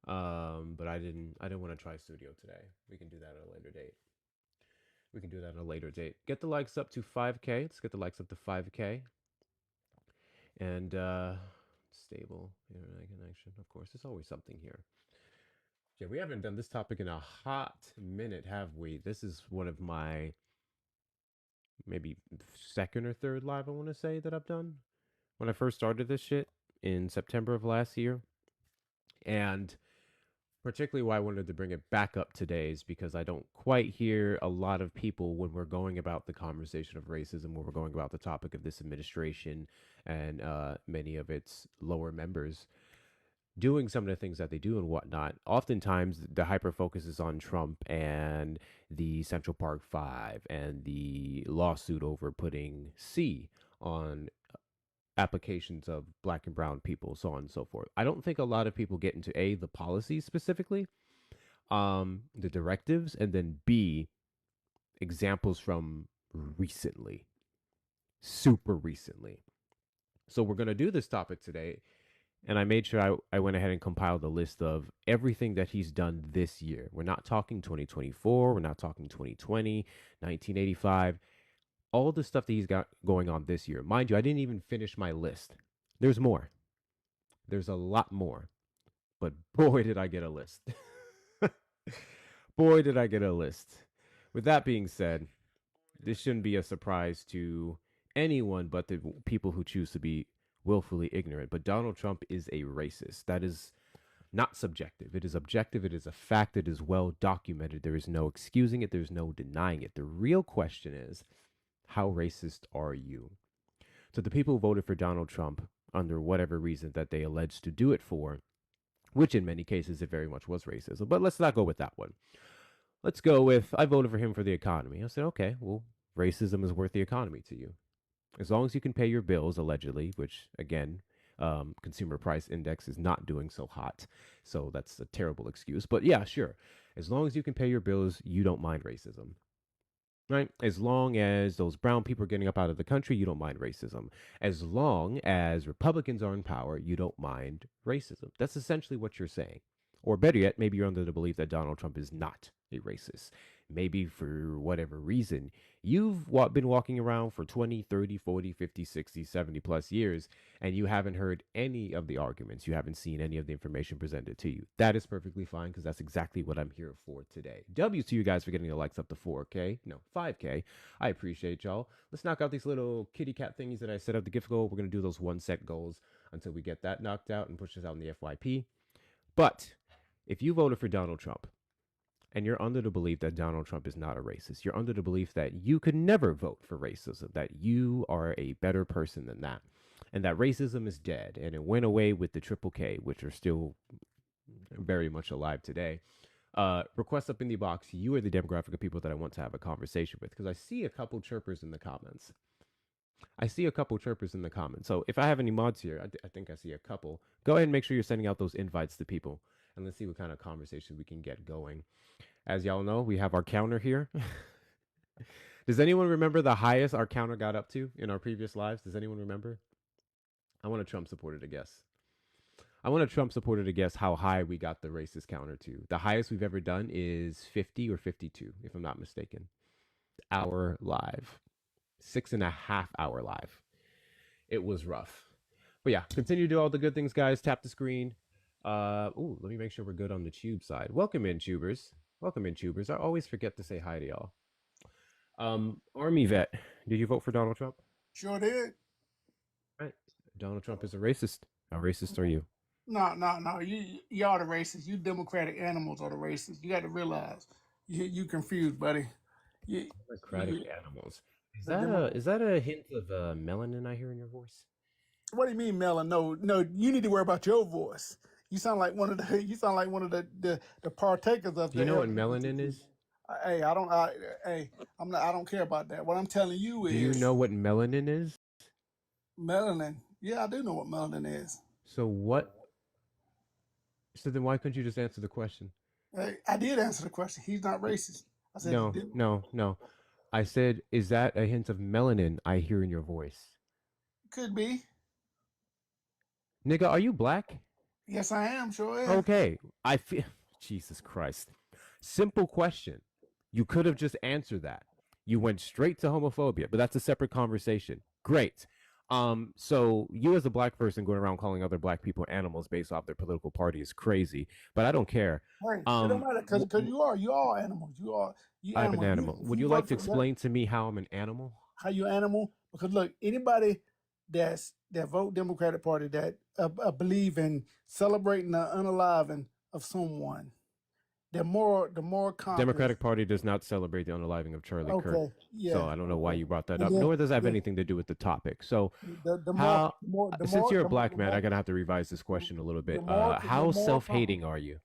But I didn't want to try studio today. We can do that at a later date. We can do that at a later date. Get the likes up to 5K. Let's get the likes up to 5K. And stable internet connection. Of course, there's always something here. Yeah, we haven't done this topic in a hot minute, have we? This is one of my maybe second or third live I want to say that I've done when I first started this shit in September of last year. And particularly why I wanted to bring it back up today is because I don't quite hear a lot of people when we're going about the conversation of racism, when we're going about the topic of this administration and many of its lower members doing some of the things that they do and whatnot. Oftentimes, the hyper focus is on Trump and the Central Park Five and the lawsuit over putting C on applications of black and brown people, so on and so forth. I don't think a lot of people get into A, the policies specifically, the directives, and then B, examples from recently, super recently. So we're going to do this topic today. And I made sure I went ahead and compiled a list of everything that he's done this year. We're not talking 2024. We're not talking 2020, 1985. All the stuff that he's got going on this year. Mind you, I didn't even finish my list. There's more. There's a lot more. But boy, did I get a list. Boy, did I get a list. With that being said, this shouldn't be a surprise to anyone but the people who choose to be willfully ignorant. But Donald Trump is a racist. That is not subjective. It is objective. It is a fact. It is well documented. There is no excusing it. There's no denying it. The real question is, how racist are you? So the people who voted for Donald Trump, under whatever reason that they allege to do it for, which in many cases it very much was racism, but let's not go with that one. Let's go with, I voted for him for the economy. I said, okay, well, racism is worth the economy to you. As long as you can pay your bills, allegedly, which again, consumer price index is not doing so hot. So that's a terrible excuse. But yeah, sure. As long as you can pay your bills, you don't mind racism. Right? As long as those brown people are getting up out of the country, you don't mind racism. As long as Republicans are in power, you don't mind racism. That's essentially what you're saying. Or better yet, maybe you're under the belief that Donald Trump is not a racist. Maybe for whatever reason, you've been walking around for 20, 30, 40, 50, 60, 70 plus years, and you haven't heard any of the arguments. You haven't seen any of the information presented to you. That is perfectly fine because that's exactly what I'm here for today. W's to you guys for getting the likes up to 4K. No, 5K. I appreciate y'all. Let's knock out these little kitty cat thingies that I set up the gift goal. We're going to do those 1 set goals until we get that knocked out and push this out in the FYP. But if you voted for Donald Trump, and you're under the belief that Donald Trump is not a racist, you're under the belief that you could never vote for racism, that you are a better person than that, and that racism is dead and it went away with the Triple K, which are still very much alive today. Request up in the box. You are the demographic of people that I want to have a conversation with because I see a couple chirpers in the comments. I see a couple chirpers in the comments. So if I have any mods here, I think I see a couple. Go ahead and make sure you're sending out those invites to people, and let's see what kind of conversation we can get going. As y'all know, we have our counter here. Does anyone remember the highest our counter got up to in our previous lives? Does anyone remember? I want a Trump supporter to guess. I want a Trump supporter to guess how high we got the racist counter to. The highest we've ever done is 50 or 52, if I'm not mistaken. Hour live. 6.5 hour live. It was rough. But yeah, continue to do all the good things, guys. Tap the screen. Let me make sure we're good on the tube side. Welcome in, tubers. Welcome in, tubers. I always forget to say hi to y'all. Army vet, did you vote for Donald Trump? Sure did. Right. Donald Trump is a racist. How racist are you? No. Y'all the racist. You Democratic animals are the racist. You got to realize you confused, buddy. You, Democratic you animals. Is the that Demo- a hint of melanin I hear in your voice? What do you mean, Melon? No. You need to worry about your voice. You sound like one of the. You sound like one of the partakers of Do you the know what melanin LGBTQ. is? Hey, I don't. Hey, I'm not. I don't care about that. What I'm telling you Do you is know what melanin is? melanin. Yeah, I do know what melanin is. So what? So then why couldn't you just answer the question? Hey, I did answer the question. He's not racist. I said No, no, no. I said, is that a hint of melanin I hear in your voice? could be. Nigga, are you black? Yes, I am. Sure is. Okay, I feel Jesus Christ. Simple question. You could have just answered that. You went straight to homophobia, but that's a separate conversation. Great. So you as a black person going around calling other black people animals based off their political party is crazy, but I don't care. Right. It don't Um, matter because you are animals. You I'm an animal. animal. If Would you you like vote to for that, explain to me how I'm an animal? how you animal? Because look, anybody that vote Democratic Party that believe in celebrating the unaliving of someone, the more compass. Democratic Party does not celebrate the unaliving of Charlie Kirk. Okay. So Yeah. I don't know why Okay. you brought that And up, then nor does it have then anything to do with the topic. So the more how, the more the since more you're a the more black man, I'm gonna have to revise this question a little the bit. more the How more self-hating are you?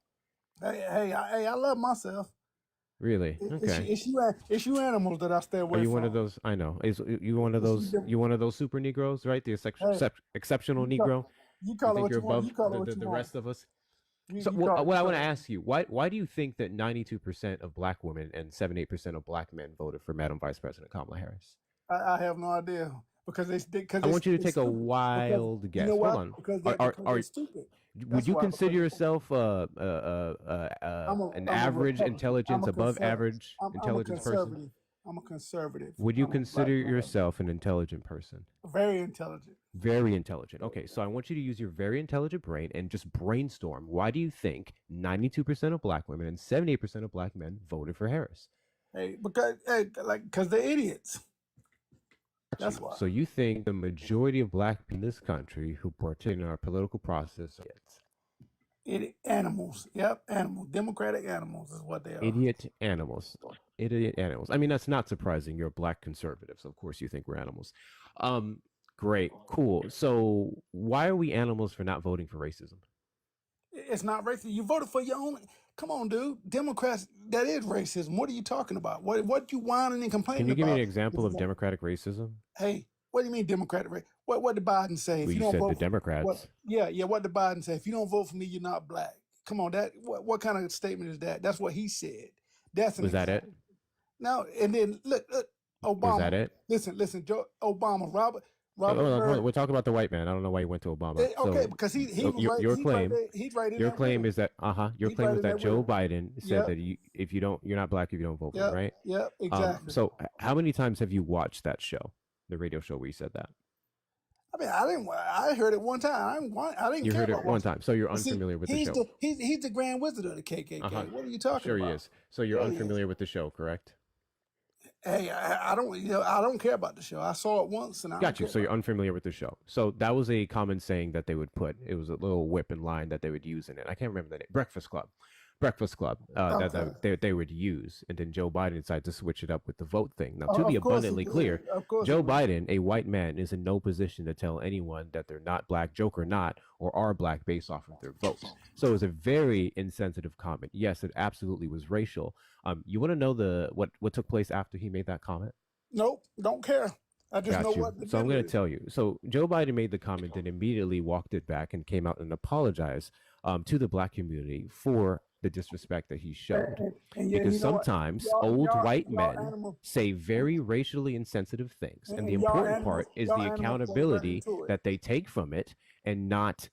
hey, I love myself. Really? Okay. It's you animals that I stay Are away you one of from. those? I know. Is you one of It's you those? them. You one of those super Negroes, right? The Hey, exceptional you call, Negro. you You call it think what you're you want. above You call it what you the want. rest of us? You So you call what I you want to call it. ask you, why do you think that 92% of black women and 78% of black men voted for Madam Vice President Kamala Harris? I have no idea because I want you to it's take a stupid. Because wild you know guess. Hold what? on. Because they're stupid. Would That's you why. consider yourself an I'm a average Republican. I'm intelligence, a above conservative. average I'm a intelligence person? conservative. I'm a conservative. Would you I'm a black consider man. yourself an intelligent person? Very intelligent. Very intelligent. Okay, so I want you to use your very intelligent brain and just brainstorm. Why do you think 92% of black women and 78% of black men voted for Harris? Because they're idiots. Got That's you. why. So you think the majority of black people in this country who partake in our political process are Animals. Yep, animals. Democratic animals is what they are. idiot animals? Idiot animals. I mean, that's not surprising. You're black conservatives. Of course you think we're animals. Um, Great, cool. So why are we animals for not voting for racism? It's not racist. You voted for your own. Come on, dude. Democrats. That is racism. What are you talking about? What you whining and Can complaining you give me an about? example of democratic racism? Hey, what do you mean Democratic race? What did Biden say? Well, If you you don't said the vote for what? Democrats. Yeah. What did Biden say? If you don't vote for me, you're not black. Come on, that what kind of statement is that? That's what he said. That's an Was that it? example. Now and then look, Was that Obama. it? Listen, Joe Obama, Robert Hold on. Byrd. We're talking about the white man. I don't know why you went to Obama. Okay, because he So was right. your He's right claim, there. He's right in your there with claim him. is that your He's claim right is in that there with Joe him. Biden said Yep, that if you don't, you're not black if you don't vote for him, yep, right? yep. Exactly. So how many times have you watched that show, the radio show where you said that? I mean, I didn't. I heard it one time. I didn't You care heard it about one watching. time, so you're But see, unfamiliar with the show. he's the Grand Wizard of the Uh huh. KKK. What are you talking Sure he about? is. So you're Yeah, he is. unfamiliar with the show, correct? Hey, I don't I don't care about the show. I saw it once and I don't Got you. care So you're about unfamiliar with the show. So that was a common saying that they would put. It was a little whip and line that they would use in it. I can't remember the name. Breakfast Club. Breakfast Club. it. They would use, and then Joe Biden decided to switch it up with the vote thing. Now, to be Of course he abundantly clear, did. Of course he Joe did. Biden, a white man, is in no position to tell anyone that they're not black, joke or not, or are black based off of their votes. So it was a very insensitive comment. Yes, it absolutely was racial. You want to know what took place after he made that comment? Nope, don't care. I just know Got you. what the So I'm deal going to is. tell you. So Joe Biden made the comment and immediately walked it back and came out and apologized to the black community for the disrespect that he showed. And Because you know what? sometimes old white Y'all men animals, say very racially insensitive things. And the and important part is the play right accountability into it. that they take from it and not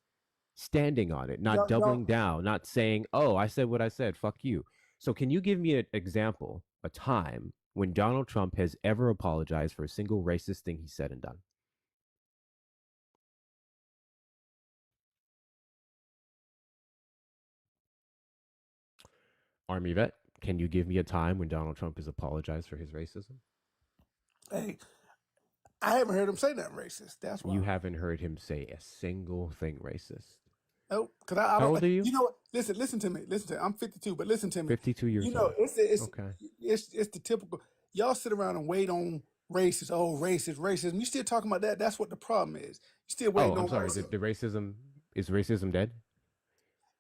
standing on it, not Y'all, doubling y'all, down, not saying, oh, I said what I said, fuck you. So can you give me an example, a time when Donald Trump has ever apologized for a single racist thing he said and done? Army vet, can you give me a time when Donald Trump has apologized for his racism? hey, I haven't heard him say nothing racist. That's why. You haven't heard him say a single thing racist. Nope, because I How don't. old are you? You know what? Listen to me. Listen to me. I'm 52, but listen to me. 52 You years know, old. Okay. it's the typical. Y'all sit around and wait on racist. Oh, racism. You still talking about that? That's what the problem is. You still Oh, waiting I'm on sorry. racism. The racism is racism dead?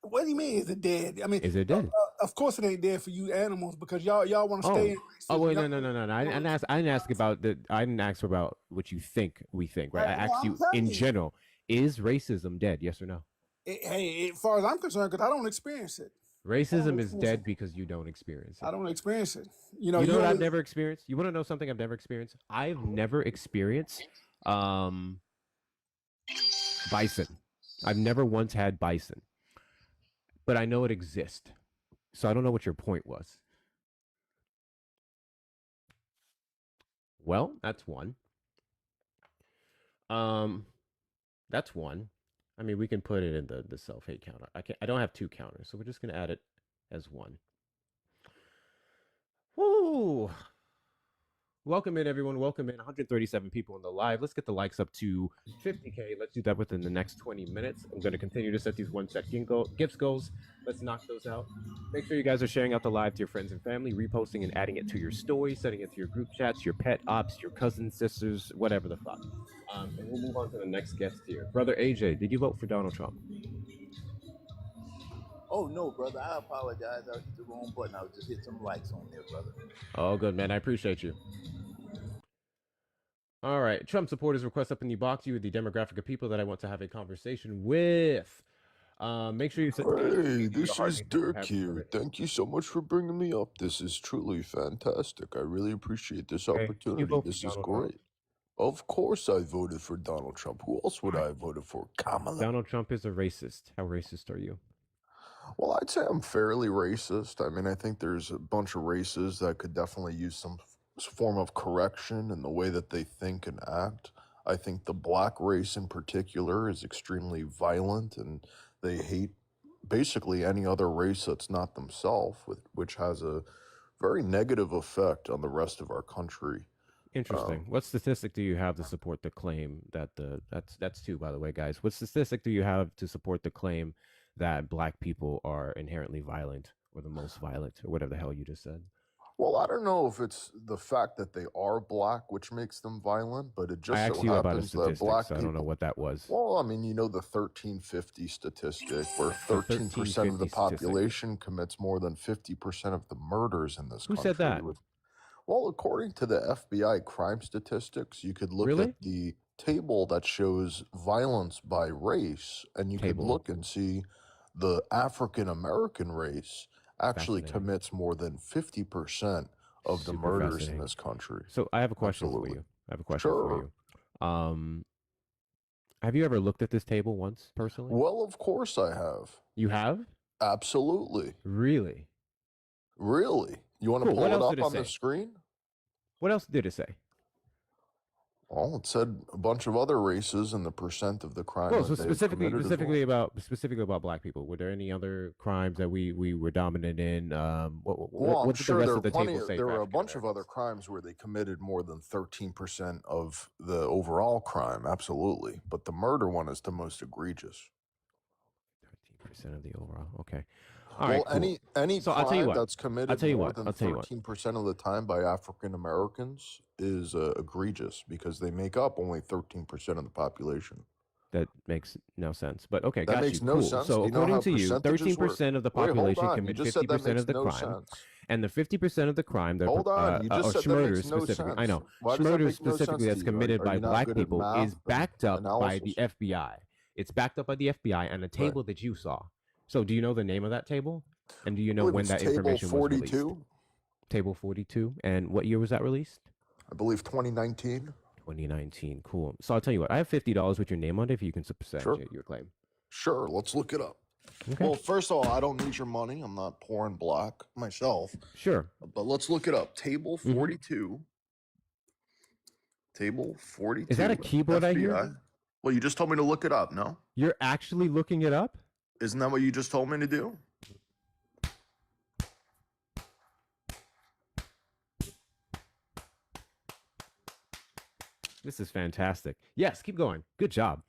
What do you mean? Is it dead? I mean, Is it dead? of course it ain't dead for you animals because y'all want to stay Oh. in Oh racism. wait, no. I didn't ask about the. I didn't ask about what you think we think, right? I No, asked I'm you telling in you. general. Is racism dead? Yes or no? Hey, as far as I'm concerned, because I don't experience it. I don't Racism is experience it. dead because you don't experience I it. don't experience it. You know, You know you what I've only. never experienced? You want to know something I've never experienced? I've never experienced um bison. I've never once had bison. but I know it exists. So I don't know what your point was. Well, that's one. Um, that's one. I mean, we can put it in the self hate counter. I don't have two counters, so we're just gonna add it as one. Woo! Welcome in, everyone. Welcome in. 137 people in the live. Let's get the likes up to 50K. Let's do that within the next 20 minutes. I'm going to continue to set these 1-second gifts goals. Let's knock those out. Make sure you guys are sharing out the live to your friends and family, reposting and adding it to your story, setting it to your group chats, your pet ops, your cousins, sisters, whatever the fuck. And we'll move on to the next guest here. Brother AJ, did you vote for Donald Trump? Oh no, brother! I apologize. I hit the wrong button. I was just hit some likes on there, brother. Oh, good, man. I appreciate you. All right. Trump supporters request up in the box. You are the demographic of people that I want to have a conversation with. Make sure you set. Hey, this is Dirk here. Thank you so much for bringing me up. This is truly fantastic. I really appreciate this opportunity. This is great. Of course I voted for Donald Trump. Who else would I have voted for? Kamala. Donald Trump is a racist. How racist are you? Well, I'd say I'm fairly racist. I mean, I think there's a bunch of races that could definitely use some form of correction in the way that they think and act. I think the black race in particular is extremely violent, and they hate basically any other race that's not themselves, which has a very negative effect on the rest of our country. Interesting. What statistic do you have to support the claim that that's two, by the way, guys? What statistic do you have to support the claim that black people are inherently violent or the most violent or whatever the hell you just said? Well, I don't know if it's the fact that they are black which makes them violent, but it just I so asked you about a happens that statistic, black so I don't know people. what that was. Well, I mean, you know the 1350 statistic, where 13% of the 1350 statistic. population commits more than 50% of the murders in this Who country. said that? Well, according to the FBI crime statistics, you could look Really? at the table that shows violence by race, and you could Table. look and see the African American race actually Fascinating. commits more than 50% of the Super murders in fascinating. this country. So I have a question for Absolutely. you. I have a question for Sure. you. Have you ever looked at this table once personally? Well, of course I have. You have? Absolutely. Really? Really? You want to Cool. pull What it else up did it on the say? screen? What else did it say? Well, it said a bunch of other races and the percent of the crime Well, that so they've committed as well. specifically about black people. Were there any other crimes that we were dominant in? Well, what I'm did the sure rest there of were the plenty. table say? There for were a African bunch of other Americans? crimes where they committed more than 13% of the overall crime. Absolutely, but the murder one is the most egregious. 13% of the overall. Okay. All Well, right. Cool. any So I'll tell you crime what. that's committed tell you more what. than I'll tell you what. 13% of the time by African Americans is egregious because they make up only 13% of the population. That makes no sense. But okay, That got makes you. no Cool. sense. So Do you know how according to you, percentages work? 13% of the Wait, hold population on. You commit just said that 50% makes of the no crime, sense. and the 50% of the crime that Hold on. You just or said that murder makes no specifically. I sense. know Why does that murder make no sense specifically to that's you? committed Are by you not black good at people math is and backed up by the analysis? FBI. It's backed up by the FBI and a Right. table that you saw. So do you know the name of that table? And do you I know believe when it's that table information was released? 42. Table 42. And what year was that released? I believe 2019. 2019. Cool. So I'll tell you what. I have $50 with your name on it if you can substantiate your claim. Sure. Let's look it up. Okay. Well, first of all, I don't need your money. I'm not poor and black myself. Sure. But let's look it up. Table 42. Table 42. Is that a keyboard FBI. I hear? Well, you just told me to look it up, no? You're actually looking it up? Isn't that what you just told me to do? This is fantastic. Yes, keep going. Good job.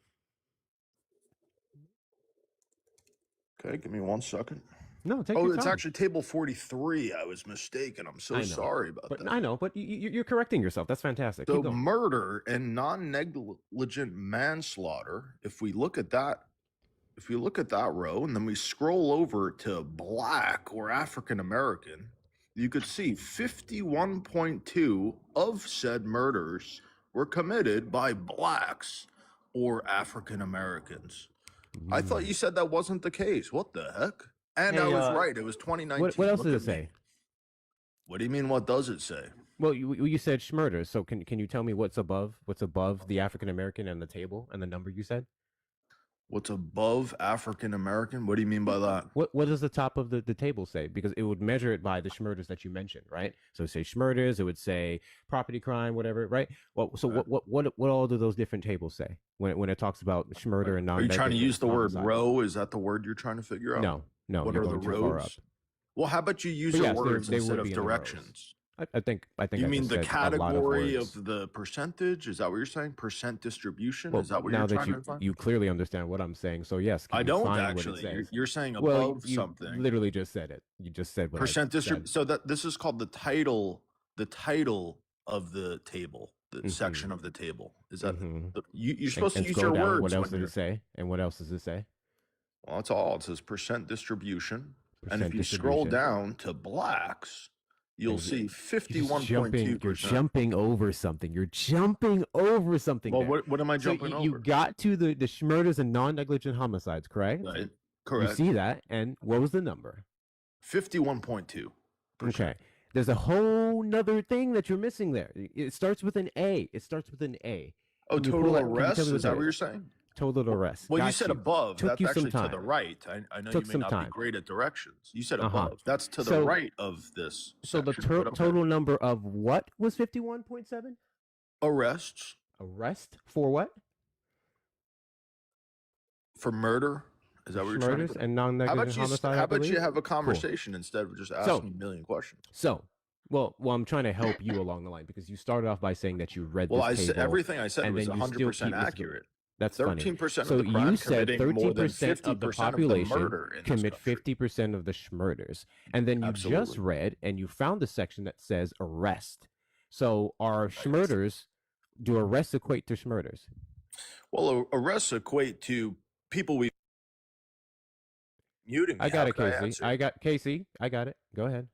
Okay, give me 1 second. No, take your time. It's actually table 43. I was mistaken. I'm so sorry about that. I know, but you're correcting yourself. That's fantastic. So Keep going. murder and non-negligent manslaughter, if we look at that row and then we scroll over to black or African American, you could see 51.2 of said murders were committed by blacks or African Americans. I thought you said that wasn't the case. What the heck? And I was right. It was 2019. What else Look does at it say? me. What do you mean? What does it say? Well, you said schmurder. So can you tell me what's above the African American and the table and the number you said? What's above African American? What do you mean by that? What does the top of the table say? Because it would measure it by the schmurders that you mentioned, right? So it say schmurders, it would say property crime, whatever, right? Well, so Right. what all do those different tables say when it talks about schmurder and non? Are you trying to use the word row? Is that the word you're trying to figure out? No. What you're are the going too far up. rows? Well, how about you use But your yes, words they instead would of be in the rows. directions? I think You I mean just the said a lot category words. of the percentage? Is that what you're saying? Percent distribution? Well, Is that what now you're that trying to find? you clearly understand what I'm saying, so yes, can I you don't find actually. what it says? You're saying Well, above you something. literally just said it. You just said what Percent I said. So that this is called the title of the table, the section of the table. Is that you're supposed to use scroll your down. words? What else when does it you're- say? And what else does it say? Well, that's all. It says percent distribution. And if Percent you scroll distribution. down to blacks, you'll And see You're 51.2%. jumping over something. You're jumping over something. Well, there. what am I So jumping you over? got to the schmurders and non-negligent homicides, correct? Right. You Correct. see that, and what was the number? 51.2%. Okay. There's a whole nother thing that you're missing there. It starts with an A. It starts with an A. Oh, Can you pull total that- can you tell arrests? me Is that that what you're is? saying? Total arrest. Well, you Got said above. Took That's you some actually to the time. right. I know Took you may some not time. be great at directions. You said Uh-huh. above. That's to the So- right of this. So the section, but okay. total number of what was 51.7? arrests Arrest for what? for murder. Is that what you're trying to Murders put? and How non-negligent about you? homicide. I How about you believe? have a conversation instead of just asking a million questions? So, well, I'm trying to help you along the line because you started off by saying that you read Well, this I table. said everything I said and was then you still 100% keep- accurate. That's funny. 13% So of the crime you said committing more than 13% of the 50% population of the murder in this commit country. 50% of the schmurders, and then you just Absolutely. read and you found the section that says arrest. So are schmurders? Do arrests equate to schmurders? Well, arrests equate to people we muting. Me. I got How it, could I Casey. answer? I got it. Go ahead.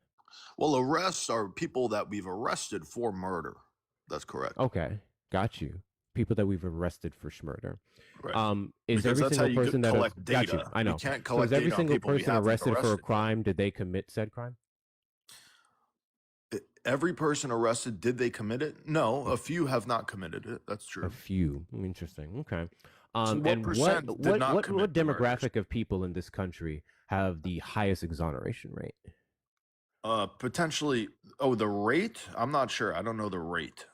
Well, arrests are people that we've arrested for murder. That's correct. Okay, got you. People that we've arrested for schmurder. Right. Is Because every that's how single you person that collect got you? data. I know. You can't So collect is every data on single people we person haven't arrested for a arrested. crime? Did they commit said crime? Every person arrested, did they commit it? No, a few have not committed it. That's A true. few. Interesting. Okay. So what And percent did not what commit the murders? demographic of people in this country have the highest exoneration rate? Potentially. Oh, the rate? I'm not sure. I don't know the rate.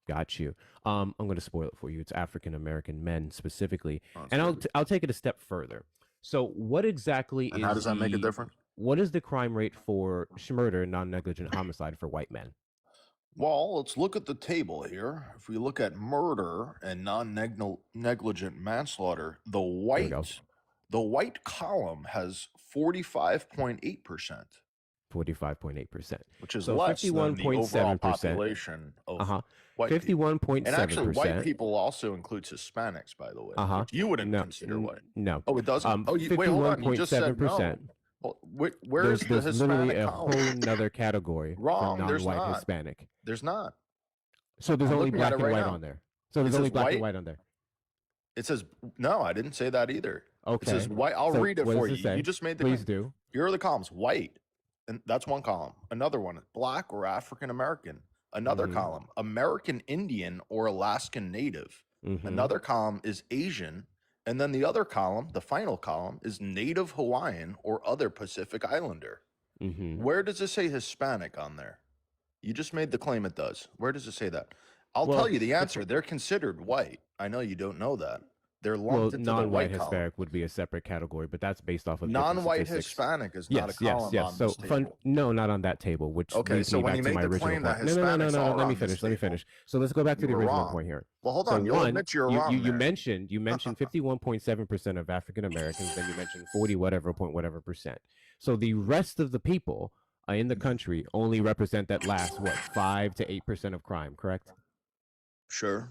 Got you. I'm going to spoil it for you. It's African American men specifically, Oh, that's and crazy. I'll take it a step further. So, what exactly And is how does that make a difference? What is the crime rate for murder, non-negligent homicide for white men? Well, let's look at the table here. If we look at murder and non-negligent manslaughter, we go. the white column has 45.8%, 45.8%. which is So less than the overall 51.7%. population of Uh-huh. white people. 51.7%. And actually, white people also includes Hispanics, by the way, Uh-huh. which you wouldn't No, consider white. No. Oh, it doesn't. Wait, hold on. You just said no. 51.7%. Well, where is the There's literally Hispanic a column? whole nother category Wrong, for there's non-white not. Hispanic. There's not. So there's I'm only looking at black it and right white now. on there. So there's It only says black and white. white on there. It says no. I didn't say that either. Okay. It says white. I'll So read it what does for it you. say? You just made the Please claim. do. Here are the columns: white, and that's one column. Another one: black or African American. Another Mhm. column: American Indian or Alaskan Native. Mhm. Another column is Asian, and then the other column, the final column, is Native Hawaiian or other Pacific Islander. Mhm. Where does it say Hispanic on there? You just made the claim it does. Where does it say that? I'll Well, tell you the answer. They're considered white. I know you don't know that. They're Well, lumped into the non-white white column. Hispanic would be a separate category, but that's based off of different Non-white statistics. Hispanic is not a column yes. on So this table. no, not on that table. Which Okay, leads so me when back you to made my the original claim that point. No. Hispanics are Let me on this finish. Let me table, finish. So let's go back to you the were original wrong. point here. Well, hold So on. You'll one, admit you're wrong. you there. mentioned 51.7% of African Americans, then you mentioned 40 whatever percent. So the rest of the people in the country only represent that last 5 to 8% of crime, correct? Sure.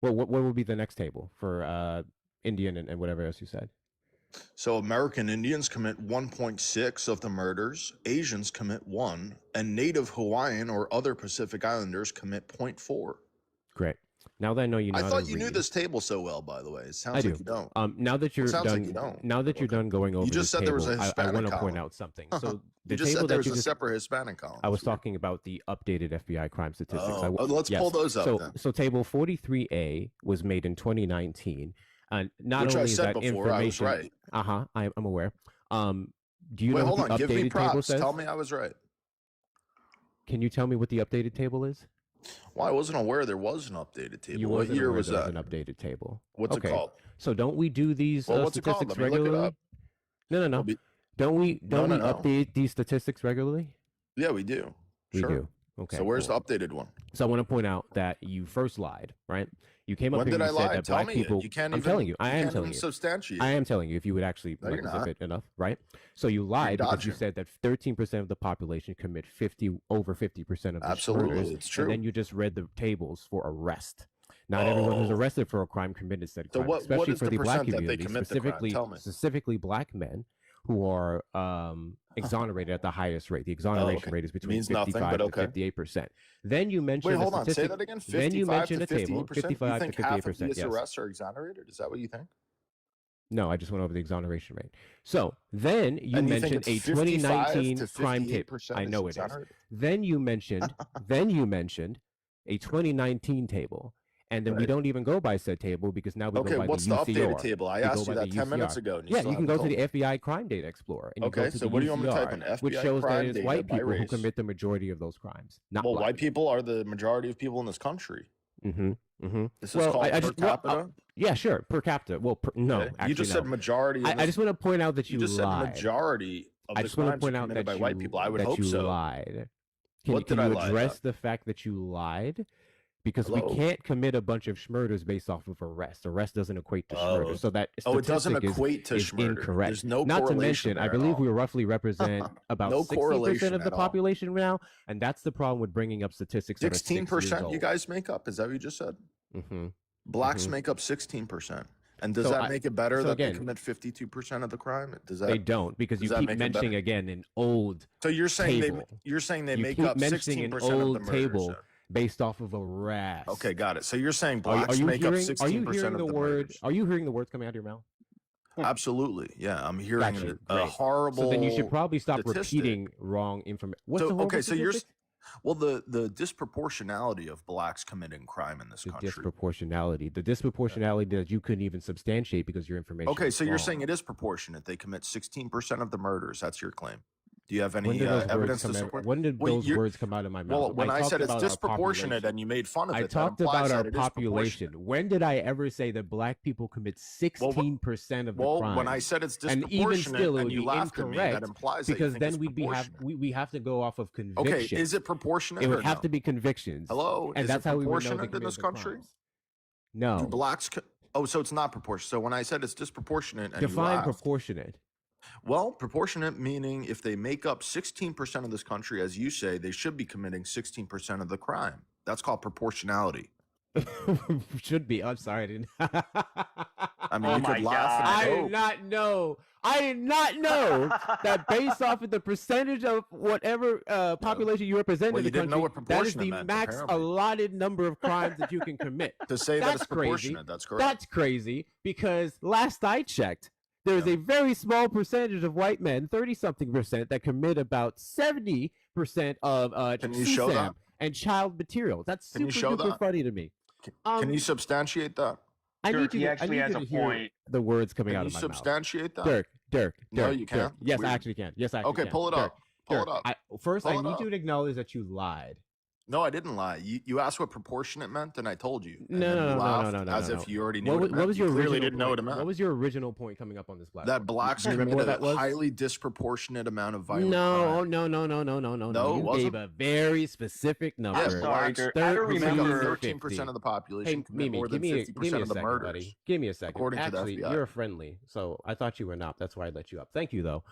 Well, what would be the next table for Indian and whatever else you said? So American Indians commit 1.6 of the murders, Asians commit 1, and Native Hawaiian or other Pacific Islanders commit 0.4. Great. Now that I know you know I how thought to you knew read, this table so well, by the way. It sounds I do. like you don't. Now that you're sounds like done, you don't. now that you're Okay. done going over You just this said there was a table, I Hispanic want to point column. out something. So You the just table said there that was you a just, separate Hispanic column. I was talking about the updated FBI crime statistics. Oh, let's pull those up then. So table 43A was made in 2019. Not which I only is said that before, I was information, right. I'm aware. Do you Wait, know hold what on. the Give me updated table props. says? Tell me I was right. Can you tell me what the updated table is? Well, I wasn't aware there was an updated table. You What wasn't year aware was there that? was an updated table. What's Okay. it called? So don't we do these Well, what's it called? statistics Let me look it regularly? up. No. Well, be- Don't we No, no, no. update these statistics regularly? Yeah, we do. We Sure. do. Okay. So where's cool. the updated one? So I want to point out that you first lied, right? You came up When here did and I you said lie? that Tell black me people. it. You can't I'm even. telling you. I am can't telling even you. substantiate. I am telling you if you would actually No, like you're specific not. enough, right? So you lied because you dodging. said that 13% of the population commit over 50% of the Absolutely, murders, it's true. and then you just read the tables for arrest. Not everyone who's Oh. arrested for a crime committed said So crime, what especially is for the the black percent that they community, commit the crime? Tell me. specifically black men who are exonerated at the highest rate. The exoneration okay. rate is between Means nothing, 55 but to okay. 58%. Then you mentioned Wait, a hold on. Say statistic. that again. Then you 55 mentioned to a table, 58%. You 55 to think half of 58%. these Yes. arrests are exonerated? Is that what you think? No, I just went over the exoneration rate. So then you And you think mentioned a it's 55 2019 to crime table. 58% I is know it is. exonerated? Then you mentioned a 2019 table. And then we Right. don't even go by said table because now we go Okay, by what's the the UCR. updated table? I We go asked you by that the 10 minutes UCR. ago. And you Yeah, still you can haven't go to told the me. FBI Crime Data Explorer and you go Okay, to so the what do you want me to type in? UCR, which FBI shows that crime it's data white by people who race. commit the majority of those crimes, not Well, black white people are the majority of people in this country. Mm-hmm. Mm-hmm. This is Well, called I per just well, capita. yeah, sure, per capita. Well, no, Okay. actually You just no. said majority. I just want to point out that you you just said lied. majority of I the just want to crimes are point out committed that by you white people. I would that hope you so. lied. What Can did I you lie address about? the fact that you lied? Because we Hello? can't commit a bunch of schmurders based off of arrest. Arrest doesn't equate to schmurder, Oh. so that Oh, it doesn't statistic equate to is schmurder. incorrect. There's no Not to correlation mention, I there at believe all. we roughly represent about No 60% correlation of the at all. population now, and that's the problem with bringing up statistics that are 6 years 16% you old. guys make up. Is that what you just said? Mm-hmm. Blacks Mhm. make up 16%. And does So that make it better so that again- they commit 52% of the crime? Does They that? don't because you does that keep make it better? mentioning again an old So you're saying table. they You make keep up mentioning an 16% of the old murders. table then. based off of arrest. Okay, got it. So you're saying Are blacks you make up hearing? 16% Are you hearing of the the word? murders. Are you hearing the words coming out of your mouth? Absolutely. Yeah, I'm hearing Got you. a Great. horrible. So then you should probably stop statistic. repeating wrong information. What's So the horrible okay, so you're statistic? well the disproportionality of blacks committing crime in this The country. disproportionality that you couldn't even substantiate because your information. Okay, was so you're wrong. saying it is proportionate. They commit 16% of the murders. That's your claim. Do you have When any did those evidence words to come out? support? When did Well, those you're- words come out of my mouth? Well, when I talked said it's about our disproportionate population. and you made fun of it, I that talked implies about our that it is population. proportionate. When did I ever say that black people commit 16% of the Well, crimes? when I said it's And disproportionate even still, it and would you be laughed at me, that incorrect implies that you because think then it's we have to go off of Okay, convictions. is it proportionate It or would have no? to be convictions. Hello, and is that's it how we would know they proportionate in committed this the country? crimes. No. Do blacks? Oh, so it's not proportionate. So when I said it's disproportionate and you Define laughed, proportionate. well, proportionate meaning if they make up 16% of this country, as you say, they should be committing 16% of the crime. That's called proportionality. Should be. I'm sorry, I didn't. I mean, Oh you my could laugh God. I and did hope. not know. I did not know that based off of the percentage of whatever population you represent Well, in you the didn't know country, what that is proportionate the meant, max apparently. allotted number of crimes that you can commit. To say that That's it's crazy. proportionate, that's correct. That's crazy because last I checked, there's Yeah. a very small percentage of white men, 30-something percent, that commit about 70% of Can you show that? CSAM and child material. That's Can you super show duper that? funny to me. Can you substantiate that? I Dirk, need you he to, I actually need has you a to hear point. the words coming Can out you of my mouth. substantiate that? Dirk. No, you can't. Yes, Weird. I actually can. Yes, I actually Okay, can. pull it Dirk, up. Pull Dirk, it up. First, Pull I it need up. you to acknowledge that you lied. No, I didn't lie. You asked what proportionate meant, and I told you. And No, then no, you no, laughed no, no, as no, if no. you already knew What what it meant. was your You clearly original didn't know what it point? meant. What was your original point coming up on this platform? That blacks Do you remember committed what that a was? highly disproportionate amount of violent No, crime. no. No, it You wasn't? gave a very specific number. Yeah, I'm sorry, blacks, Dirk. I don't who make up remember. 13% of the population, Hey, commit Mimi, more than give me 50% a of the second, murders. buddy. Give me a second. according to the Actually, FBI. you're friendly, so I thought you were not. That's why I let you up. Thank you, though.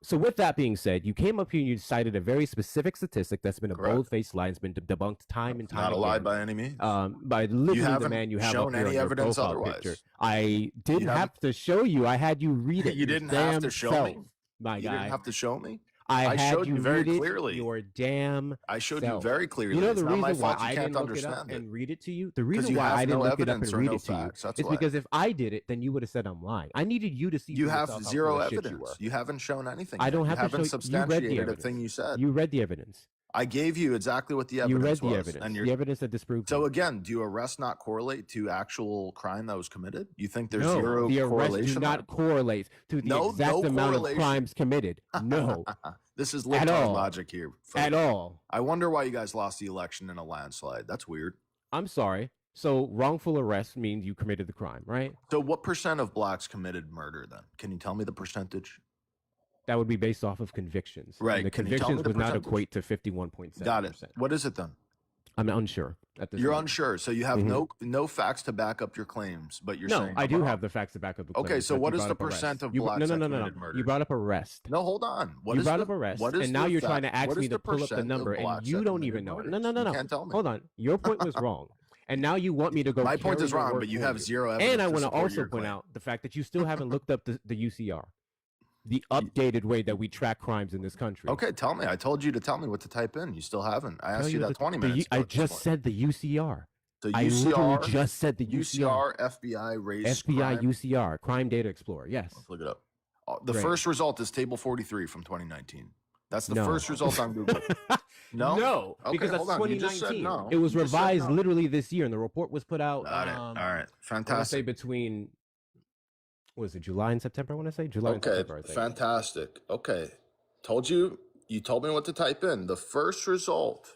So with that being said, you came up here and you cited a very specific statistic that's been a Correct. bold-faced lie. It's been debunked time and time Not a again. lie by any means. By literally the haven't man you have shown up here any on your evidence profile otherwise. picture. I didn't haven't- have to show you. I had you read it. You your didn't have to damn show self, me? my You guy. didn't have to show me. I I had showed you very read it clearly. Your damn. I showed self. you very clearly. You know It's the not my reason why fault you I can't didn't look it up understand it. and read it to you. The reason you why have I didn't no look it up evidence and or read no it to you facts, that's is why. because if I did it, then you would have said I'm lying. I needed you to see. You for have yourself how zero full of shit evidence. You were. You haven't shown anything. I yet. don't You have to haven't show. You read the substantiated a evidence. thing you said. You read the evidence. I gave you exactly what the You evidence read the was, evidence. and The evidence that disproved so it. again, do arrest not correlate to actual crime that was committed? You think there's No, zero the arrests do correlation? not correlate to the No exact amount of correlation. crimes committed. No, This is At libtard all. logic here. at folks. all. I wonder why you guys lost the election in a landslide. That's weird. I'm sorry. So wrongful arrest means you committed the crime, right? So what percent of blacks committed murder then? Can you tell me the percentage? That would be based off of convictions. And Right. the Can you tell me convictions the would not percentage? equate to 51.7%. Got it. What is it then? I'm unsure at this You're moment. unsure. So you have Mhm. no facts to back up your claims, but you're No, saying I I'm do wrong. have the facts to back up the Okay, claims, so but what you is brought the up arrest. percent of You br- blacks no, no, that no, no, committed no. murder? You brought up arrest. No, hold on. What You is brought the, up arrest, what is and now the you're fact- trying to ask what me is to pull up the percent of number, and blacks you that don't committed even know it. murders? No, no, no, You no. can't tell me. Hold on. Your point was wrong, and now you want me to go. My point carry is your wrong, word but you for have zero evidence. And I want to also your point claim. out the fact that you still haven't looked up the UCR, the updated way that we track crimes in this country. Okay, tell me. I told you to tell me what to type in. You still haven't. I Tell asked you that the- 20 the minutes U- I ago at this just point. said the UCR. The I literally UCR, just said the UCR. UCR, FBI, race, FBI crime. UCR, Crime Data Explorer. Yes. Let's look it up. The Great. first result is table 43 from 2019. That's the No. first result on Google. No? No, Okay, because that's hold on. You just 2019. said no. It was You just said revised no. literally this year, and the report was put out. Got it. All right. I want to say Fantastic. between, what was it, July and September? I want to say July and Okay, September. I think. fantastic. Okay. Told you, you told me what to type in. The first result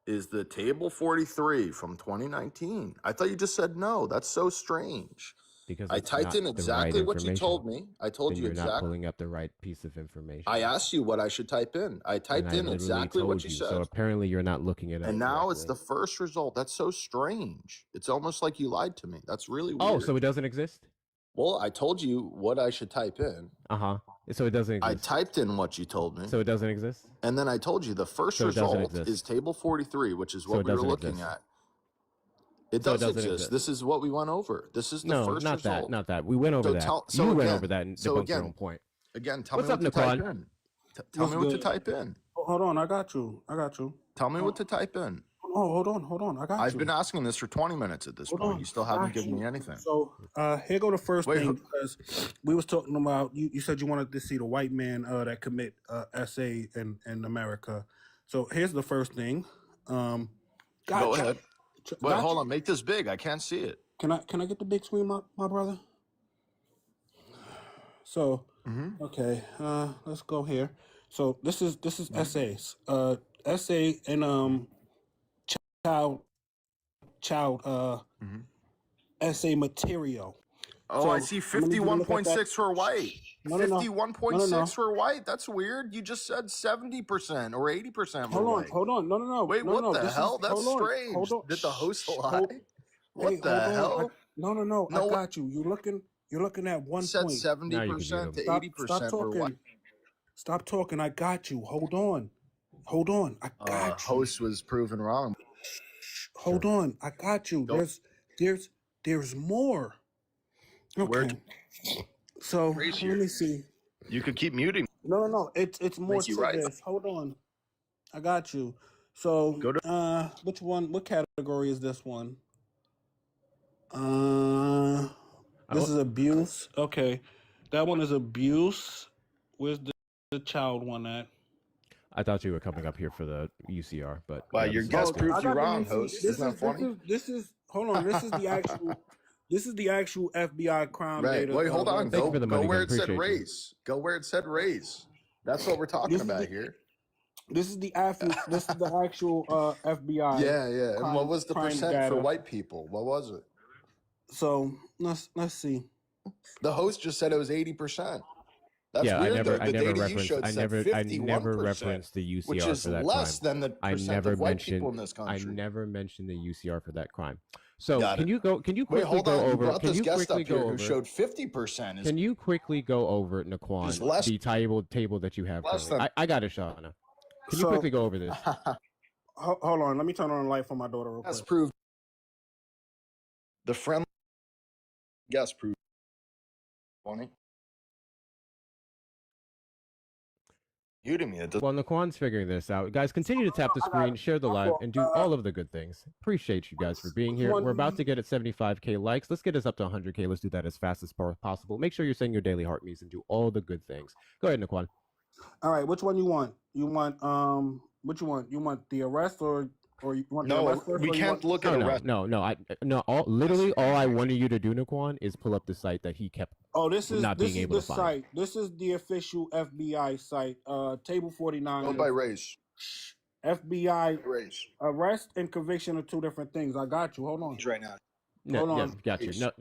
is the table 43 from 2019. I thought you just said no. That's so strange. Because I it's typed not in the right exactly what you information. told me. I told Then you you're not exactly. pulling up the right piece of information. I asked you what I should type in. I And typed I in literally exactly what told you So said. apparently you're not looking it up. And now it's the correctly. first result. That's so strange. It's almost like you lied to me. That's really weird. Oh, so it doesn't exist? Well, I told you what I should type in. So it doesn't I exist. typed in what you told me. So it doesn't exist? And then I told you the first So it doesn't result exist. is table 43, which is So what it we were doesn't looking exist. at. It So it does doesn't exist. exist. This is what we went over. This is the No, first not result. that. Not that. We went over So that. tell- so you went again- over that and so debunked your again, own point. Again, tell What's me up, what to type Naquan? in. Tell What's me what to good? type in. Hold on, I got you. Tell me what to type in. Oh, hold on. I got I've you. been asking this for 20 minutes at this Hold point. on, You still haven't got given you. me anything. So here go the first Wait, thing who- because we was talking about you said you wanted to see the white man that commit SA in America. So here's the first thing. Go Gotcha. ahead. Wait, hold on. Make this big. I can't see it. Can I get the big screen, my brother? So Mm-hmm. okay, let's go here. So this is essays. Essay and child Mhm. essay material. Oh, I So, see I'm gonna give you a look at that. 51.6 for white. No, no, no. 51.6 No, no, no. for white. That's weird. You just said 70% or 80% for Hold on, white. hold on. No. Wait, no, what no. the This is- hell? That's hold on, strange. hold on. Did the host Shh, lie? hold- What hey, the hold on. hell? No. No, I what- got you. You're looking at one said point. 70% to Stop 80% for white. talking. Stop talking. I got you. Hold on. I got you. Host was proven wrong. Hold on. I got you. Go. There's more. Where Okay. So Raise let me see. You could keep muting. No. It's more Make you to right. this. Hold on. I got you. So Go to- which one? What category is this one? This is abuse. Okay, that one is abuse. Where's the child one at? I thought you were coming up here for the UCR, but Wow, yeah, your this is guess awesome. proved I you got the wrong, UC host. Isn't that funny? This is hold on. This is the actual. This is the actual FBI crime Right. data. Wait, hold on. Thank you Go, for the go money, where man. it said Appreciate you. raise. Go where it said raise. That's what we're talking This is about the- here. This is the actual. This is the actual FBI. Yeah. And crime- what was the crime percent data. for white people? What was it? So let's see. The host just said it was 80%. That's Yeah, weird. I never though. The data you referenced. showed I said never 51%, referenced the UCR which is for that less crime. than the I percent never of white mentioned. people in this I country. never mentioned the UCR for that crime. So Got can it. you go? Can you Wait, quickly hold go on. You over? brought Can this you guest quickly up here go who over? showed 50%. Can you quickly go over Is Naquan less- the table that you have? less currently? than- I got it, Shauna. Can you So- quickly go over this? Hold on. Let me turn on the light for my daughter real That's quick. proved. The friendly guest proved funny. Muting me. It doesn't. While Naquan's figuring this out, guys, continue to tap the screen, share the live, and do all of the good things. Appreciate you guys for being here. We're about to get at 75K likes. Let's get us up to 100K. Let's do that as fast as possible. Make sure you're saying your daily heart meets and do all the good things. Go ahead, Naquan. All right. Which one you want? You want What you want? You want the arrest or you want the No, arrest first? we or you can't want... look at arrest. Literally, all I wanted you to do, Naquan, is pull up the site that he kept Oh, this is not being able the to find. site. This is the official FBI site. Table 49. Go by race. FBI Race. arrest and conviction are two different things. I got you. Hold on. Right now. No, Hold yeah, on. got you. No,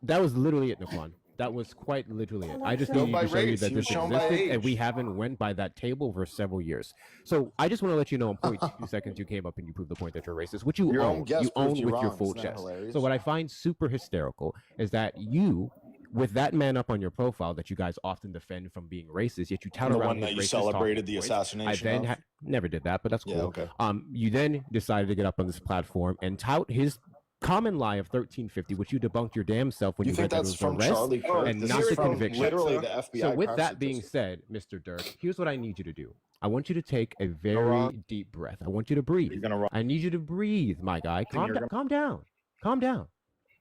that was literally it, Naquan. That was quite literally it. I just Go needed by to show you race. that He was this shown by existed, and age. we haven't went by that table for several years. So I just want to let you know in 0.2 seconds you came up and you proved the point that you're racist, which you Your own own. guess You proved own you with your wrong. full Isn't that chest. hilarious? So what I find super hysterical is that you, with that man up on your profile that you guys often defend from being racist, yet you tout The around one his that you racist celebrated talking the points. assassination I then of? never did that, but that's cool. Yeah, okay. You then decided to get up on this platform and tout his common lie of 1350, which you debunked your damn self when You you think read that it that's was from arrest Charlie Kirk? and This not is the from conviction. literally the FBI. So with crime that being statistics. said, Mr. Dirk, here's what I need you to do. I want you to take a very wrong. deep breath. I want you to breathe. You're gonna run. I need you to breathe, my guy. you're gonna- Calm down. Calm down.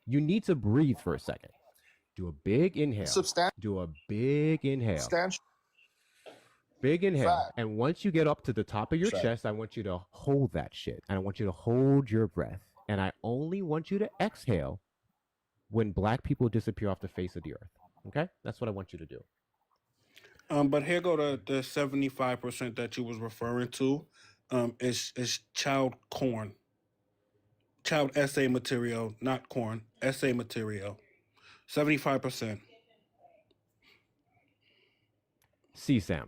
You need to breathe for a second. Do a big inhale. Do a big inhale. Substantial. Big inhale. Fact. And once you get up to the top of your Fact. chest, I want you to hold that shit. And I want you to hold your breath. And I only want you to exhale when black people disappear off the face of the earth. Okay? That's what I want you to do. But here go the 75% that you was referring to. Is child corn. Child essay material, not corn. Essay material. 75%. CSAM.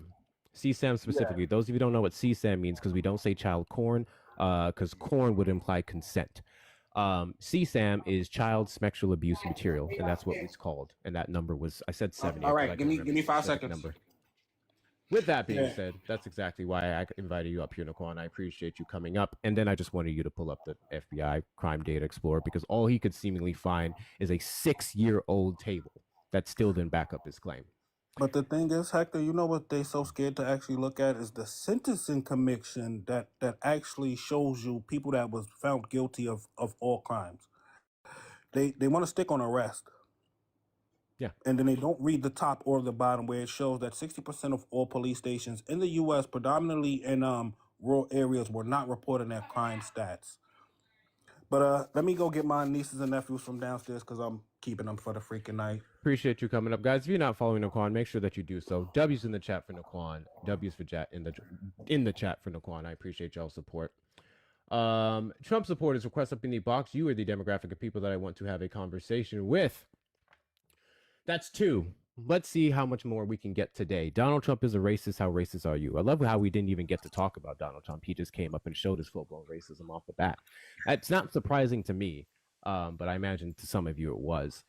CSAM specifically. Those of you who don't know what CSAM means, because we don't say child corn, because corn would imply consent. CSAM is child sexual abuse material, and that's what it's called. And that number was, I said 70. All right, I give me can't remember the 5 specific seconds. With that being Yeah. said, that's exactly why I invited you up here, Naquan. I appreciate you coming up. And then I just wanted you to pull up the FBI Crime Data Explorer, because all he could seemingly find is a 6-year-old table that still didn't back up his claim. But the thing is, Hector, you know what they so scared to actually look at is the sentencing commission that actually shows you people that was found guilty of all crimes. They want to stick on arrest. Yeah. And then they don't read the top or the bottom where it shows that 60% of all police stations in the U.S., predominantly in rural areas, were not reporting their crime stats. But let me go get my nieces and nephews from downstairs because I'm keeping them for the freaking night. Appreciate you coming up, guys. If you're not following Naquan, make sure that you do so. W's in the chat for Naquan. W's for chat in the chat for Naquan. I appreciate y'all's support. Trump supporters request up in the box. You are the demographic of people that I want to have a conversation with. That's 2. Let's see how much more we can get today. Donald Trump is a racist. How racist are you? I love how we didn't even get to talk about Donald Trump. He just came up and showed his full-blown racism off the bat. It's not surprising to me, but I imagine to some of you it was.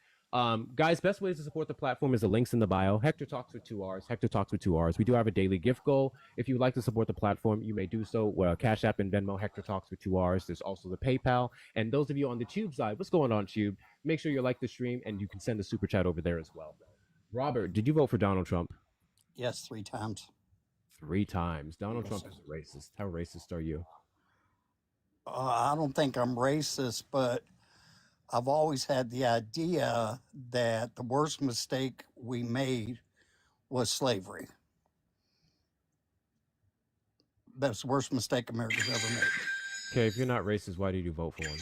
Guys, best ways to support the platform is the links in the bio. Hector Talks with 2 R's. Hector Talks with 2 R's. We do have a daily gift goal. If you would like to support the platform, you may do so. Cash App and Venmo, Hector Talks with 2 R's. There's also the PayPal. And those of you on the Tube side, what's going on, Tube? Make sure you like the stream, and you can send a super chat over there as well. Robert, did you vote for Donald Trump? Yes, 3 times. 3 times. Donald Trump is racist. How racist are you? I don't think I'm racist, but I've always had the idea that the worst mistake we made was slavery. That's the worst mistake America's ever made. Okay, if you're not racist, why did you vote for him?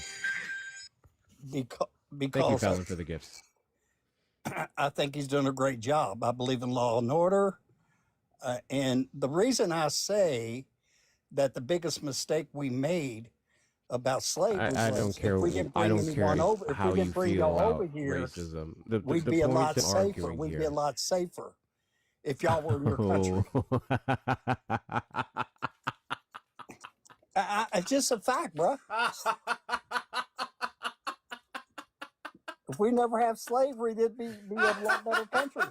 Because, Thank you, Fallon, for the gifts. I think he's doing a great job. I believe in law and order. And the reason I say that the biggest mistake we made about slavery I was don't care. if we didn't I bring don't care anyone over, if how we you didn't bring feel y'all about over here, racism. we'd the be a point lot I'm safer. arguing We'd be here- a lot safer if y'all were in your country. It's just a fact, bro. If we never have slavery, it'd be a lot better country.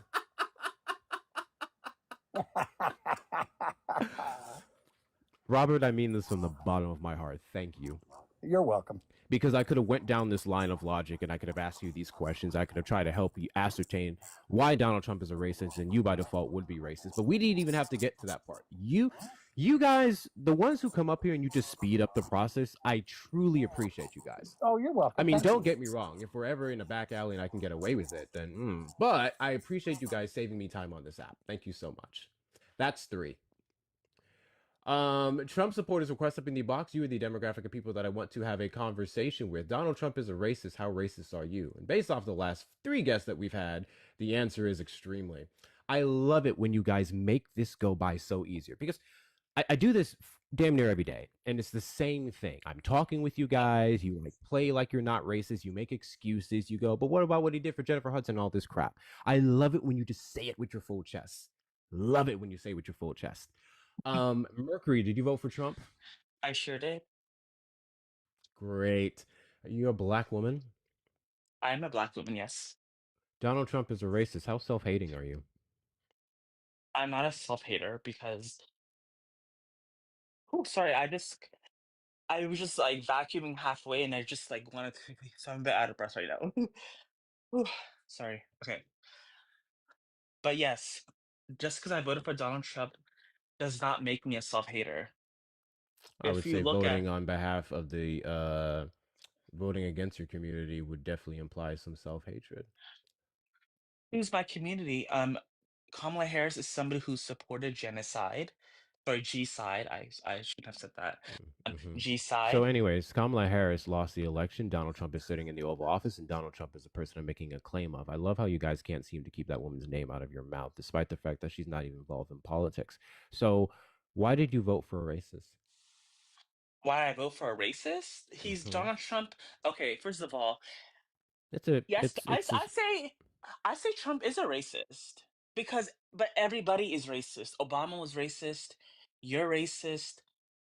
Robert, I mean this from the bottom of my heart. Thank you. You're welcome. Because I could have went down this line of logic and I could have asked you these questions. I could have tried to help you ascertain why Donald Trump is a racist and you by default would be racist. But we didn't even have to get to that part. You guys, the ones who come up here and you just speed up the process, I truly appreciate you guys. Oh, you're welcome. I mean, Thank don't you. get me wrong. If we're ever in a back alley and I can get away with it, then but I appreciate you guys saving me time on this app. Thank you so much. That's 3. Trump supporters request up in the box. You are the demographic of people that I want to have a conversation with. Donald Trump is a racist. How racist are you? And based off the last 3 guests that we've had, the answer is extremely. I love it when you guys make this go by so easier because I do this damn near every day, and it's the same thing. I'm talking with you guys. You like play like you're not racist. You make excuses. You go, but what about what he did for Jennifer Hudson and all this crap? I love it when you just say it with your full chest. Love it when you say it with your full chest. Mercury, did you vote for Trump? I sure did. Great. Are you a black woman? I'm a black woman, yes. Donald Trump is a racist. How self-hating are you? I'm not a self-hater because oh sorry, I was just like vacuuming halfway and I just like wanted to so I'm a bit out of breath right now. Whew, sorry. Okay. But yes, just because I voted for Donald Trump does not make me a self-hater. I would If you say look at voting on behalf of the voting against your community would definitely imply some self-hatred. who's my community, Kamala Harris is somebody who supported genocide. Sorry, G-side. I shouldn't have said that. Mm-hmm. So, G-side. anyways, Kamala Harris lost the election. Donald Trump is sitting in the Oval Office, and Donald Trump is the person I'm making a claim of. I love how you guys can't seem to keep that woman's name out of your mouth, despite the fact that she's not even involved in politics. So, why did you vote for a racist? Why I vote for a racist? He's Mhm. Donald Trump. Okay, first of all, It's a yes, it's a, I say Trump is a racist but everybody is racist. Obama was racist. You're racist.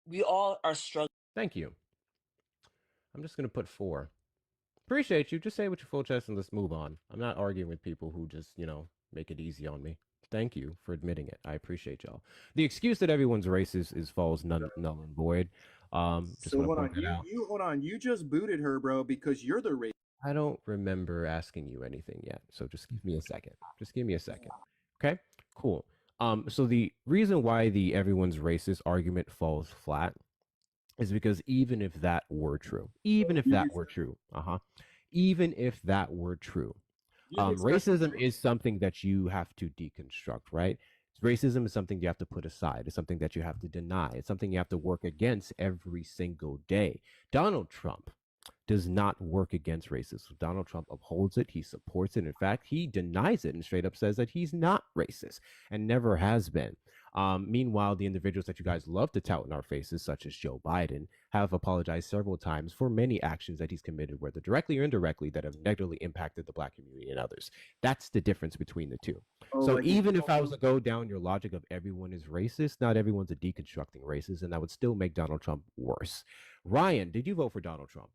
We all are struggling. thank you. I'm just gonna put 4. Appreciate you. Just say it with your full chest and let's move on. I'm not arguing with people who just, make it easy on me. Thank you for admitting it. I appreciate y'all. The excuse that everyone's racist is falls null and void. Just So want to hold on, point that out. you hold on. You just booted her, bro, because you're the racist. I don't remember asking you anything yet, so just give me a second. Just give me a second. Okay? Cool. So the reason why the everyone's racist argument falls flat is because even if that were true, even if that were true, racism is something that you have to deconstruct, right? Racism is something you have to put aside. It's something that you have to deny. It's something you have to work against every single day. Donald Trump does not work against racism. Donald Trump upholds it. He supports it. In fact, he denies it and straight up says that he's not racist and never has been. Meanwhile, the individuals that you guys love to tout in our faces, such as Joe Biden, have apologized several times for many actions that he's committed, whether directly or indirectly, that have negatively impacted the black community and others. That's the difference between the two. So even if I was to go down your logic of everyone is racist, not everyone's a deconstructing racist, and that would still make Donald Trump worse. Ryan, did you vote for Donald Trump?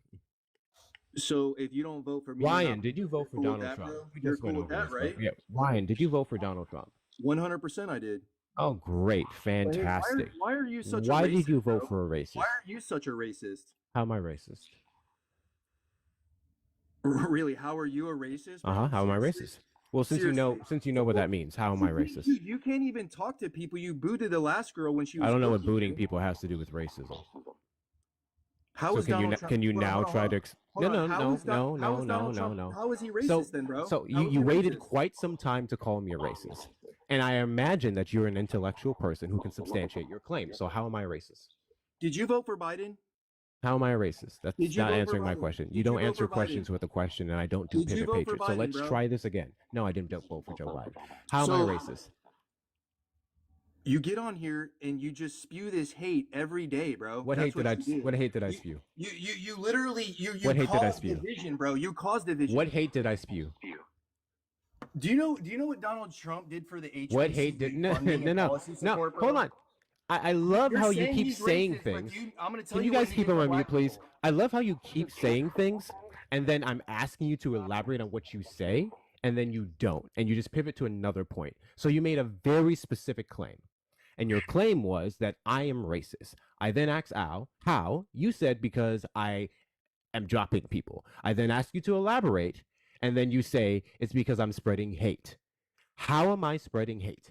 So if you don't vote for me, Ryan, did you vote for cool with Donald that, Trump? bro? We You're just went cool with over that, this, right? but yeah. Ryan, did you vote for Donald Trump? 100% I did. Oh, great. Fantastic. Why are you such a Why racist? did you vote bro? for a racist? Why are you such a racist? How am I racist? Really? How are you a racist? bro? How am I Seriously? racist? Well, since you know what that means, how am I racist? Dude, you can't even talk to people. You booted the last girl when she was. I don't know what cooking, booting dude. people has to do with racism. How So is can you Donald Trump? can you Hold on, now hold on, try hold to on. Hold on. How no is Don- how is no Donald Trump- no. How is he racist So then, bro? so How is you he waited racist? quite some time to call me a racist, and I imagine that you're an intellectual person who can substantiate your claim. So how am I racist? Did you vote for Biden? How am I a racist? That's Did you not vote for answering my Biden? question. Did You don't you vote answer for Biden? questions with a question, and I don't do Did you pivot vote for patriots. So Biden, let's bro? try this again. No, I didn't vote for Joe Biden. How am I So- racist? You get on here and you just spew this hate every day, bro. What That's hate did I? you do. What hate did I You- spew? You literally you What hate did I cause spew? division, bro. You cause division. What hate did I spew? Do you know what Donald Trump did for the HBCU What hate did? No, funding and no. policy support, bro? Hold on. I love You're how you saying keep he's saying racist, but things. dude, I'm gonna tell Can you what guys he keep did him to on mute, black please? people. I love how you keep saying things, and then I'm asking you to elaborate on what you say, and then you don't, and you just pivot to another point. So you made a very specific claim, and your claim was that I am racist. I then asked Al, how? You said because I am dropping people. I then ask you to elaborate, and then you say it's because I'm spreading hate. How am I spreading hate?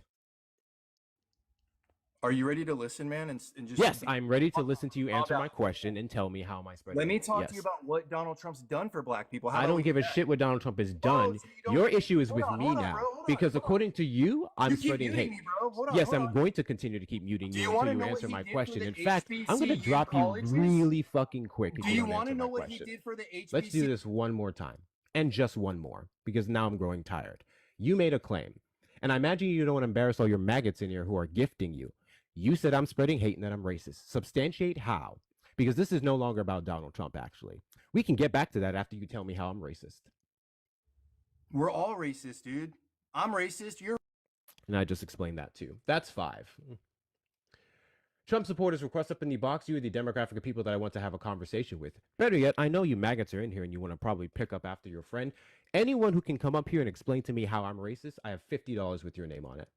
Are you ready to listen, man? And just Yes, I'm ready to listen to you answer about- my question and tell me how am I spreading Let me hate. talk to you Yes. about what Donald Trump's done for black people. How I about don't we give do a that? shit what Donald Trump has Oh, done. so you don't- Your issue is Hold with on, me hold on, now. bro. Hold on, Because hold on. according to you, I'm You keep spreading muting hate. me, bro. Hold on, Yes, hold I'm on. going to continue to keep muting Do you you until wanna you know what answer he my did for question. the In fact, I'm going to HBCU drop you colleges? really fucking quick if Do you you don't want to answer know my what he question. did for the HBCU? Let's do this one more time. And just one more, because now I'm growing tired. You made a claim. And I imagine you don't want to embarrass all your maggots in here who are gifting you. You said I'm spreading hate and that I'm racist. Substantiate how? Because this is no longer about Donald Trump, actually. We can get back to that after you tell me how I'm racist. We're all racist, dude. I'm racist. You're And I just explained that too. That's 5. Trump supporters request up in the box. You are the demographic of people that I want to have a conversation with. Better yet, I know you maggots are in here and you want to probably pick up after your friend. Anyone who can come up here and explain to me how I'm racist, I have $50 with your name on it.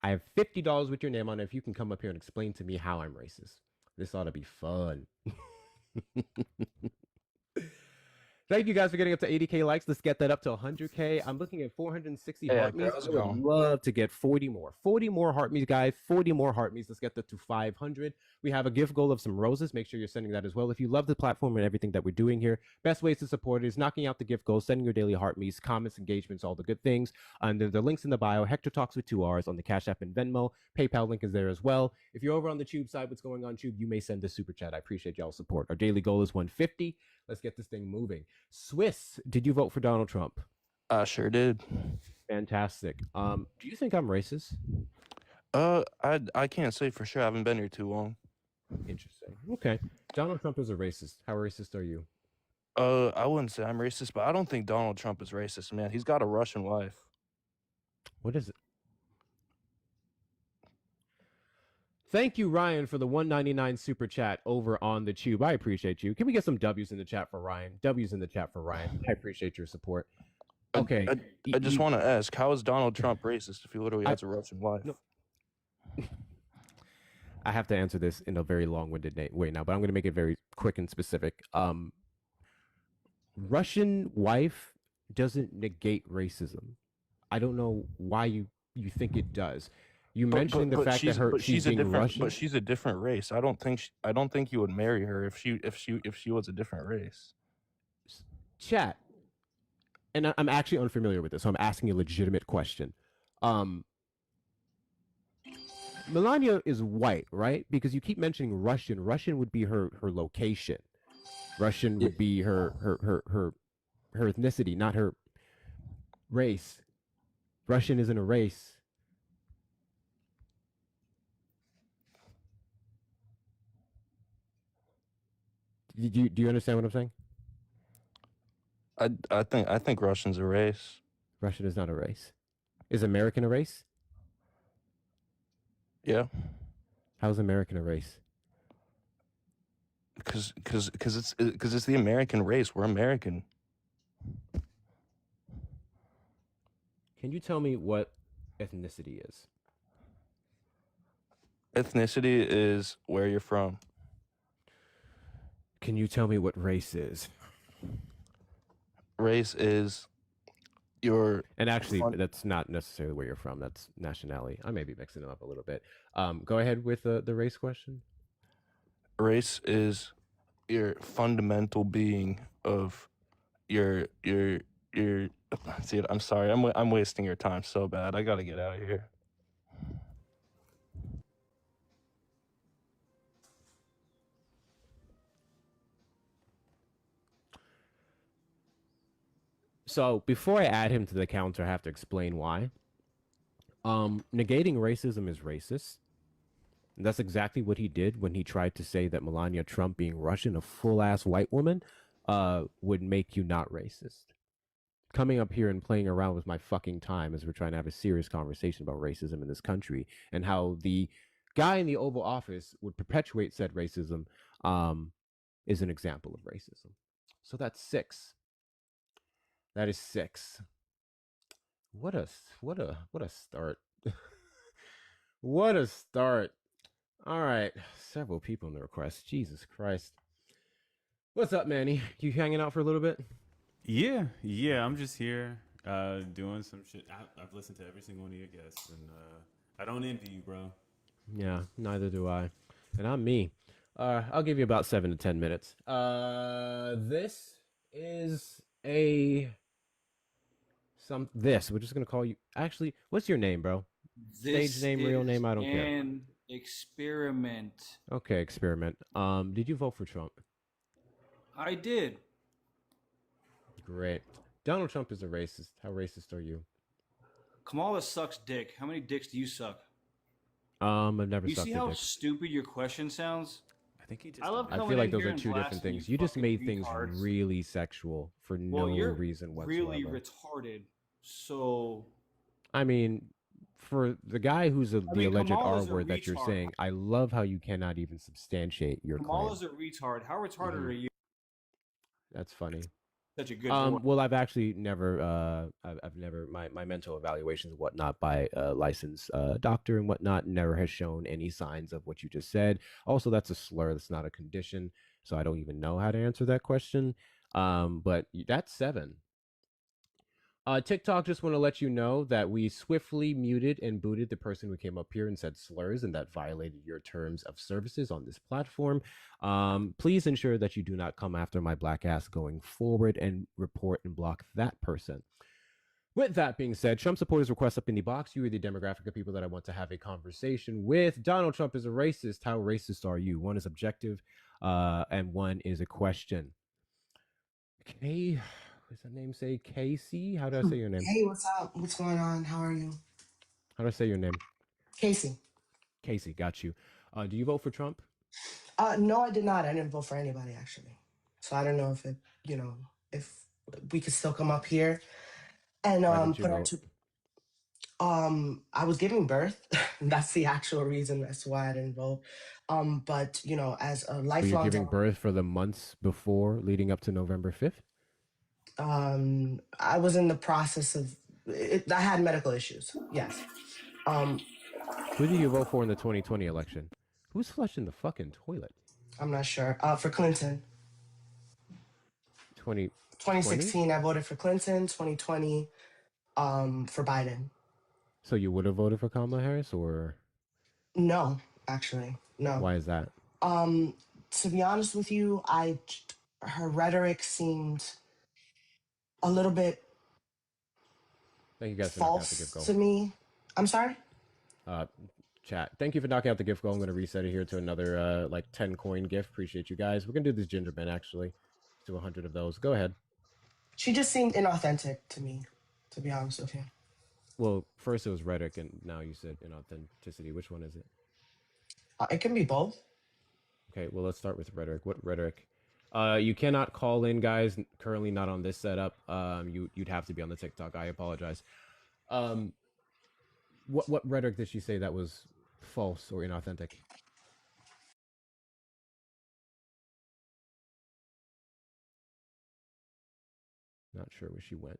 I have $50 with your name on it if you can come up here and explain to me how I'm racist. This ought to be fun. Thank you guys for getting up to 80K likes. Let's get that up to 100K. I'm looking at 460 Hey, heart me's. how's I it would going? love to get 40 more. 40 more heart me's, guys. 40 more heart me's. Let's get that to 500. We have a gift goal of some roses. Make sure you're sending that as well. If you love the platform and everything that we're doing here, best ways to support it is knocking out the gift goals, sending your daily heart me's, comments, engagements, all the good things. And the links in the bio. Hector Talks with 2 R's on the Cash App and Venmo. PayPal link is there as well. If you're over on the Tube side, what's going on Tube, you may send a super chat. I appreciate y'all's support. Our daily goal is 150. Let's get this thing moving. Swiss, did you vote for Donald Trump? I sure did. Fantastic. Do you think I'm racist? I can't say for sure. I haven't been here too long. Interesting. Okay. Donald Trump is a racist. How racist are you? I wouldn't say I'm racist, but I don't think Donald Trump is racist, man. He's got a Russian wife. What is it? Thank you, Ryan, for the $1.99 super chat over on the Tube. I appreciate you. Can we get some W's in the chat for Ryan? W's in the chat for Ryan. I appreciate your support. Okay. I just want to ask, how is Donald Trump racist if he literally has a Russian wife? No. I have to answer this in a very long-winded way now, but I'm going to make it very quick and specific. Russian wife doesn't negate racism. I don't know why you think it does. You mentioned the fact that she's being Russian. But she's a different race. I don't think you would marry her if she was a different race. Chat. And I'm actually unfamiliar with this, so I'm asking a legitimate question. Melania is white, right? Because you keep mentioning Russian. Russian would be her location. Russian would be her ethnicity, not her race. Russian isn't a race. Do you understand what I'm saying? I think Russian's a race. Russian is not a race. Is American a race? Yeah. How's American a race? Because it's the American race. We're American. Can you tell me what ethnicity is? Ethnicity is where you're from. Can you tell me what race is? Race is your... And actually, that's not necessarily where you're from. That's nationality. I may be mixing them up a little bit. Go ahead with the race question. Race is your fundamental being of your see, I'm sorry, I'm wasting your time so bad. I gotta get out of here. So before I add him to the counter, I have to explain why. Negating racism is racist. And that's exactly what he did when he tried to say that Melania Trump, being Russian, a full-ass white woman, would make you not racist. Coming up here and playing around with my fucking time as we're trying to have a serious conversation about racism in this country and how the guy in the Oval Office would perpetuate said racism is an example of racism. So that's 6. That is 6. What a start. What a start. All right. Several people in the request. Jesus Christ. What's up, Manny? You hanging out for a little bit? Yeah. I'm just here doing some shit. I've listened to every single one of your guests, and I don't envy you, bro. Yeah, neither do I. And I'm me. I'll give you about 7 to 10 minutes. This is we're just gonna call you. Actually, what's your name, bro? Stage This name, real is name, I don't care. an experiment. Okay, experiment. Did you vote for Trump? I did. Great. Donald Trump is a racist. How racist are you? Kamala sucks dick. How many dicks do you suck? I've never You sucked see a how dick. stupid your question sounds? I think he just. I love I coming feel like in those here are and two different blasting things. you You just fucking made things retards. really sexual for Well, no you're reason whatsoever. really retarded. So I mean, for the guy who's the alleged Kamala's a R word that you're retard. saying, I love how you cannot even substantiate your claim. Kamala's a retard. How retarded are you? That's funny. Such a good boy. Well, I've actually never, I've never, my mental evaluations and whatnot by a licensed doctor and whatnot never has shown any signs of what you just said. Also, that's a slur. That's not a condition. So I don't even know how to answer that question. But that's 7. TikTok just want to let you know that we swiftly muted and booted the person who came up here and said slurs and that violated your terms of services on this platform. Please ensure that you do not come after my black ass going forward and report and block that person. With that being said, Trump supporters request up in the box. You are the demographic of people that I want to have a conversation with. Donald Trump is a racist. How racist are you? One is objective, and one is a question. Okay. What's that name say? Casey? How do I say your name? Hey, what's up? What's going on? How are you? How do I say your name? Casey. Casey, got you. Do you vote for Trump? No, I did not. I didn't vote for anybody actually. So I don't know if if we could still come up here and Why didn't you put our vote? I was giving birth. That's the actual reason as to why I didn't vote. But as a So you're lifelong giving birth for the months before leading up to November 5th? I was in the process of I had medical issues. Yes. Who did you vote for in the 2020 election? Who's flushing the fucking toilet? I'm not sure. For Clinton. 2016, I voted for Clinton. 2020, for Biden. So you would have voted for Kamala Harris, or No, actually, no. why is that? To be honest with you, her rhetoric seemed a little bit Thank you guys for knocking out the gift false goal. to me. I'm sorry? Chat. Thank you for knocking out the gift goal. I'm going to reset it here to another like 10 coin gift. Appreciate you guys. We're going to do this gingerbread actually. Let's do 100 of those. Go ahead. She just seemed inauthentic to me, to be honest with you. Well, first it was rhetoric, and now you said inauthenticity. Which one is it? It can be both. Okay, well, let's start with rhetoric. What rhetoric? You cannot call in, guys. Currently not on this setup. You'd have to be on the TikTok. I apologize. What rhetoric did she say that was false or inauthentic? Not sure where she went.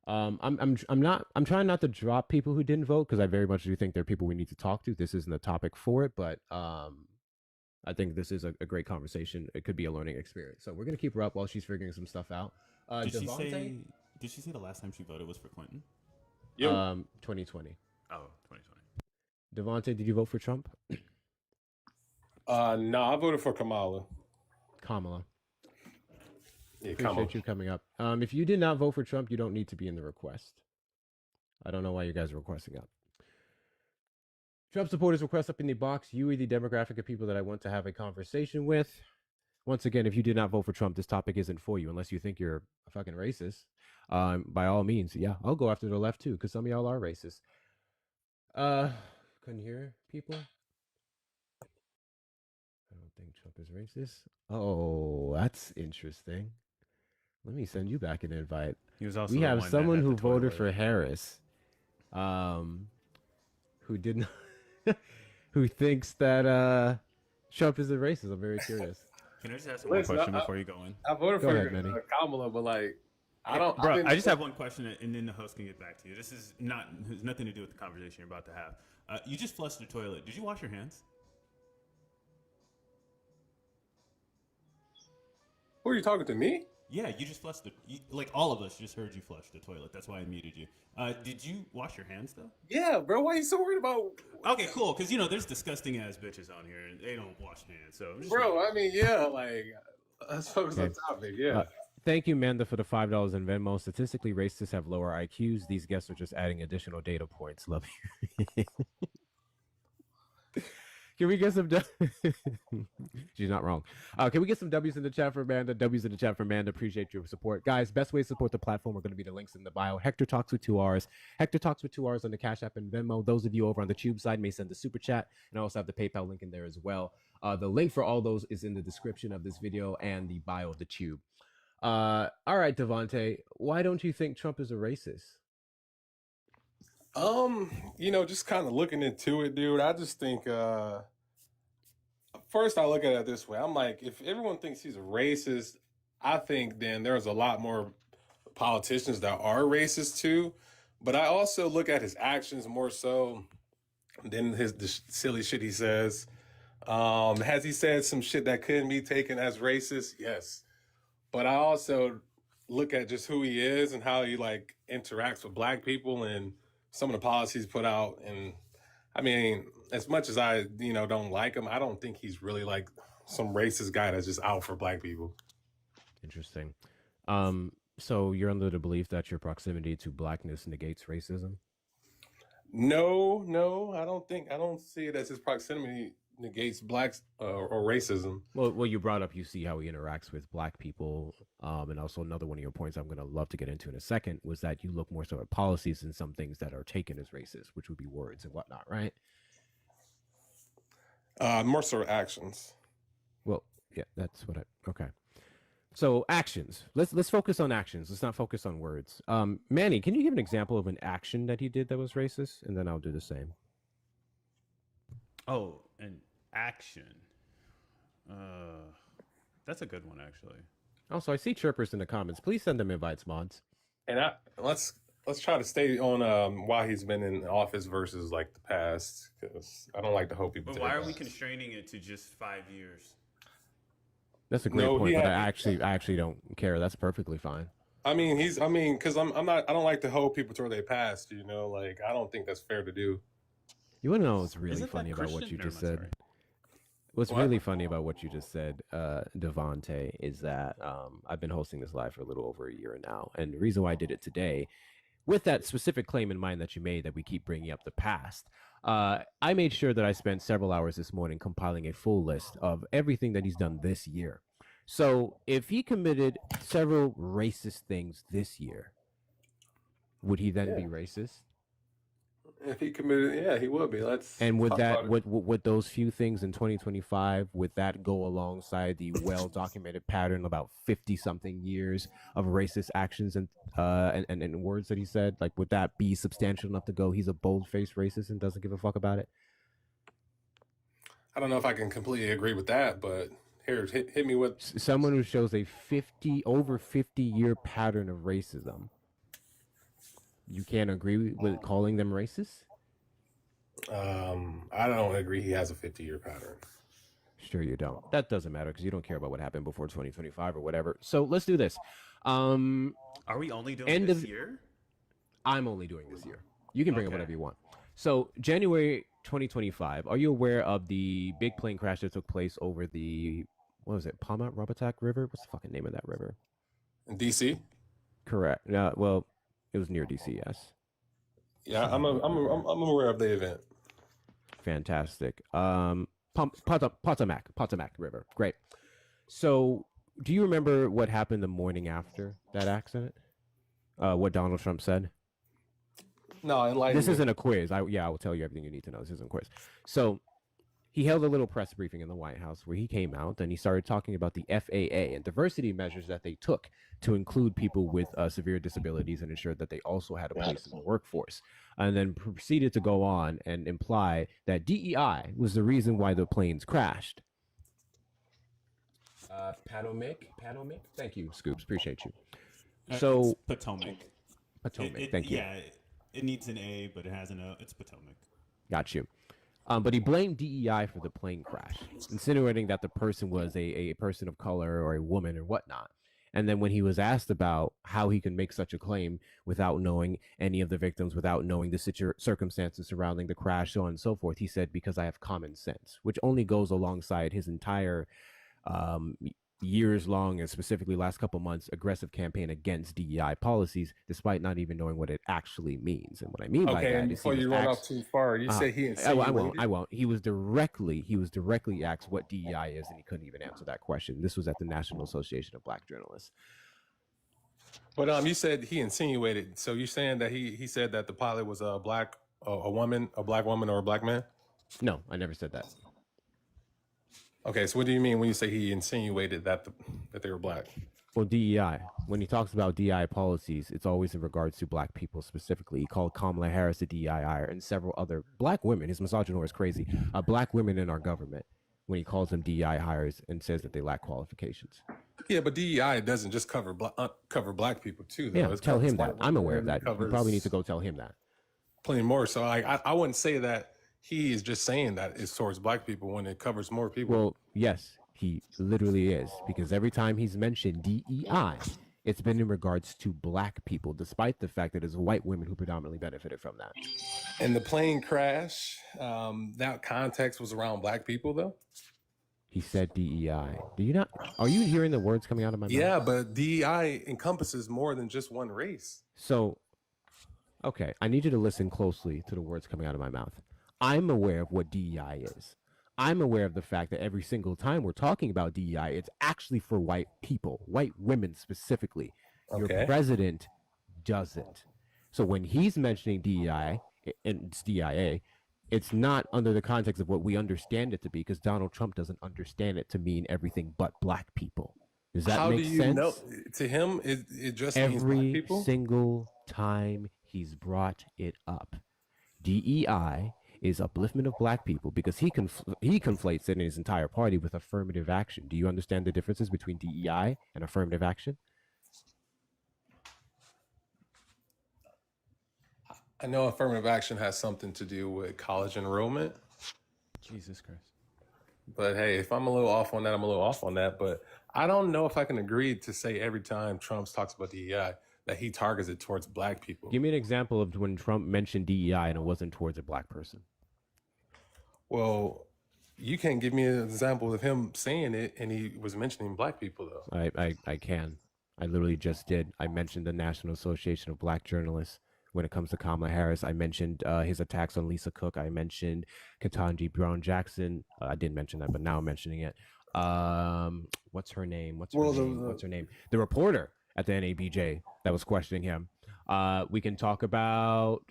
I'm trying not to drop people who didn't vote because I very much do think there are people we need to talk to. This isn't a topic for it, but I think this is a great conversation. It could be a learning experience. So we're gonna keep her up while she's figuring some stuff out. Did she Devontae? say? Did she say the last time she voted was for Clinton? 2020. Oh, 2020. Devontae, did you vote for Trump? No, I voted for Kamala. Kamala. Yeah, Appreciate Kamala. you coming up. If you did not vote for Trump, you don't need to be in the request. I don't know why you guys are requesting up. Trump supporters request up in the box. You are the demographic of people that I want to have a conversation with. Once again, if you did not vote for Trump, this topic isn't for you unless you think you're a fucking racist. By all means, yeah, I'll go after the left too, because some of y'all are racist. Couldn't hear people. I don't think Trump is racist. Oh, that's interesting. Let me send you back an invite. He was also We the have one that someone had who the voted toilet. for Harris, who didn't, who thinks that Trump is a racist. I'm very curious. Can I just ask one question before you go in? I voted Go for ahead, Manny. Kamala, but like, I don't. Bro, didn't- I just have one question, and then the host can get back to you. This is has nothing to do with the conversation you're about to have. You just flushed the toilet. Did you wash your hands? Who are you talking to, me? Yeah, you just flushed like all of us just heard you flush the toilet. That's why I muted you. Did you wash your hands though? Yeah, bro. Why are you so worried about? Okay, cool. Because there's disgusting ass bitches on here and they don't wash hands. So, Bro, I mean, yeah, like let's focus on Okay. topic. Yeah. Thank you, Manda, for the $5 in Venmo. Statistically, racists have lower IQs. These guests are just adding additional data points. Love you. Can we get some? She's not wrong. Can we get some W's in the chat for Amanda? W's in the chat for Amanda. Appreciate your support, guys. Best way to support the platform are going to be the links in the bio. Hector Talks with 2 R's. Hector Talks with 2 R's on the Cash App and Venmo. Those of you over on the Tube side may send the super chat, and I also have the PayPal link in there as well. The link for all those is in the description of this video and the bio of the Tube. All right, Devontae, why don't you think Trump is a racist? Just kind of looking into it, dude. I just think first I look at it this way. I'm like, if everyone thinks he's a racist, I think then there's a lot more politicians that are racist too. But I also look at his actions more so than the silly shit he says. Has he said some shit that couldn't be taken as racist? Yes. But I also look at just who he is and how he like interacts with black people and some of the policies put out. And I mean, as much as I, don't like him, I don't think he's really like some racist guy that's just out for black people. Interesting. So you're under the belief that your proximity to blackness negates racism? No, I don't see it as his proximity negates blacks or racism. Well, you brought up, you see how he interacts with black people. And also another one of your points I'm going to love to get into in a second was that you look more so at policies and some things that are taken as racist, which would be words and whatnot, right? More so actions. Well, yeah, that's what okay. So actions. Let's focus on actions. Let's not focus on words. Manny, can you give an example of an action that he did that was racist? And then I'll do the same. Oh, an action. That's a good one, actually. Also, I see chirpers in the comments. Please send them invites, mods. And let's try to stay on why he's been in office versus like the past, because I don't like to hope people. But why are we constraining it to just 5 years? That's a great point, but I actually don't care. That's perfectly fine. I mean, because I don't like to hold people to their past. Like I don't think that's fair to do. You want to know what's really funny about what you just said? What's really funny about what you just said, Devontae, is that I've been hosting this live for a little over a year now. And the reason why I did it today, with that specific claim in mind that you made that we keep bringing up the past, I made sure that I spent several hours this morning compiling a full list of everything that he's done this year. So if he committed several racist things this year, would he then be racist? If he committed, yeah, he would be. And would that would those few things in 2025, would that go alongside the well-documented pattern about 50-something years of racist actions and words that he said? Like, would that be substantial enough to go, he's a bold-faced racist and doesn't give a fuck about it? I don't know if I can completely agree with that, but here, hit me with someone who shows a over 50-year pattern of racism. You can't agree with calling them racist? I don't agree he has a 50-year pattern. Sure you don't. That doesn't matter because you don't care about what happened before 2025 or whatever. So let's do this. Are we only doing this year? I'm only doing this year. You can bring up whatever you want. So January 2025, are you aware of the big plane crash that took place over the, what was it, Potomac River? What's the fucking name of that river? In D.C.? Correct. Well, it was near D.C., yes. Yeah, I'm aware of the event. Fantastic. Potomac River. Great. So, do you remember what happened the morning after that accident? What Donald Trump said? No, enlighten This me. isn't a quiz. I will tell you everything you need to know. This isn't a quiz. So, he held a little press briefing in the White House where he came out and he started talking about the FAA and diversity measures that they took to include people with severe disabilities and ensure that they also had a place in the workforce. And then proceeded to go on and imply that DEI was the reason why the planes crashed. Potomac? Thank you, Scoops. Appreciate you. So, It's Potomac. Thank you. Yeah, it needs an A, but it has an O. It's Potomac. Got you. But he blamed DEI for the plane crash, insinuating that the person was a person of color or a woman or whatnot. And then when he was asked about how he can make such a claim without knowing any of the victims, without knowing the circumstances surrounding the crash, so on and so forth, he said, because I have common sense, which only goes alongside his entire um, years long and specifically last couple months aggressive campaign against DEI policies, despite not even knowing what it actually means. And what I mean by Okay, that and is before you run off too far, you say he insinuated. I won't. He was directly asked what DEI is, and he couldn't even answer that question. This was at the National Association of Black Journalists. But you said he insinuated. So you're saying that he said that the pilot was a black woman, or a black man? No, I never said that. Okay, so what do you mean when you say he insinuated that they were black? Well, DEI, when he talks about DEI policies, it's always in regards to black people specifically. He called Kamala Harris a DEI hire and several other black women. His misogyny is crazy. Black women in our government, when he calls them DEI hires and says that they lack qualifications. Yeah, but DEI doesn't just cover black people too, though. Yeah, tell him that. I'm aware of that. You probably need to go tell him that. Plenty more. So I wouldn't say that he is just saying that it's towards black people when it covers more people. Well, yes, he literally is, because every time he's mentioned DEI, it's been in regards to black people, despite the fact that it's white women who predominantly benefited from that. And the plane crash, that context was around black people, though? He said DEI. Do you not? Are you hearing the words coming out of my mouth? Yeah, but DEI encompasses more than just one race. So, okay, I need you to listen closely to the words coming out of my mouth. I'm aware of what DEI is. I'm aware of the fact that every single time we're talking about DEI, it's actually for white people, white women specifically. Okay. Your president doesn't. So when he's mentioning DEI, and it's DIA, it's not under the context of what we understand it to be, because Donald Trump doesn't understand it to mean everything but black people. Does that make sense? How do you know? To him, it just means black people? Every single time he's brought it up. DEI is upliftment of black people, because he conflates it in his entire party with affirmative action. Do you understand the differences between DEI and affirmative action? I know affirmative action has something to do with college enrollment. Jesus Christ. But hey, if I'm a little off on that, I'm a little off on that. But I don't know if I can agree to say every time Trump talks about DEI that he targets it towards black people. Give me an example of when Trump mentioned DEI and it wasn't towards a black person. Well, you can't give me an example of him saying it and he was mentioning black people, though. I can. I literally just did. I mentioned the National Association of Black Journalists. When it comes to Kamala Harris, I mentioned his attacks on Lisa Cook. I mentioned Ketanji Brown Jackson. I didn't mention that, but now I'm mentioning it. What's her name? What's her name? The reporter at the NABJ that was questioning him. We can talk about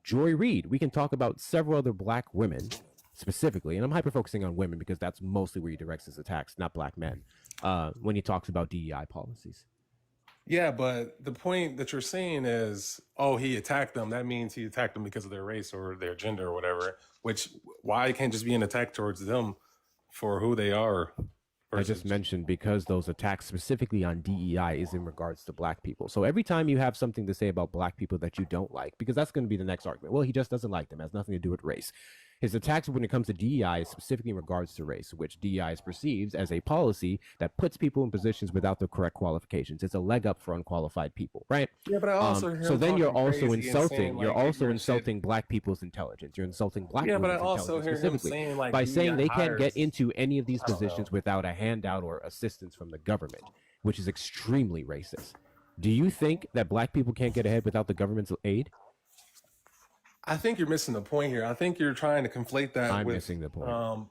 Joy Reid. We can talk about several other black women specifically, and I'm hyper focusing on women because that's mostly where he directs his attacks, not black men. When he talks about DEI policies. Yeah, but the point that you're saying is, oh, he attacked them. That means he attacked them because of their race or their gender or whatever. Which, why can't just be an attack towards them for who they are? I just mentioned because those attacks specifically on DEI is in regards to black people. So every time you have something to say about black people that you don't like, because that's going to be the next argument. Well, he just doesn't like them. It has nothing to do with race. His attacks when it comes to DEI is specifically in regards to race, which DEI is perceived as a policy that puts people in positions without the correct qualifications. It's a leg up for unqualified people, right? Yeah, but I also hear so then you're also insulting. Saying, you're also insulting black people's intelligence. You're insulting black people's but I also intelligence hear him specifically saying, like, by saying they can't get hires. into any of these positions without a handout or assistance from the government, which is extremely racist. Do you think that black people can't get ahead without the government's aid? I think you're missing the point here. I think you're trying to conflate that I'm with missing the point.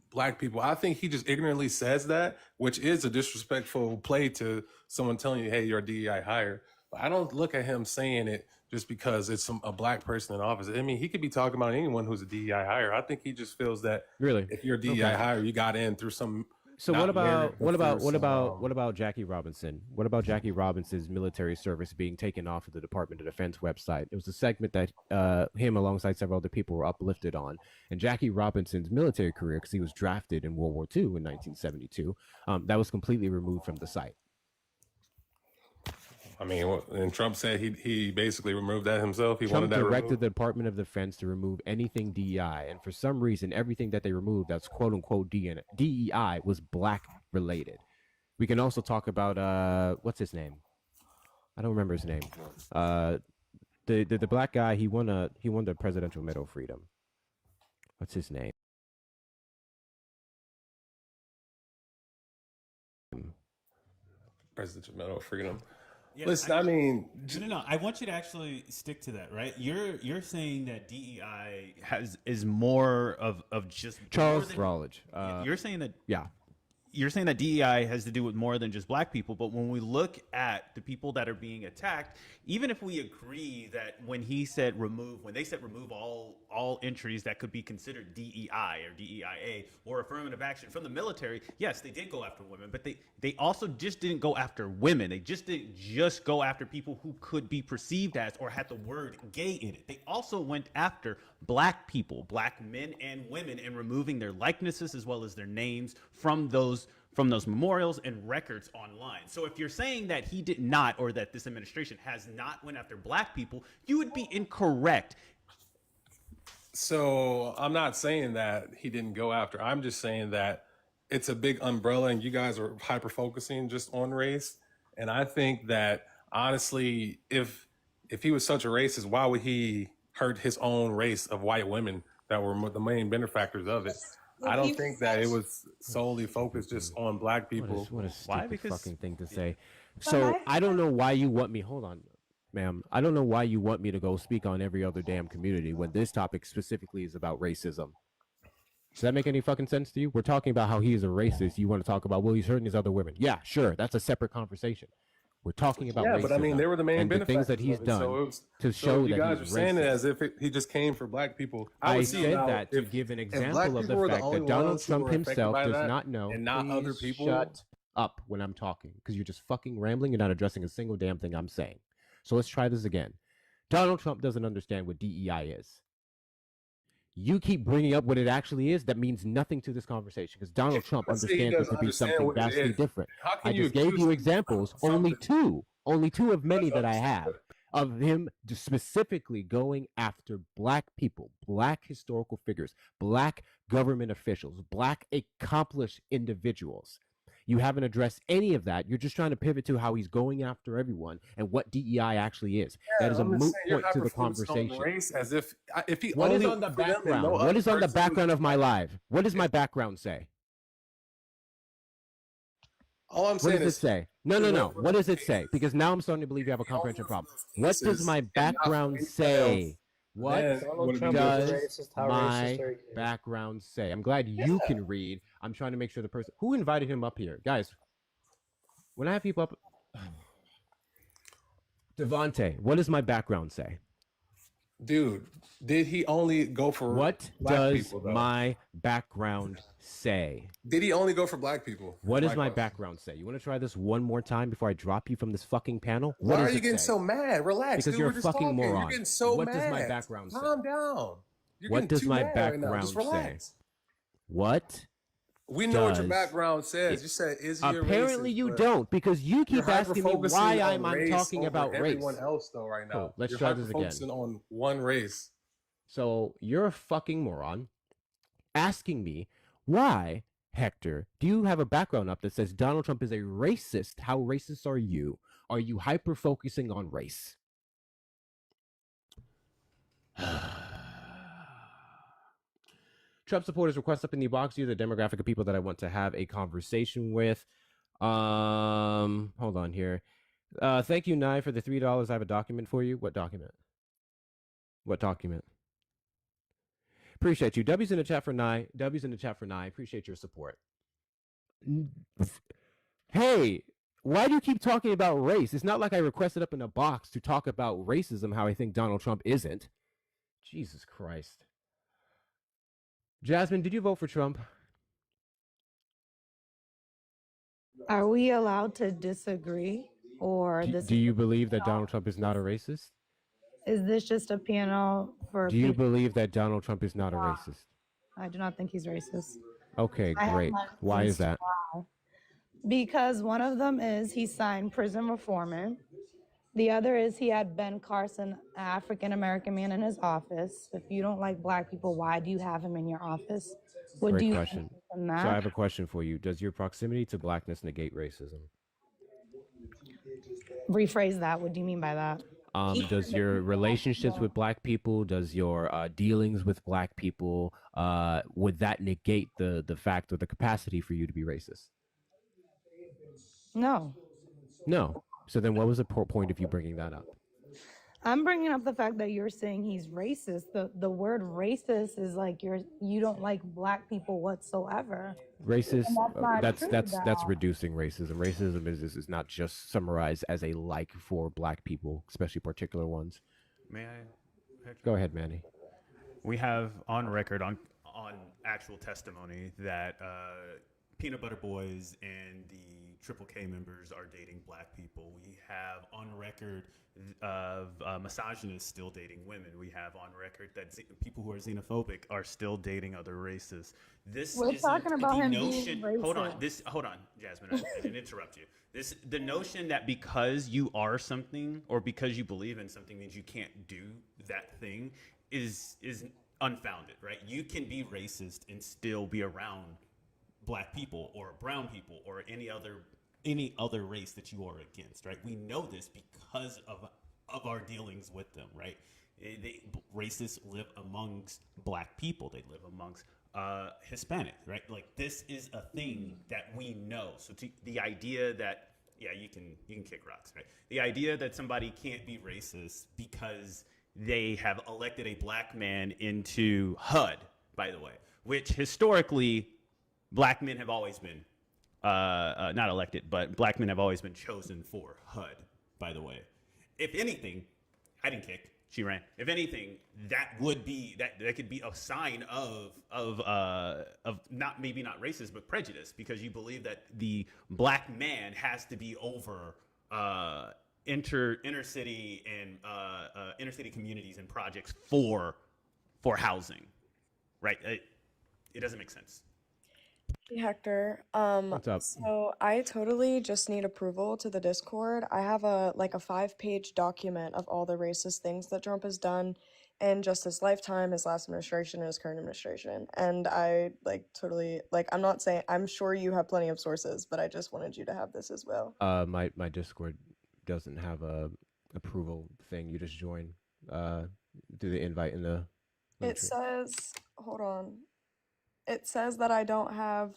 Black people. I think he just ignorantly says that, which is a disrespectful play to someone telling you, hey, you're a DEI hire. But I don't look at him saying it just because it's a black person in office. I mean, he could be talking about anyone who's a DEI hire. I think he just feels that Really, if you're a DEI hire, you got in through some. So not merit, what but through about some, Jackie Robinson? What about Jackie Robinson's military service being taken off of the Department of Defense website? It was a segment that him alongside several other people were uplifted on. And Jackie Robinson's military career, because he was drafted in World War II in 1972, that was completely removed from the site. I mean, and Trump said he basically removed that himself. He Trump wanted that directed removed. the Department of Defense to remove anything DEI, and for some reason, everything that they removed that's quote unquote DEI was black related. We can also talk about what's his name? I don't remember his name. The black guy, he won the Presidential Medal of Freedom. What's his name? Presidential Medal of Freedom. Yeah, Listen, I mean, no. I want you to actually stick to that, right? You're saying that DEI is more of just Charles more than- Rowledge. You're saying that Yeah. you're saying that DEI has to do with more than just black people, but when we look at the people that are being attacked, even if we agree that when they said remove all entries that could be considered DEI or DEIA or affirmative action from the military, yes, they did go after women, but they also just didn't go after women. They just didn't just go after people who could be perceived as or had the word gay in it. They also went after black people, black men and women, and removing their likenesses as well as their names from those memorials and records online. So if you're saying that he did not, or that this administration has not went after black people, you would be incorrect. so I'm not saying that he didn't go after. I'm just saying that it's a big umbrella, and you guys are hyper focusing just on race. And I think that honestly, if he was such a racist, why would he hurt his own race of white women that were the main benefactors of it? I don't think that it was solely focused just on black people. What a stupid Because- fucking thing to say. So I don't know why you want me. Hold on, ma'am. I don't know why you want me to go speak on every other damn community when this topic specifically is about racism. Does that make any fucking sense to you? We're talking about how he is a racist. You want to talk about, well, he's hurting these other women. Yeah, sure. That's a separate conversation. We're talking about Yeah, racism but I mean, they were the main and the benefactors things that he's of it. done So it was, to so show you that guys he's are saying it racist. as if he just came for black people. I would see said now that to if- give an if black example of people the were fact only that Donald ones who Trump were affected himself by does that not know. and not other Please people. Shut up when I'm talking, because you're just fucking rambling. You're not addressing a single damn thing I'm saying. So let's try this again. Donald Trump doesn't understand what DEI is. You keep bringing up what it actually is. That means nothing to this conversation, because Donald Trump Let's say he understands it doesn't to be understand something what it vastly is. different. How I can you just gave accuse you him examples, of something? only two of many that I have, of him just specifically going after black people, black historical figures, black government officials, black accomplished individuals. You haven't addressed any of that. You're just trying to pivot to how he's going after everyone and what DEI actually is. That is a I'm just moot saying you're point to the hyper-focused on conversation. race as if he What is only on the for them and background? no What other is on the person background would- of my live? What does my background say? All I'm What saying does it is say? No. What does it say? Because now I'm starting to believe you have a comprehension problem. What does cases my and not background anything say? else, What then Donald would it Trump be is does different? racist. How my racist are you? background say? I'm glad you can read. I'm trying to make sure the person who invited him up here, guys. When I have people up, Devontae, what does my background say? Dude, did he only go for What black does people, though? my background say? Did he only go for black people? What does my question. background say? You want to try this one more time before I drop you from this fucking panel? Why What are does you it getting say? so mad? Relax. Because dude, you're we're a just fucking talking. moron. You're getting so What mad. does my background say? Calm down. You're What getting does too my mad right now. Just background say? relax. What? We know what your does background says. it- You said, "Is he a Apparently racist?" you but don't, because you you're keep asking me hyper-focusing why on I'm race talking over about race. everyone else, though. Right now, Cool. Let's you're try this again. hyper-focusing on one race. So you're a fucking moron asking me why, Hector, do you have a background up that says Donald Trump is a racist? How racist are you? Are you hyper focusing on race? Trump supporters request up in the box. You're the demographic of people that I want to have a conversation with. Hold on here. Thank you, Nye, for the $3. I have a document for you. What document? What document? Appreciate you. W's in the chat for Nye. W's in the chat for Nye. Appreciate your support. Hey, why do you keep talking about race? It's not like I requested up in a box to talk about racism, how I think Donald Trump isn't. Jesus Christ. Jasmine, did you vote for Trump? Are we allowed to disagree, or Do, this do you believe that Donald Trump is not a racist? is this just a panel for Do you people? believe that Donald Trump is not a racist? I do not think he's racist. Okay, I have great. my Why is reasons that? why. Because one of them is he signed prison reform. The other is he had Ben Carson, an African American man, in his office. If you don't like black people, why do you have him in your office? What do Great you question. than So I that. have a question for you. Does your proximity to blackness negate racism? Rephrase that. What do you mean by that? Does your relationships with black people, does your dealings with black people, would that negate the fact or the capacity for you to be racist? No. No. So then what was the point of you bringing that up? I'm bringing up the fact that you're saying he's racist. The word racist is like you don't like black people whatsoever. Racist, And that's not that's true, that's though. reducing racism. Racism is not just summarized as a like for black people, especially particular ones. May I? Go ahead, Manny. We have on record on actual testimony that Peanut Butter Boys and the Triple K members are dating black people. We have on record of misogynists still dating women. We have on record that people who are xenophobic are still dating other races. We're talking about the him notion. being Hold on, racist. hold on, Jasmine. I didn't interrupt you. The notion that because you are something or because you believe in something means you can't do that thing is unfounded, right? You can be racist and still be around black people or brown people or any other race that you are against, right? We know this because of our dealings with them, right? Racists live amongst black people. They live amongst Hispanic, right? Like this is a thing that we know. So the idea that you can kick rocks, right? The idea that somebody can't be racist because they have elected a black man into HUD, by the way, which historically black men have always been not elected, but black men have always been chosen for HUD, by the way. If anything, I didn't kick. She ran. If anything, that would be that could be a sign of not maybe not racist, but prejudice, because you believe that the black man has to be over inner city and inner city communities and projects for housing, right? It doesn't make sense. Hey, Hector. What's up? So I totally just need approval to the Discord. I have a 5-page document of all the racist things that Trump has done in just his lifetime, his last administration, and his current administration. And I totally I'm not saying, I'm sure you have plenty of sources, but I just wanted you to have this as well. My Discord doesn't have a approval thing. You just join. Do the invite in the. It says, hold on. It says that I don't have,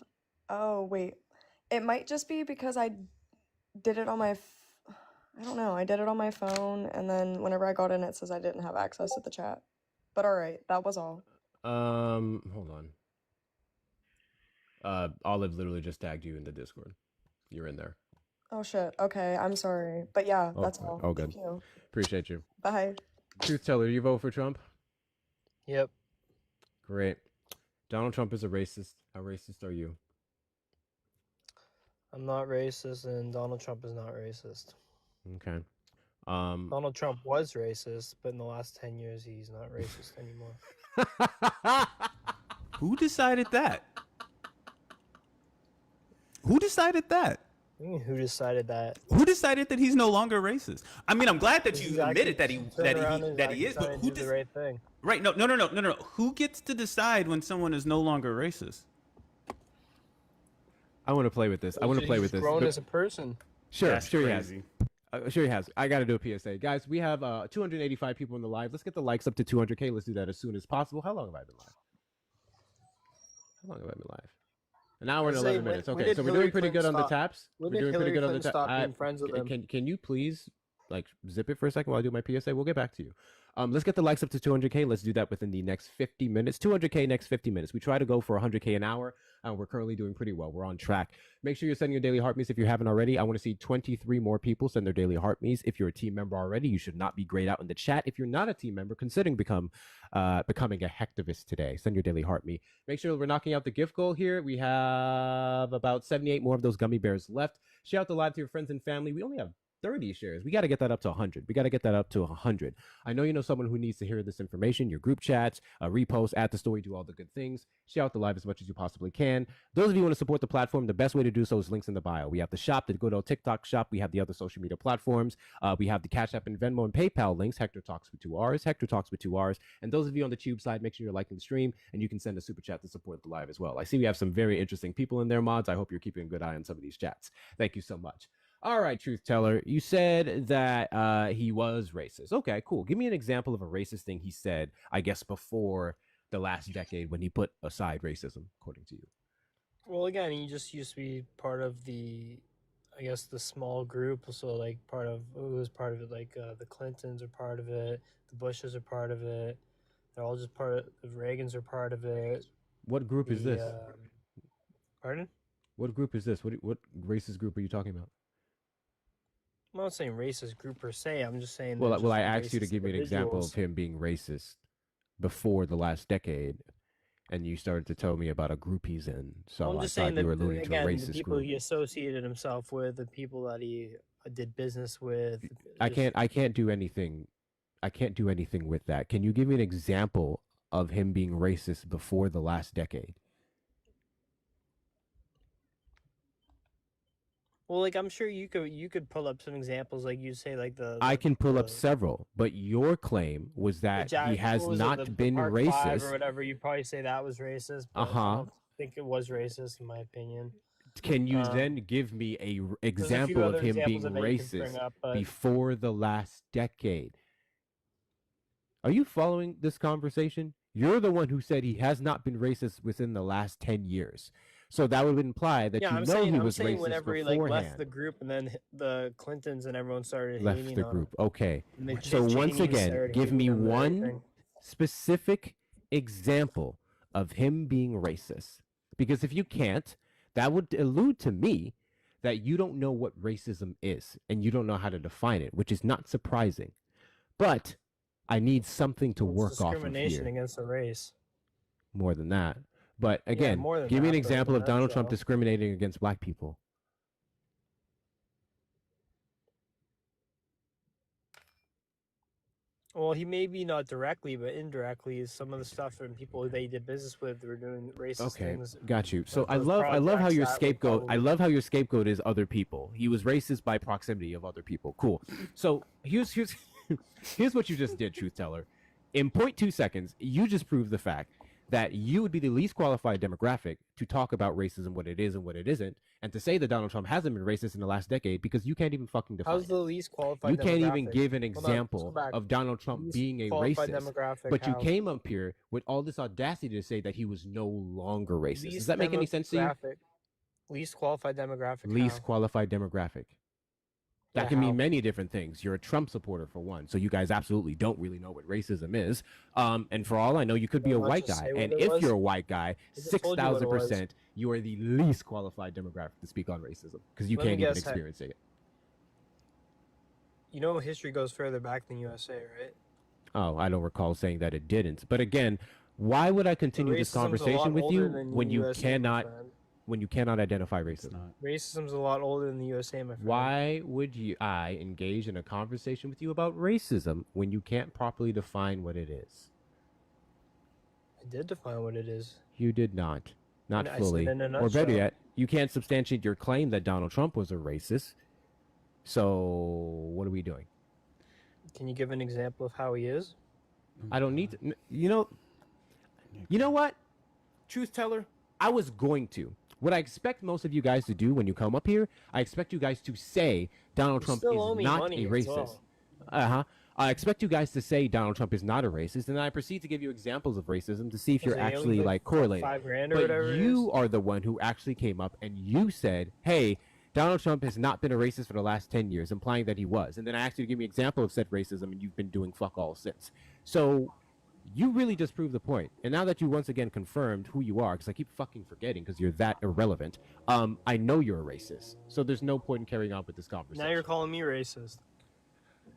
oh, wait. It might just be because I did it on my, I don't know. I did it on my phone, and then whenever I got in, it says I didn't have access to the chat. But all right, that was all. Hold on. Olive literally just tagged you in the Discord. You're in there. Oh, shit. Okay, I'm sorry. But yeah, that's all. Oh, good. Thank you. Appreciate you. Bye. Truth teller, you vote for Trump? Yep. Great. Donald Trump is a racist. How racist are you? I'm not racist, and Donald Trump is not racist. Okay. Donald Trump was racist, but in the last 10 years, he's not racist anymore. Who decided that? Who decided that? What do you mean, who decided that? Who decided that he's no longer racist? I mean, I'm glad that you admitted that he is, but who did the right thing? Right? No. Who gets to decide when someone is no longer racist? I want to play with this. I want to play with this. Grown as a person. Sure, That's sure crazy. he has. Sure he has. I got to do a PSA. Guys, we have 285 people in the live. Let's get the likes up to 200K. Let's do that as soon as possible. How long have I been live? How long have I been live? An hour and 11 minutes. Okay, so we're doing pretty good on the taps. We're doing pretty good on the taps. Stop being friends with them. Can you please zip it for a second while I do my PSA? We'll get back to you. Let's get the likes up to 200K. Let's do that within the next 50 minutes. 200K next 50 minutes. We try to go for 100K an hour. We're currently doing pretty well. We're on track. Make sure you're sending your daily heart me's if you haven't already. I want to see 23 more people send their daily heart me's. If you're a team member already, you should not be grayed out in the chat. If you're not a team member, considering becoming a hacktivist today, send your daily heart me. Make sure we're knocking out the gift goal here. We have about 78 more of those gummy bears left. Share out the live to your friends and family. We only have 30 shares. We got to get that up to 100. We got to get that up to 100. I know you know someone who needs to hear this information. Your group chats, repost, add the story, do all the good things. Share out the live as much as you possibly can. Those of you who want to support the platform, the best way to do so is links in the bio. We have the shop, the good old TikTok shop. We have the other social media platforms. We have the Cash App and Venmo and PayPal links. Hector Talks with 2 R's. Hector Talks with 2 R's. And those of you on the Tube side, make sure you're liking the stream, and you can send a super chat to support the live as well. I see we have some very interesting people in there, mods. I hope you're keeping a good eye on some of these chats. Thank you so much. All right, Truth Teller, you said that he was racist. Okay, cool. Give me an example of a racist thing he said, I guess, before the last decade when he put aside racism, according to you. Well, again, he just used to be part of the, I guess, the small group. So, like, who was part of it? Like, the Clintons are part of it. The Bushes are part of it. They're all just part of the Reagans are part of it. What group is this? Pardon? What group is this? What racist group are you talking about? I'm not saying racist group per se. I'm just saying. Well, I asked you to give me an example of him being racist before the last decade, and you started to tell me about a group he's in. So I'm I just thought saying you were that, alluding to a again, the racist people group. he associated himself with, the people that he did business with. I can't do anything. I can't do anything with that. Can you give me an example of him being racist before the last decade? Well, like I'm sure you could pull up some examples, like you say, like I can pull up several, but your claim was that he has not been Part 5 racist. or whatever. You probably say that was racist. But I don't think it was racist, in my opinion. Can you then give me a example of other him being examples that you could bring racist up, but- before the last decade? Are you following this conversation? You're the one who said he has not been racist within the last 10 years. So that would imply that Yeah, you I'm know saying, he I'm was saying racist whenever he beforehand. left the group, and then the Clintons and everyone started Left hating the on group. him. Okay. And the So once Cheneys again, started give hating me him and one everything. specific example of him being racist. Because if you can't, that would allude to me that you don't know what racism is and you don't know how to define it, which is not surprising. But I need something to work off of Discrimination here. against a race. More than that. But again, more than give me an that, but example in of a Donald Trump nutshell. discriminating against black people. Well, he may be not directly, but indirectly, some of the stuff and people they did business with were doing racist Okay, things. got you. So with I those love how projects your that would scapegoat. I probably- love how your scapegoat is other people. He was racist by proximity of other people. Cool. So here's here's what you just did, Truth Teller. In 0.2 seconds, you just proved the fact that you would be the least qualified demographic to talk about racism, what it is and what it isn't, and to say that Donald Trump hasn't been racist in the last decade because you can't even fucking define How's it. the least qualified? You can't even demographic? give an Hold on, let's go example back. of Donald Trump Least being a qualified racist, demographic, but you how? came up here with all this audacity to say that he was no longer racist. Does Least that make any sense to you? demographic. Least qualified demographic. Least how? qualified demographic. That Yeah, can mean how? many different things. You're a Trump supporter for one, so you guys absolutely don't really know what racism is. And for all I know, you could be a Well, let's white just guy. say what And it if was. you're a white guy, I just told you what it was. 6,000%, you are the least qualified demographic to speak on racism because you Let me can't even guess, experience it. You know, history goes further back than USA, right? Oh, I don't recall saying that it didn't. But again, why would I continue this racism's a lot conversation with you older than when you USA, my cannot identify racism? Racism's a lot older than the USA, my friend. Why would I engage in a conversation with you about racism when you can't properly define what it is? I did define what it is. You did not. Not I said fully. in a Or better nutshell. yet, you can't substantiate your claim that Donald Trump was a racist. So, what are we doing? Can you give an example of how he is? I don't need to. You know what? Truth Teller, I was going to. What I expect most of you guys to do when you come up here, I expect you guys to say Donald You Trump still owe is me not money a as racist. well. I expect you guys to say Donald Trump is not a racist, and then I proceed to give you examples of racism to see if you're So you owe me actually like correlating. $5,000 or But whatever it you are the one who actually came up and you said, "Hey, Donald Trump has not been a racist for the last 10 years," implying that he was. And then I asked you to give me an example of said racism, and you've been doing fuck all since. So you really just proved the point. And now that you once again confirmed who you are, because I keep fucking forgetting because you're that irrelevant, I know you're a racist. So there's no point in carrying on with this conversation. Now you're calling me racist.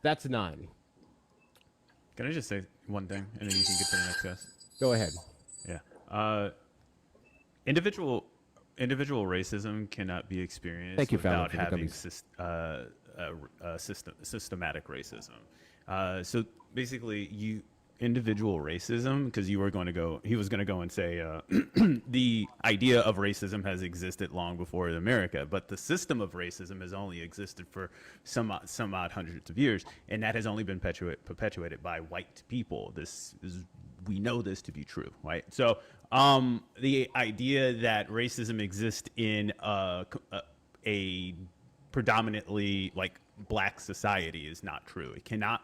That's 9. Can I just say one thing, and then you can get to the next guest? Go ahead. Yeah. Individual racism cannot be experienced Thank you, Fallon, without for having becoming- systematic racism. So basically, individual racism, because he was going to go and say the idea of racism has existed long before America, but the system of racism has only existed for some odd hundreds of years, and that has only been perpetuated by white people. We know this to be true, right? So the idea that racism exists in a predominantly like black society is not true. It cannot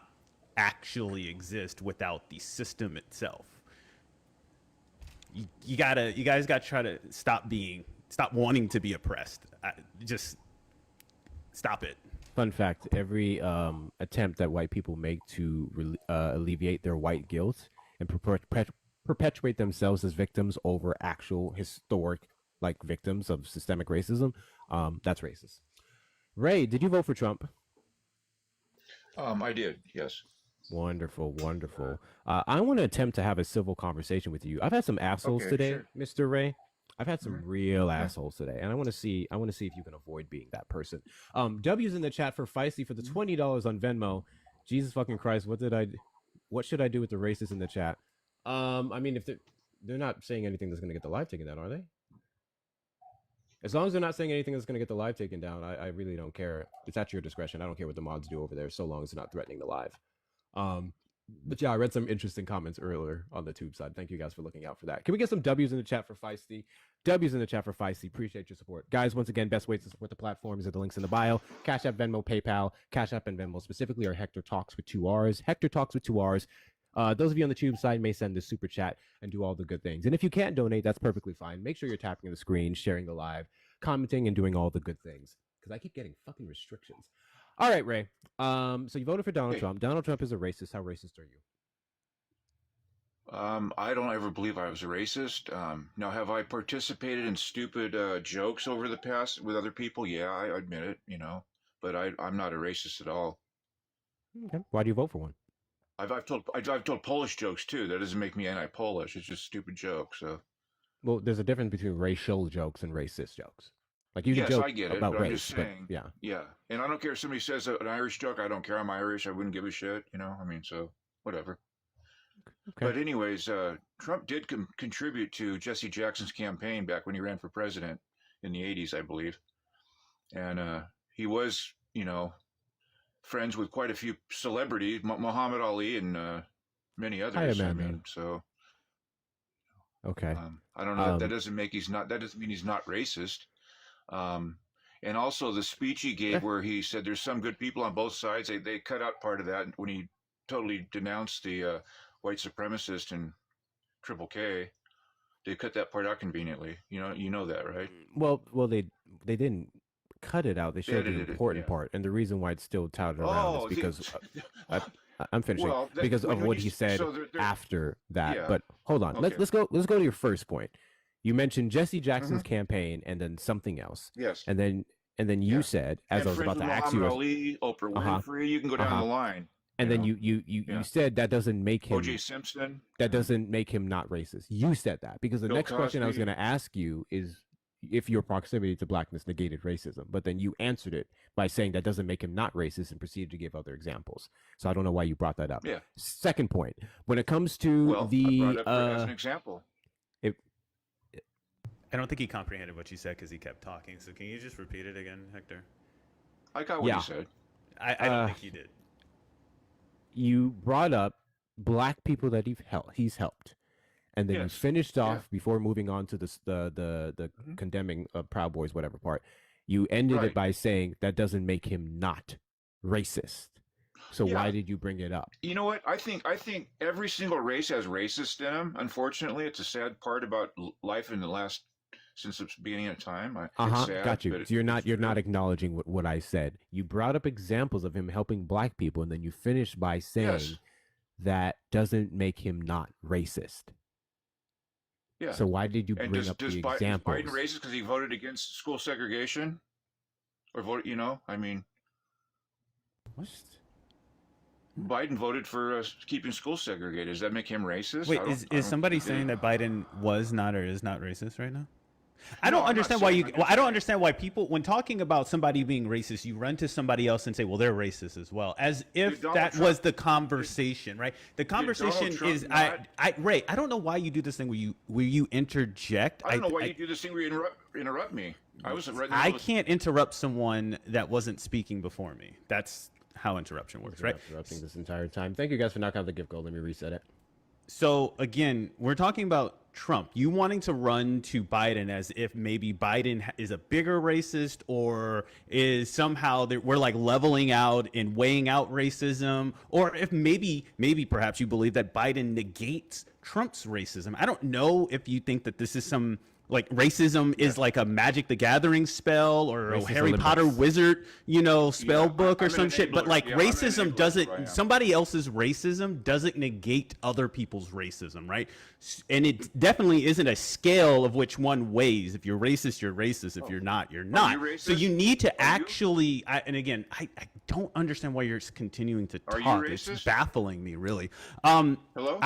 actually exist without the system itself. You guys gotta try to stop wanting to be oppressed. Just stop it. Fun fact: every attempt that white people make to alleviate their white guilt and perpetuate themselves as victims over actual historic like victims of systemic racism, that's racist. Ray, did you vote for Trump? I did, yes. Wonderful, wonderful. I want to attempt to have a civil conversation with you. I've had some assholes Okay, today, sure. Mr. Ray. I've had some real assholes today, and I want to see if you can avoid being that person. W's in the chat for Feisty for the $20 on Venmo. Jesus fucking Christ, what should I do with the racists in the chat? I mean, if they're not saying anything that's going to get the live taken down, are they? As long as they're not saying anything that's going to get the live taken down, I really don't care. It's at your discretion. I don't care what the mods do over there, so long as they're not threatening the live. But yeah, I read some interesting comments earlier on the tube side. Thank you guys for looking out for that. Can we get some W's in the chat for Feisty? W's in the chat for Feisty. Appreciate your support. Guys, once again, best ways to support the platform is at the links in the bio. Cash App, Venmo, PayPal. Cash App and Venmo specifically are Hector Talks with 2 R's. Hector Talks with 2 R's. Those of you on the tube side may send the super chat and do all the good things. And if you can't donate, that's perfectly fine. Make sure you're tapping the screen, sharing the live, commenting, and doing all the good things. Because I keep getting fucking restrictions. All right, Ray. So you voted for Donald Trump. Donald Trump is a racist. How racist are you? I don't ever believe I was a racist. Now, have I participated in stupid jokes over the past with other people? Yeah, I admit it, but I'm not a racist at all. Okay. Why do you vote for one? I've told Polish jokes too. That doesn't make me anti-Polish. It's just stupid jokes. So. Well, there's a difference between racial jokes and racist jokes. Like you can Yes, joke I get it, about but I'm race, just but saying. yeah. Yeah, and I don't care if somebody says an Irish joke. I don't care. I'm Irish. I wouldn't give a shit. So whatever. Okay. But anyways, Trump did contribute to Jesse Jackson's campaign back when he ran for president in the 80s, I believe. And he was, friends with quite a few celebrities, Muhammad Ali and many others. So. Okay. I don't know. That doesn't mean he's not racist. And also the speech he gave where he said there's some good people on both sides. They cut out part of that when he totally denounced the white supremacist and Triple K. They cut that part out conveniently. You know that, right? Well, they didn't cut it out. They showed the edited it, important yeah. part, and the reason why it's still touted around is because I'm finishing Well, because when of what you he s- said so there- after that. Yeah. But hold on, Okay. let's go to your first point. You mentioned Jesse Jackson's campaign and then something else. Yes. And then you said, as And I was about friends to with ask you, Muhammad Ali, Oprah Winfrey. You can go down the line. and then you said that doesn't make him O.J. Simpson. that doesn't make him not racist. You said that because the Bill next question I was Cosby. going to ask you is if your proximity to blackness negated racism, but then you answered it by saying that doesn't make him not racist and proceeded to give other examples. So I don't know why you brought that up. Yeah. Second point, when it comes to Well, the I brought it up as an example. I don't think he comprehended what you said because he kept talking. So can you just repeat it again, Hector? I got what you said. I don't think he did. You brought up black people that he's helped, and then you Yes. finished off before moving on to the condemning of Proud Boys whatever part. You ended it Right. by saying that doesn't make him not racist. So Yeah. why did you bring it up? You know what? I think every single race has racist in them. Unfortunately, it's a sad part about life in the last since the beginning of time. It's sad, Got you. but So you're not acknowledging what I said. You brought up examples of him helping black people, and then you finished by saying Yes. that doesn't make him not racist. Yeah. So why did you And bring up the is examples? Biden racist because he voted against school segregation, or voted? What? Biden voted for keeping schools segregated. Does that make him racist? Wait, I don't- I is don't somebody think it saying that Biden was not or is not racist right now? I don't No, I'm not understand why saying. you. I'm Well, just I don't saying. understand why people, when talking about somebody being racist, you run to somebody else and say, "Well, they're racist as well," as if Donald that Trump- was the conversation, right? The conversation Trump is, not- Ray. I don't know why you do this thing where you interject. I don't know why you do this thing where you interrupt me. I was right in the I middle of- can't interrupt someone that wasn't speaking before me. That's how interruption works, right? Interrupting this entire time. Thank you guys for knocking out the gift goal. Let me reset it. So again, we're talking about Trump. You wanting to run to Biden as if maybe Biden is a bigger racist, or is somehow that we're like leveling out and weighing out racism, or if maybe perhaps you believe that Biden negates Trump's racism. I don't know if you think that this is some like racism is like a Magic the Gathering spell or a Racist Harry Olympics. Potter wizard, spell book or I'm some an shit. But enabler. like Yeah, I'm an racism enabler, doesn't, so I am. somebody else's racism doesn't negate other people's racism, right? And it definitely isn't a scale of which one weighs. If you're racist, you're racist. If you're not, you're not. So racist? you need to actually, and again, I don't understand why you're continuing to Are you talk. It's racist? baffling me, really. Hello?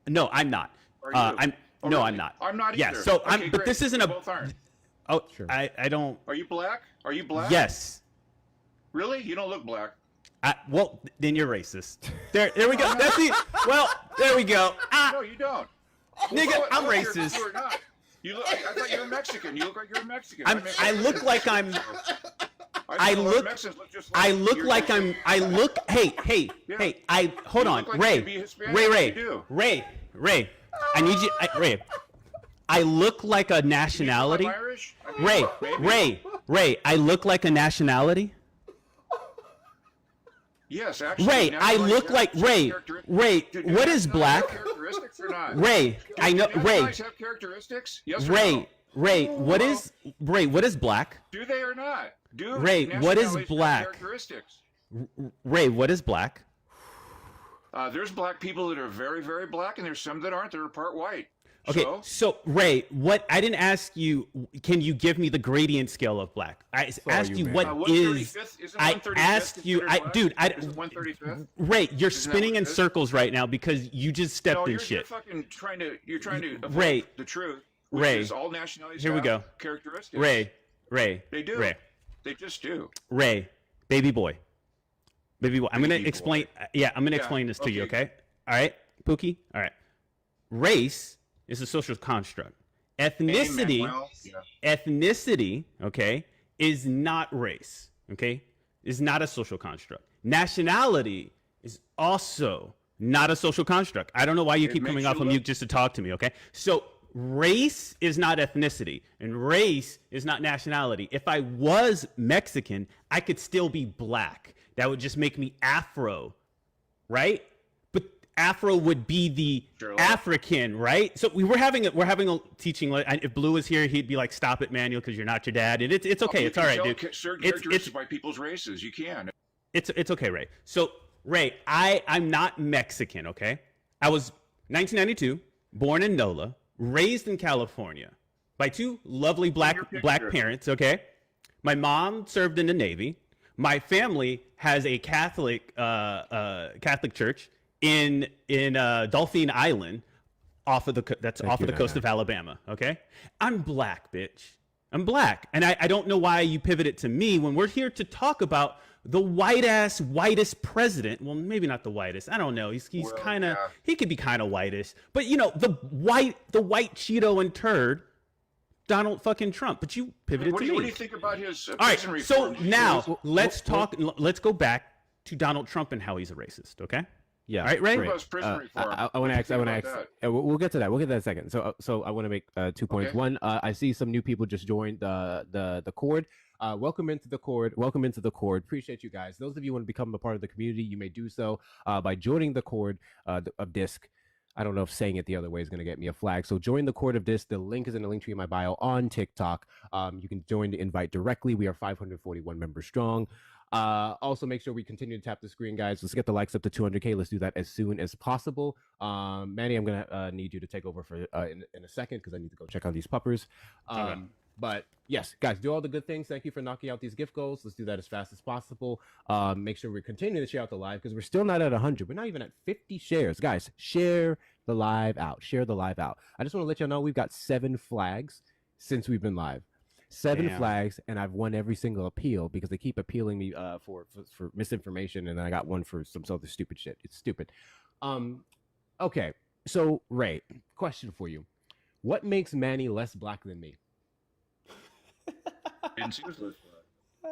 No, I'm not. Are you? No, really? I'm not. I'm not Yeah, either. so Okay, but great. this isn't We a. both aren't. Oh, I don't. Are you black? Are you black? Yes. Really? You don't look black. Well, then you're racist. There we go. That's the. Well, there we go. No, you don't. Nigga, I'm you're- racist. You're not. You look. I thought you were Mexican. You look like you're a Mexican. I look like I'm. I thought a lot of look. Mexicans look just I like look you're like Mexican. I'm. I look. Hey. Yeah. I hold You on. look like you Ray. could be Hispanic. Ray. You do. Ray. I need you. Ray. I look like a nationality. I'm Irish? I mean, maybe. Ray. I look like a nationality. Yes, actually. Ray, I nationalities look have like certain Ray. characteristics. Ray, Do what is nationalities have black? Characteristics or not? Ray, I know. Do Ray, nationalities have characteristics? Yes or Ray, no? Ray. What is black? Do they or not? Do Ray, what is nationalities have black? Characteristics. Ray, what is black? There's black people that are very, very black, and there's some that aren't. That are part white. Okay, So, so Ray, what I didn't ask you. Can you give me the gradient scale of black? I asked you man. what is. 135th isn't I 135th asked you. considered black? Dude, Isn't 135th? Ray, you're Isn't that spinning what in it is? circles right now because you just stepped No, in you're shit. fucking trying to. You're trying to avoid Ray, the truth. Which Ray, is all nationalities here we have go. characteristics. Ray, They do. Ray, They just do. Ray, baby boy. I'm gonna Baby explain. Yeah, I'm gonna Yeah, explain this to you. okay. Okay. All right, Pookie. All right. Race is a social construct. Ethnicity, Amen. Well, yeah. ethnicity, okay, is not race. Okay, is not a social construct. Nationality is also not a social construct. I don't know why you It keep makes coming you off of look- mute just to talk to me. Okay, so race is not ethnicity, and race is not nationality. If I was Mexican, I could still be black. That would just make me Afro, right? But Afro would be the Sure. African, right? So we're having a teaching. If Blue was here, he'd be like, "Stop it, Manuel, because you're not your dad." And it's okay. You It's can all right, tell dude. Certain It's characteristics by people's races. You can. it's okay, Ray. So Ray, I'm not Mexican. Okay, I was 1992, born in NOLA, raised in California by two lovely black parents. Okay, my mom served in the Navy. My family has a Catholic church in Dolphin Island, off of the coast of Alabama. Okay, I'm black, bitch. I'm black, and I don't know why you pivoted to me when we're here to talk about the whitest president. Well, maybe not the whitest. I don't know. He's kind of he could be kind of whitish, but the white Cheeto and turd, Donald fucking Trump. But you pivoted What to do me. you think about his All right, prison so reform? now let's talk. Let's go back to Donald Trump and how he's a racist. Okay. Yeah. All right, Ray. What about prison reform? I want to ask. I want to Think ask. about We'll get to that. We'll get to that in a second. So I want to make 2 points. Okay. One, I see some new people just joined the Cord. Welcome into the Cord. Welcome into the Cord. Appreciate you guys. Those of you who want to become a part of the community, you may do so by joining the Cord of Disc. I don't know if saying it the other way is going to get me a flag. So join the Cord of Disc. The link is in the link tree in my bio on TikTok. You can join the invite directly. We are 541 members strong. Also, make sure we continue to tap the screen, guys. Let's get the likes up to 200K. Let's do that as soon as possible. Manny, I'm going to need you to take over for in a second because I need to go check on these puppers. Okay. But yes, guys, do all the good things. Thank you for knocking out these gift goals. Let's do that as fast as possible. Make sure we continue to share out the live because we're still not at 100. We're not even at 50 shares. Guys, share the live out. Share the live out. I just want to let y'all know we've got 7 flags. since we've been live. 7 Damn. flags, and I've won every single appeal because they keep appealing me for misinformation, and then I got one for some other stupid shit. It's stupid. Okay, so Ray, question for you: what makes Manny less black than me? Didn't see his list.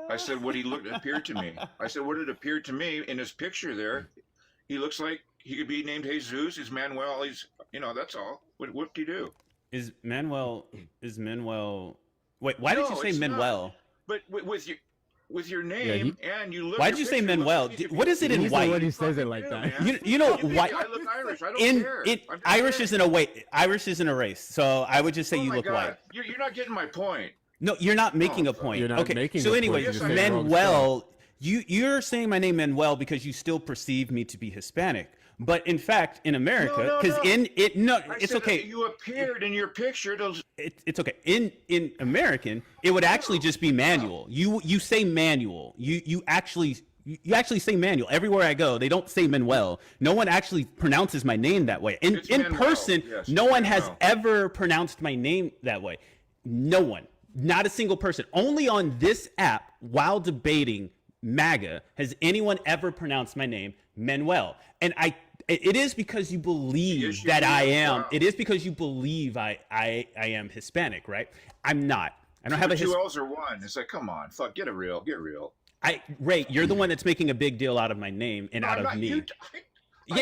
I said what appeared to me. I said what it appeared to me in his picture there. He looks like he could be named Jesus. He's Manuel. He's, that's all. What do you do? Is Manuel? Wait, why did you say Manuel? But with your name and you look. Why did you say Manuel? What is it in He's white? the one who says it like that. You know why? I look Irish. I don't care. Irish isn't a race. So I would just say you look white. You're not getting my point. No, you're not making a point. You're not making so a anyway, point. Manuel, you're saying my name Manuel because you still perceive me to be Hispanic. But in fact, in America, because it's okay. You appeared in your picture. It's okay. In American, it would actually just be Manuel. You say Manuel. You actually say Manuel everywhere I go. They don't say Manuel. No one actually pronounces my name that way. In person, no one has ever pronounced my name that way. No one. Not a single person. Only on this app, while debating MAGA, has anyone ever pronounced my name Manuel. And it is because you believe that I am. It is because you believe I am Hispanic, right? I'm not. I don't have a two L's or one. It's like, come on, fuck, get real. Ray, you're the one that's making a big deal out of my name and out of me. All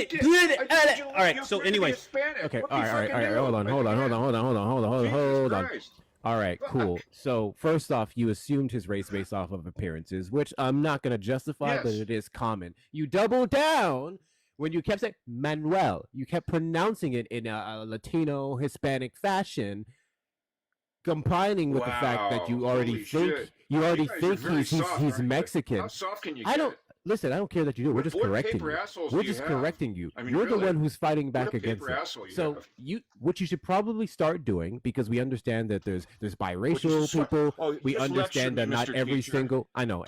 right. So, anyways, okay. All right. Hold on. All right, cool. So first off, you assumed his race based off of appearances, which I'm not going to justify, but it is common. You doubled down when you kept saying Manuel. You kept pronouncing it in a Latino Hispanic fashion, combining with the fact that you already think he's Mexican. How soft can you get? Listen, I don't care that you do it. We're just correcting you. We're just correcting you. You're the one who's fighting back against it. So what you should probably start doing, because we understand that there's biracial people. We understand that not every single. I know.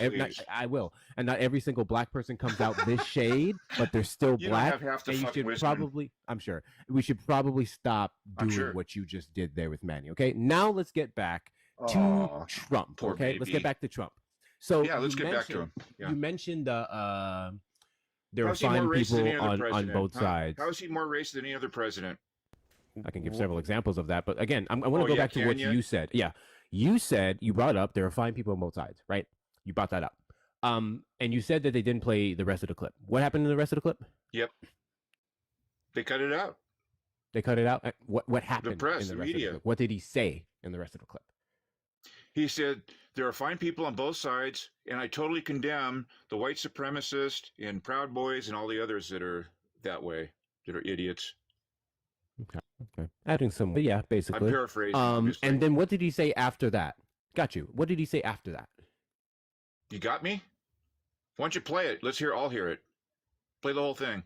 I will. And not every single black person comes out this shade, but they're still black. And you should probably. I'm sure we should probably stop doing what you just did there with Manny. Okay. Now let's get back to Trump. Okay. Let's get back to Trump. So let's get back to him. You mentioned there were fine people on both sides. How is he more racist than any other president? I can give several examples of that, but again, I want to go back to what you said. Yeah, you brought up there are fine people on both sides, right? You brought that up, and you said that they didn't play the rest of the clip. What happened in the rest of the clip? Yep, they cut it out. They cut it out. What happened? The press, in the rest media. Of the clip? What did he say in the rest of the clip? He said, there are fine people on both sides, and I totally condemn the white supremacists and Proud Boys and all the others that are that way, that are idiots. Okay. Adding some, basically. I'm paraphrasing. And then what did he say after that? Got you. What did he say after that? You got me? Why don't you play it? Let's all hear it. Play the whole thing.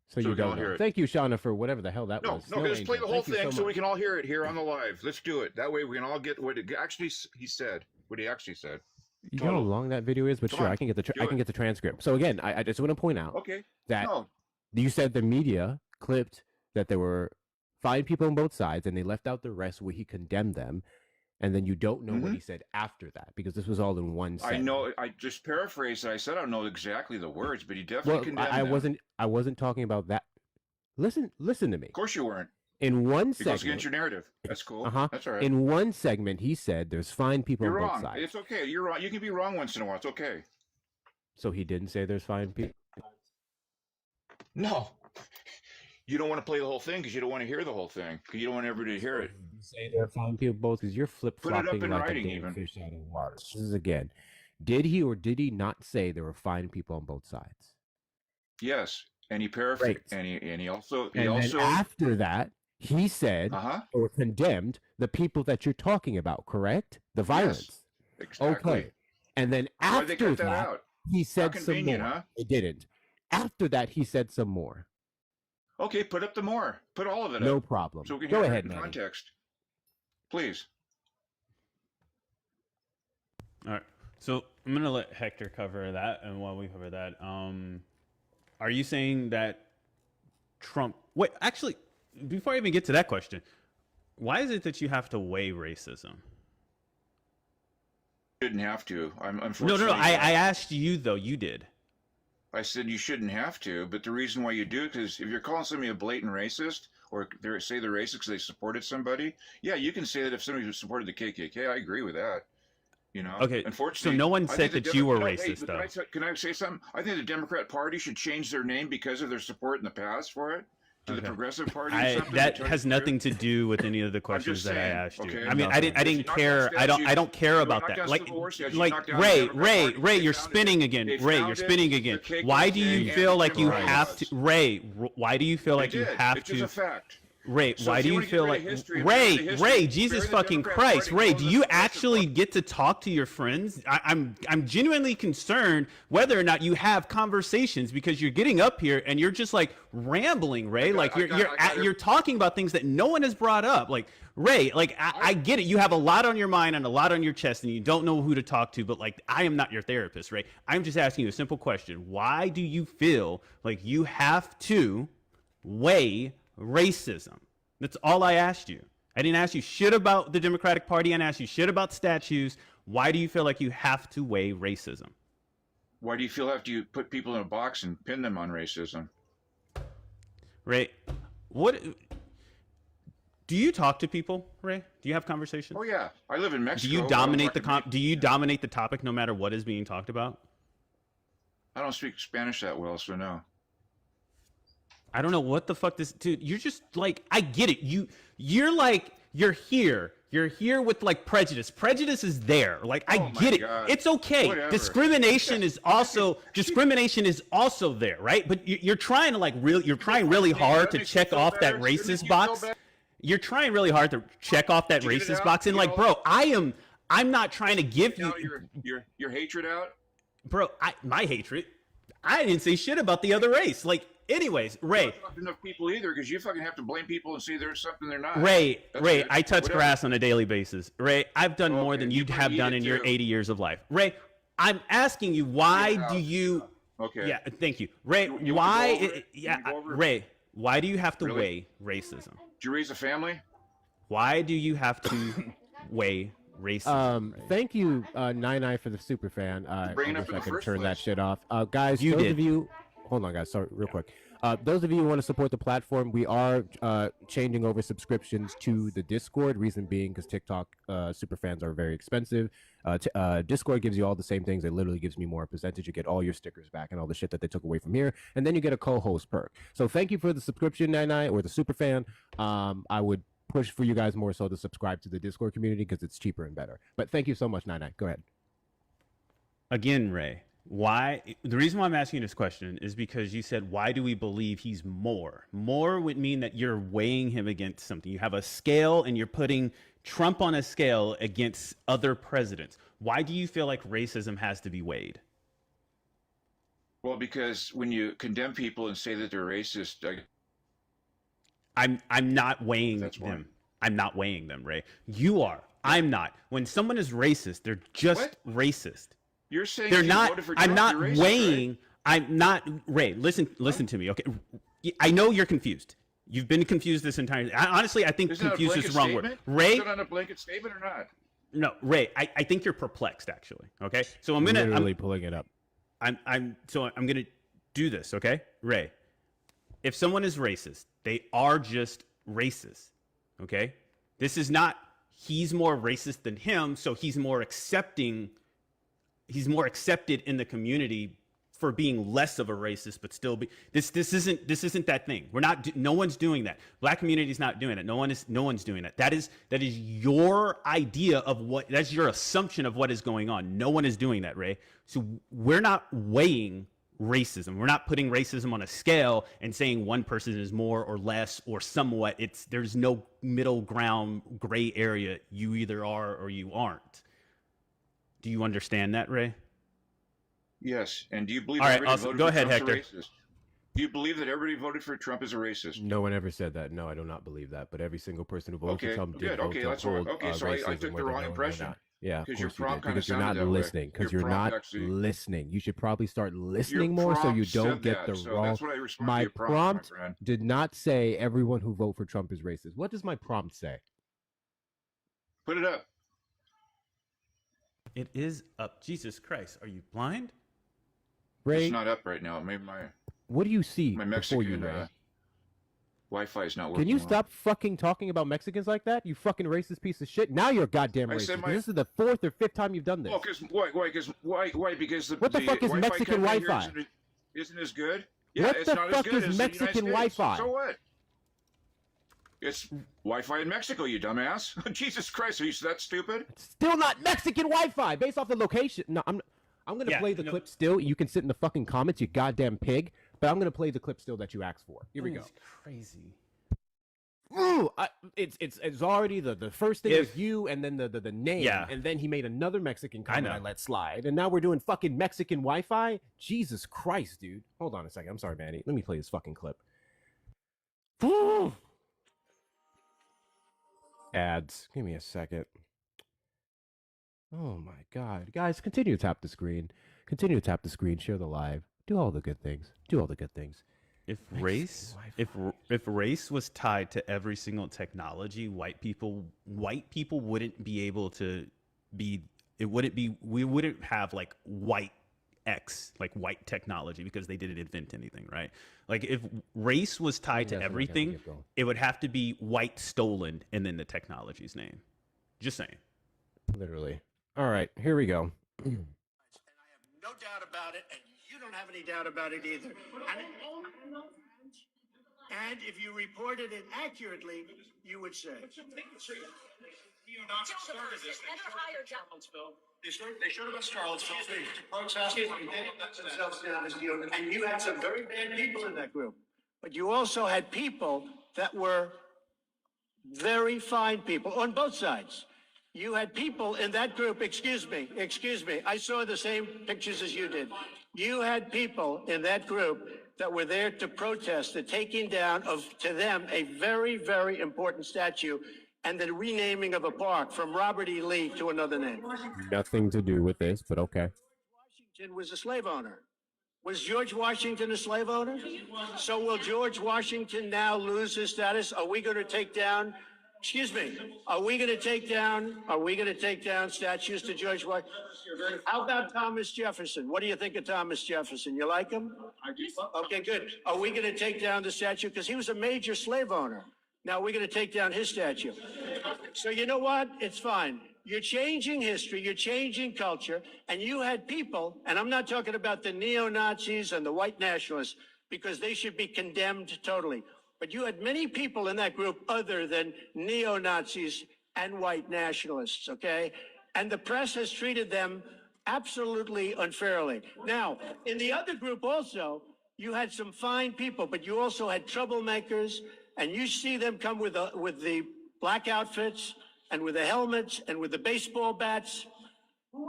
So you don't know. Thank you, Shauna, for whatever the hell that was. No, let's play the whole thing so we can all hear it here on the live. Let's do it. That way we can all get what he actually said. You know how long that video is, but sure, I can get the transcript. So again, I just want to point out that you said the media clipped that there were fine people on both sides, and they left out the rest where he condemned them, and then you don't know what he said after that because this was all in one sentence. I know. I just paraphrased. I said I don't know exactly the words, but he definitely condemned them. I wasn't talking about that. Listen to me. Of course you weren't. In one segment, it goes against your narrative. That's cool. That's all right. In one segment, he said there's fine people You're on wrong. both sides. It's okay. You're wrong. You can be wrong once in a while. It's okay. So he didn't say there's fine people? No. You don't want to play the whole thing because you don't want to hear the whole thing because you don't want everybody to hear it. You say there are fine people both because you're flip-flopping Put it up in like writing, a damn even. fish out of water. This is again. Did he or did he not say there were fine people on both sides? Yes. And he paraphrased. And he also then after that, he said or condemned the people that you're talking about, correct? The violence. Yes, exactly. Okay. And then after that, he said some more. Huh? He didn't. After that, he said some more. Okay, put up the more. Put all of it up. No problem. So we can Go hear ahead, it in Manny. context. Please. All right. So I'm gonna let Hector cover that, and while we cover that, are you saying that Trump? Wait, actually, before I even get to that question, why is it that you have to weigh racism? Shouldn't have to. I'm No, no, no. unfortunately. I asked you though. You did. I said you shouldn't have to, but the reason why you do it is if you're calling somebody a blatant racist, or say they're racist because they supported somebody, yeah, you can say that if somebody supported the KKK. I agree with that. You know. Okay. So Unfortunately, no one I said think the that you were Hey, racist but though. can I say something? I think the Democrat Party should change their name because of their support in the past for it to the Okay. Progressive Party or I something. to that tell you has the truth. nothing to do with any of the I'm questions just that I saying. asked you. Okay. I mean, I Nothing. didn't If you knock down care. I don't statues, care you about knock that. down Like Civil War statues, you like knock down the Ray, Democrat Ray, Party. Ray, They you're founded spinning it. again. They Ray, you're founded spinning again. the Why do KKK you and feel like you Christ. have to Ray, why do you feel like you did. have It's just to a fact. Ray, So why if do you you wanna get feel rid of like history and bury the Ray, history, Ray, bury Jesus the fucking Democrat Christ, Party, Ray, call do them you the Progressive actually Party. get to talk to your friends? I'm genuinely concerned whether or not you have conversations because you're getting up here and you're just like rambling, Ray. Like you're talking about things that no one has brought up. Like Ray, like I get it. You have a lot on your mind and a lot on your chest and you don't know who to talk to, but like I am not your therapist, Ray. I'm just asking you a simple question. Why do you feel like you have to weigh racism? That's all I asked you. I didn't ask you shit about the Democratic Party. I didn't ask you shit about statues. Why do you feel like you have to weigh racism? Why do you feel after you put people in a box and pin them on racism? Ray, what do you talk to people, Ray? Do you have conversations? Oh yeah, I live in Mexico. Do you I dominate don't the do you dominate the topic no matter what is being talked about? I don't speak Spanish that well, so no. I don't know what the fuck this dude. You're just like I get it. You're like you're here. You're here with like prejudice. Prejudice is there. Like I get it. God. It's okay. Whatever. Discrimination is also there, right? But you're trying to you're trying really hard to check off that racist box. You're trying really hard to check off that racist box, and like, bro, I'm not trying to give you your hatred out, bro. My hatred. I didn't say shit about the other race. Like, anyways, Ray. Not enough people either, because you fucking have to blame people and say there's something they're not. Ray, That's Ray, it. I touch Whatever. grass on a daily basis. Ray, I've done more than you you have eat done it in your too. 80 years of life. Ray, I'm asking you, why Yeah. do you? Okay. Yeah, thank you, Ray. You wanna go Why? over it? You Yeah, wanna go over it? Ray. Why do you have to Really? weigh racism? Did you raise a family? Why do you have to weigh racism? Ray? Thank you, Nine for the super fan. I bring it up wish in I the could first turn that place. shit off. Guys, You those did. of you, hold on, guys. Sorry, real quick. Those of you who want to support the platform, we are changing over subscriptions to the Discord. Reason being, because TikTok super fans are very expensive. Discord gives you all the same things. It literally gives me more percentage. You get all your stickers back and all the shit that they took away from here, and then you get a co-host perk. So thank you for the subscription, Nine or the super fan. I would push for you guys more so to subscribe to the Discord community because it's cheaper and better. But thank you so much, Nine. Go ahead. Again, Ray, why? The reason why I'm asking you this question is because you said, why do we believe he's more? More would mean that you're weighing him against something. You have a scale and you're putting Trump on a scale against other presidents. Why do you feel like racism has to be weighed? Well, because when you condemn people and say that they're racist, I'm not weighing That's why. them. I'm not weighing them, Ray. You are. I'm not. When someone is racist, they're just racist. you're saying They're if you not. voted for I'm Trump, not you're racist, weighing. right? I'm not. Ray, listen to me. Okay, I know you're confused. You've been confused this entire. Honestly, I think Isn't that a confused is blanket the wrong statement? word. Ray, Is that on a blanket statement or not? no, Ray. I think you're perplexed. Actually, okay. So I'm Literally pulling it up. I'm gonna do this. Okay, Ray. If someone is racist, they are just racist. Okay. This is not. He's more racist than him, so he's more accepting. He's more accepted in the community for being less of a racist, but still be this isn't that thing. We're not. No one's doing that. Black community's not doing it. No one's doing that. That is your idea of what. That's your assumption of what is going on. No one is doing that, Ray. So we're not weighing racism. We're not putting racism on a scale and saying one person is more or less or somewhat. There's no middle ground, gray area. You either are or you aren't. Do you understand that, Ray? Yes. And do you believe All right, everybody awesome. voted Go for ahead, Trump's a Hector. racist? Do you believe that everybody voted for Trump is a racist? No one ever said that. No, I do not believe that. But every single person who voted Okay, for Trump did good. vote Okay, to that's all right. uphold Okay, so I racism, took the whether wrong knowing or impression. not. Yeah, of Because your course you prompt did. kinda Because you're not sounded that way. listening. Because Your you're prompt not actually- listening. You should probably start Your listening more so you prompt don't said get that, the so wrong. that's what I respond to My your prompt, my prompt friend. did not say everyone who vote for Trump is racist. What does my prompt say? Put it up. It is up. Jesus Christ, are you blind? Ray, It's not up right now. Maybe what do you see my before you, Mexican Ray? Wi-Fi is not working. Can you well. stop fucking talking about Mexicans like that? You fucking racist piece of shit. Now you're goddamn I racist. said 'Cause this is the 4th or 5th time you've done this. Well, why? Because What the fuck is Wi-Fi Mexican coming in here Wi-Fi? isn't as good. Yeah, What it's the not fuck as good is as Mexican the United States. Wi-Fi? So what? It's Wi-Fi in Mexico, you dumbass. Jesus Christ, are you that stupid? Still not Mexican Wi-Fi based off the location. No, I'm gonna Yeah, play the no. clip still. You can sit in the fucking comments, you goddamn pig. But I'm gonna play the clip still that you asked for. Here we go. That's crazy. Ooh, it's already the first thing If- is you, and then the name, Yeah. and then he made another Mexican I comment know. I let slide, and now we're doing fucking Mexican Wi-Fi. Jesus Christ, dude! Hold on a second. I'm sorry, Manny. Let me play this fucking clip. Ooh. Ads. Give me a second. Oh my God, guys! Continue to tap the screen. Continue to tap the screen. Share the live. Do all the good things. Do all the good things. If Mexican race, if race was tied to every single technology, white people wouldn't be able to be. It wouldn't be. We wouldn't have like white X, like white technology, because they didn't invent anything, right? Like if race was tied to That's what I gotta everything, get going. it would have to be white stolen and then the technology's name. Just saying. Literally. All right, here we go. No doubt about it, and you don't have any doubt about it either. And if you reported it accurately, you would say. They showed up at Charlottesville to protest themselves down as you, and you had some very bad people in that group. But you also had people that were very fine people on both sides. You had people in that group, excuse me, I saw the same pictures as you did. You had people in that group that were there to protest the taking down of, to them, a very, very important statue and the renaming of a park from Robert E. Lee to another name. Nothing to do with this, but okay. Washington was a slave owner. Was George Washington a slave owner? So will George Washington now lose his status? Are we going to take down, excuse me, are we going to take down statues to George Washington? How about Thomas Jefferson? What do you think of Thomas Jefferson? You like him? I do. Okay, good. Are we going to take down the statue? Because he was a major slave owner. Now we're going to take down his statue. So you know what? It's fine. You're changing history, you're changing culture, and you had people, and I'm not talking about the neo-Nazis and the white nationalists, because they should be condemned totally. But you had many people in that group other than neo-Nazis and white nationalists, okay? And the press has treated them absolutely unfairly. Now, in the other group also, you had some fine people, but you also had troublemakers, and you see them come with the black outfits and with the helmets and with the baseball bats.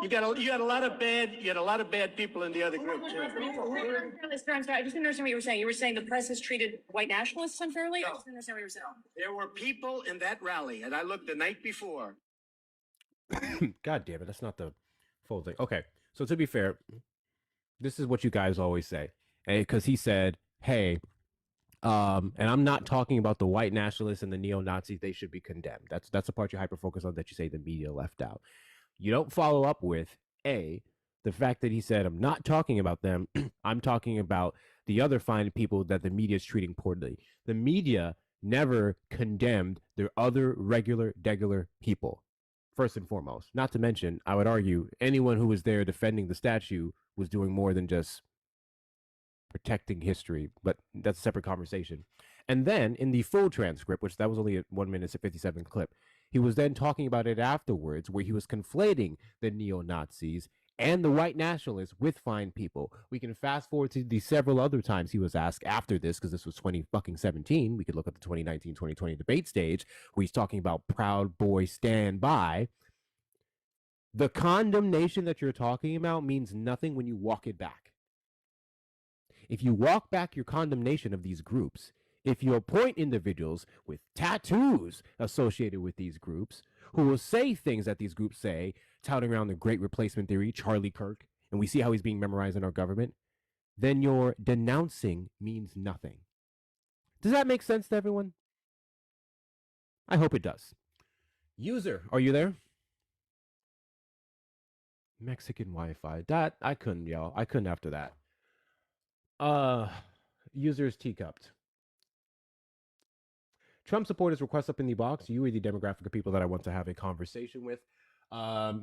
You had a lot of bad people in the other group too. I'm sorry, I just didn't understand what you were saying. You were saying the press has treated white nationalists unfairly? I just didn't understand what you were saying. There were people in that rally, and I looked the night before. God damn it, that's not the full thing. Okay, so to be fair, this is what you guys always say. Because he said, hey, and I'm not talking about the white nationalists and the neo-Nazis, they should be condemned. That's the part you hyper-focus on that you say the media left out. You don't follow up with, A, the fact that he said, I'm not talking about them, I'm talking about the other fine people that the media is treating poorly. The media never condemned their other regular people, first and foremost. Not to mention, I would argue, anyone who was there defending the statue was doing more than just protecting history, but that's a separate conversation. And then in the full transcript, which that was only a 1 minute and 57 clip, he was then talking about it afterwards, where he was conflating the neo-Nazis and the white nationalists with fine people. We can fast forward to the several other times he was asked after this, because this was 2017. We could look at the 2019-2020 debate stage, where he's talking about Proud Boy stand by. The condemnation that you're talking about means nothing when you walk it back. If you walk back your condemnation of these groups, if you appoint individuals with tattoos associated with these groups who will say things that these groups say, touting around the great replacement theory, Charlie Kirk, and we see how he's being memorized in our government, then your denouncing means nothing. Does that make sense to everyone? I hope it does. User, are you there? Mexican Wi-Fi. That I couldn't, y'all. I couldn't after that. Users teacupped. Trump supporters request up in the box. You are the demographic of people that I want to have a conversation with.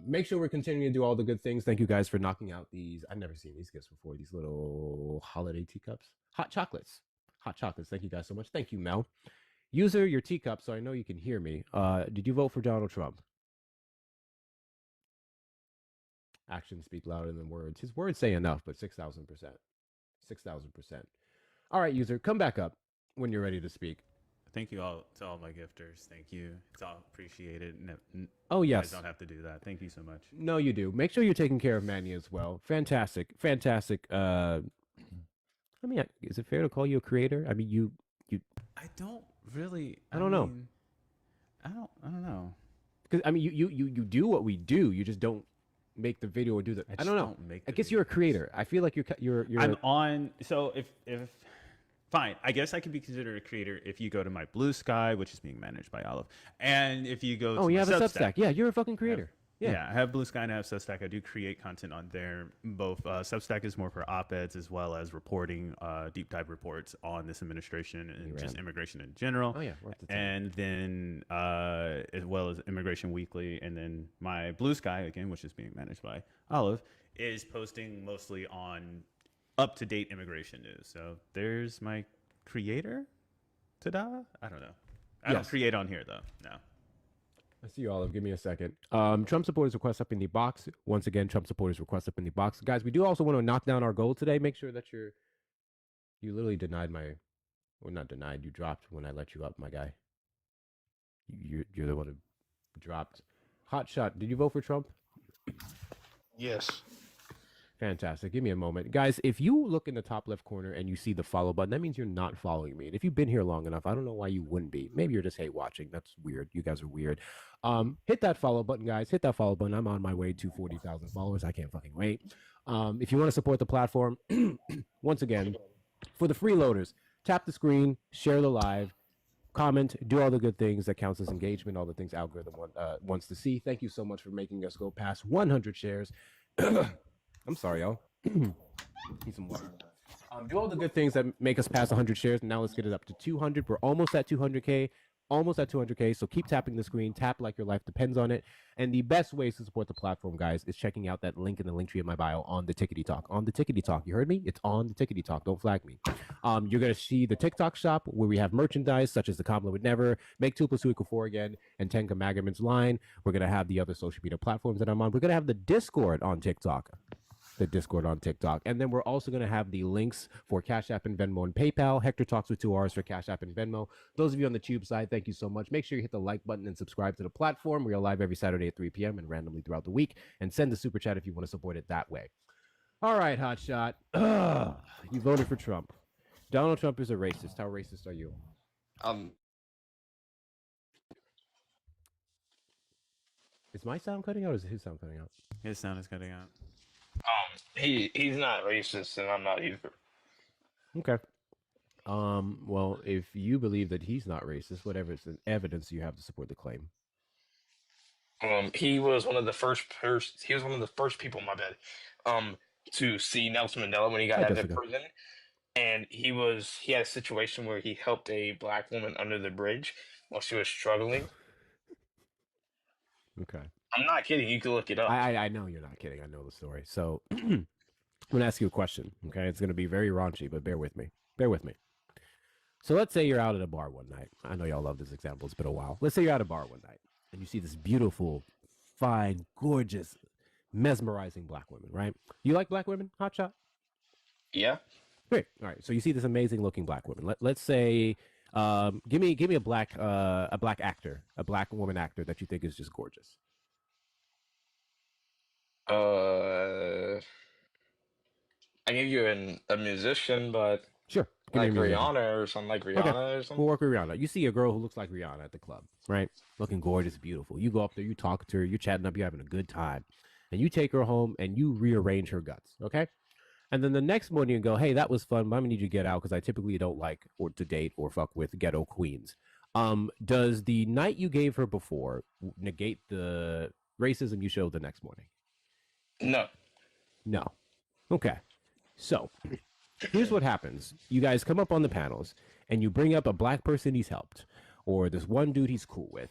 Make sure we're continuing to do all the good things. Thank you guys for knocking out these. I've never seen these gifts before. These little holiday teacups. Hot chocolates. Hot chocolates. Thank you guys so much. Thank you, Mel. User, your teacup, so I know you can hear me. Did you vote for Donald Trump? Actions speak louder than words. His words say enough, but 6,000%. 6,000%. All right, user, come back up when you're ready to speak. Thank you all to all my gifters. Thank you. It's all appreciated. Oh, You yes. guys don't have to do that. Thank you so much. No, you do. Make sure you're taking care of Manny as well. Fantastic. Fantastic. I mean, is it fair to call you a creator? I mean, you I don't really. I don't know. mean, I don't know. Because I mean, you do what we do. You just don't make the video or do the. I just don't know. don't make I the guess you're a creator. I feel like you're. I'm on. So if fine, I guess I could be considered a creator if you go to my Blue Sky, which is being managed by Olive, and if you go. Oh, to you my have a Substack. Yeah, you're a fucking creator. Yeah, I have Blue Sky and I have Substack. I do create content on there. Both Substack is more for op-eds as well as reporting, deep dive reports on this administration and just immigration in general. Oh yeah, we're at the top. And then as well as Immigration Weekly, and then my Blue Sky again, which is being managed by Olive, is posting mostly on up-to-date immigration news. So there's my creator. Ta-da! I don't know. I don't Yes. create on here though. No. I see you, Olive. Give me a second. Trump supporters request up in the box. Once again, Trump supporters request up in the box. Guys, we do also want to knock down our goal today. Make sure that you literally denied my, or not denied, you dropped when I let you up, my guy. You're the one who dropped. Hot shot. Did you vote for Trump? Yes. Fantastic. Give me a moment. Guys, if you look in the top left corner and you see the follow button, that means you're not following me. And if you've been here long enough, I don't know why you wouldn't be. Maybe you're just hate watching. That's weird. You guys are weird. Hit that follow button, guys. Hit that follow button. I'm on my way to 40,000 followers. I can't fucking wait. If you want to support the platform, once again, for the freeloaders, tap the screen, share the live, comment, do all the good things that counts as engagement, all the things algorithm wants to see. Thank you so much for making us go past 100 shares. I'm sorry, y'all. Need some water. Do all the good things that make us pass 100 shares. And now let's get it up to 200. We're almost at 200K. Almost at 200K. So keep tapping the screen. Tap like your life depends on it. And the best ways to support the platform, guys, is checking out that link in the link tree in my bio on the Tickety Talk. On the Tickety Talk. You heard me? It's on the Tickety Talk. Don't flag me. You're going to see the TikTok shop where we have merchandise such as the Kamala Would Never, Make 2 + 2 = 4 again, and Tenka Magamans line. We're going to have the other social media platforms that I'm on. We're going to have the Discord on TikTok. The Discord on TikTok. And then we're also going to have the links for Cash App and Venmo and PayPal. Hector Talks with 2 R's for Cash App and Venmo. Those of you on the Tube side, thank you so much. Make sure you hit the like button and subscribe to the platform. We are live every Saturday at 3 p.m. and randomly throughout the week. And send the super chat if you want to support it that way. All right, Hotshot. You voted for Trump. Donald Trump is a racist. How racist are you? Is my sound cutting out or is his sound cutting out? His sound is cutting out. He's not racist, and I'm not either. Okay. Well, if you believe that he's not racist, whatever evidence you have to support the claim. He was one of the first people, my bad, to see Nelson Mandela when he got Hi, out of Jessica. prison, and he had a situation where he helped a black woman under the bridge while she was struggling. Okay. I'm not kidding. You can look it up. I know you're not kidding. I know the story. So I'm going to ask you a question. Okay. It's going to be very raunchy, but bear with me. Bear with me. So let's say you're out at a bar one night. I know y'all love this example. It's been a while. Let's say you're at a bar one night and you see this beautiful, fine, gorgeous, mesmerizing black woman, right? You like black women? Hotshot? Yeah. Great. All right. So you see this amazing looking black woman. Let's say, give me a black actor, a black woman actor that you think is just gorgeous. I give you a musician, but Sure. Give me like a musician. Rihanna or something like Rihanna or something. We'll work with Rihanna. You see a girl who looks like Rihanna at the club, right? Looking gorgeous, beautiful. You go up there, you talk to her, you're chatting up, you're having a good time. And you take her home and you rearrange her guts, okay? And then the next morning you go, hey, that was fun, but I'm gonna need you to get out because I typically don't like or to date or fuck with ghetto queens. Does the night you gave her before negate the racism you showed the next morning? No. No. Okay. So here's what happens. You guys come up on the panels and you bring up a black person he's helped or this one dude he's cool with.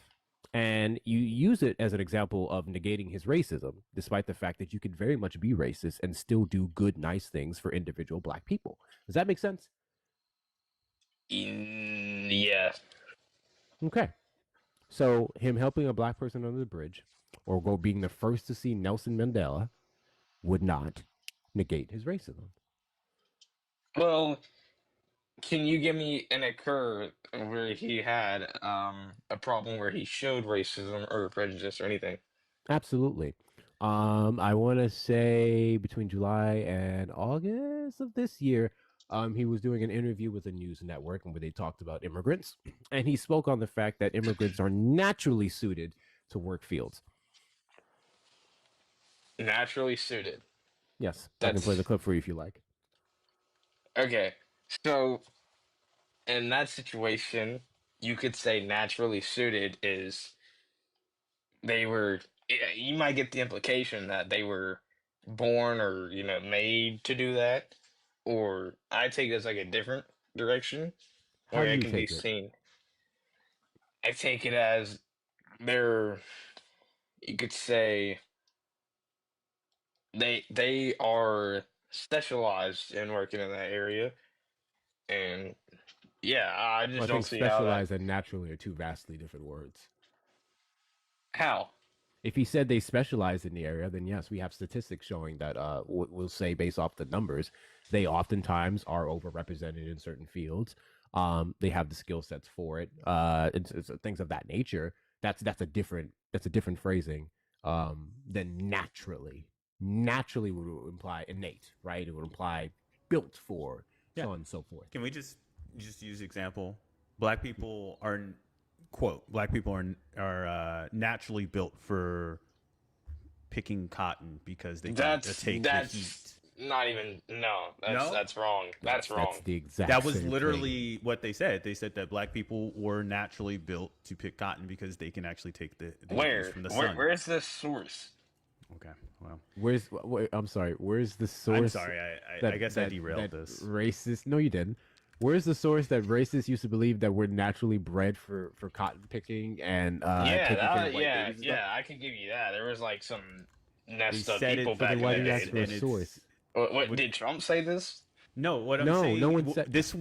And you use it as an example of negating his racism, despite the fact that you could very much be racist and still do good, nice things for individual black people. Does that make sense? Yeah. Okay. So him helping a black person under the bridge or go being the first to see Nelson Mandela would not negate his racism. Well, can you give me an occur where he had a problem where he showed racism or prejudice or anything? Absolutely. I want to say between July and August of this year, he was doing an interview with a news network where they talked about immigrants, and he spoke on the fact that immigrants are naturally suited to work fields. Naturally suited. Yes, I can play the clip for you if you like. Okay. So in that situation, you could say naturally suited is they were you might get the implication that they were born or made to do that, or I take it as like a different direction How where do it you can be take it? seen. I take it as they're, you could say they are specialized in working in that area, and yeah, I Well, just I don't think see how that. specialized and naturally are two vastly different words. How? If he said they specialize in the area, then yes, we have statistics showing that we'll say based off the numbers, they oftentimes are overrepresented in certain fields. They have the skill sets for it. It's things of that nature. That's a different phrasing than naturally. Naturally would imply innate, right? It would imply built for, Yeah. so on and so forth. Can we just use example? Black people are quote. Black people are naturally built for picking cotton because they can take the heat. Not even no. No? That's wrong. That's wrong. That's the exact. That was same literally what they said. They said that black people were naturally built to pick cotton because they can actually take the Where? heat from the sun. Where is this source? Okay, well, I'm sorry. Where's the source? I'm sorry. I guess I derailed this. Racist? No, you didn't. Where's the source that racists used to believe that we're naturally bred for cotton picking and taking care of white yeah, babies and yeah. I can give you that. There was like some They nest of said people it, back in why the do you day. ask for a source? What did Trump say this? No, what I'm No, saying. no one said- This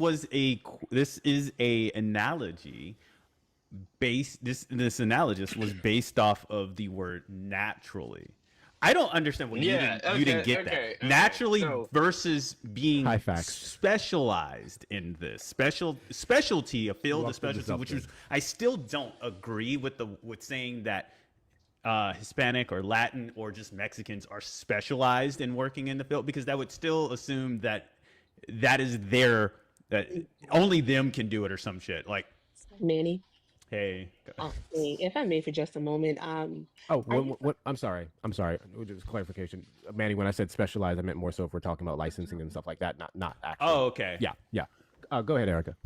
is a analogy. This analogous was based off of the word naturally. I don't understand what you didn't get okay, that. Naturally so- versus being High facts. specialized in this specialty, a field Walk of through this specialty, up which then. was I still don't agree with saying that Hispanic or Latin or just Mexicans are specialized in working in the field, because that would still assume that is that only them can do it or some shit. Like, Manny, hey, if I may for just a moment, Oh, what? I'm sorry. Just clarification, Manny. When I said specialized, I meant more so if we're talking about licensing and stuff like that. Not actually. oh, okay. Yeah. Go ahead, Erica.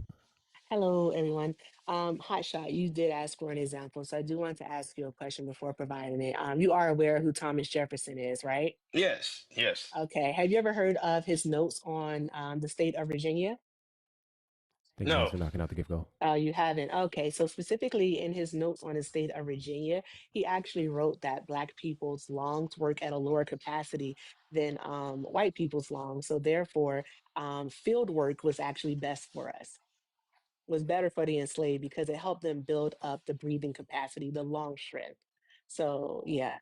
hello everyone. Hotshot, you did ask for an example, so I do want to ask you a question before providing it. You are aware who Thomas Jefferson is, right? Yes. Okay. Have you ever heard of his notes on the state of Virginia? Thank you No. guys for knocking out the gift goal. Oh, you haven't? Okay. So specifically in his notes on the state of Virginia, he actually wrote that Black people's lungs work at a lower capacity than white people's lungs. So therefore, field work was actually best for us, was better for the enslaved because it helped them build up the breathing capacity, the lung strength. So yeah,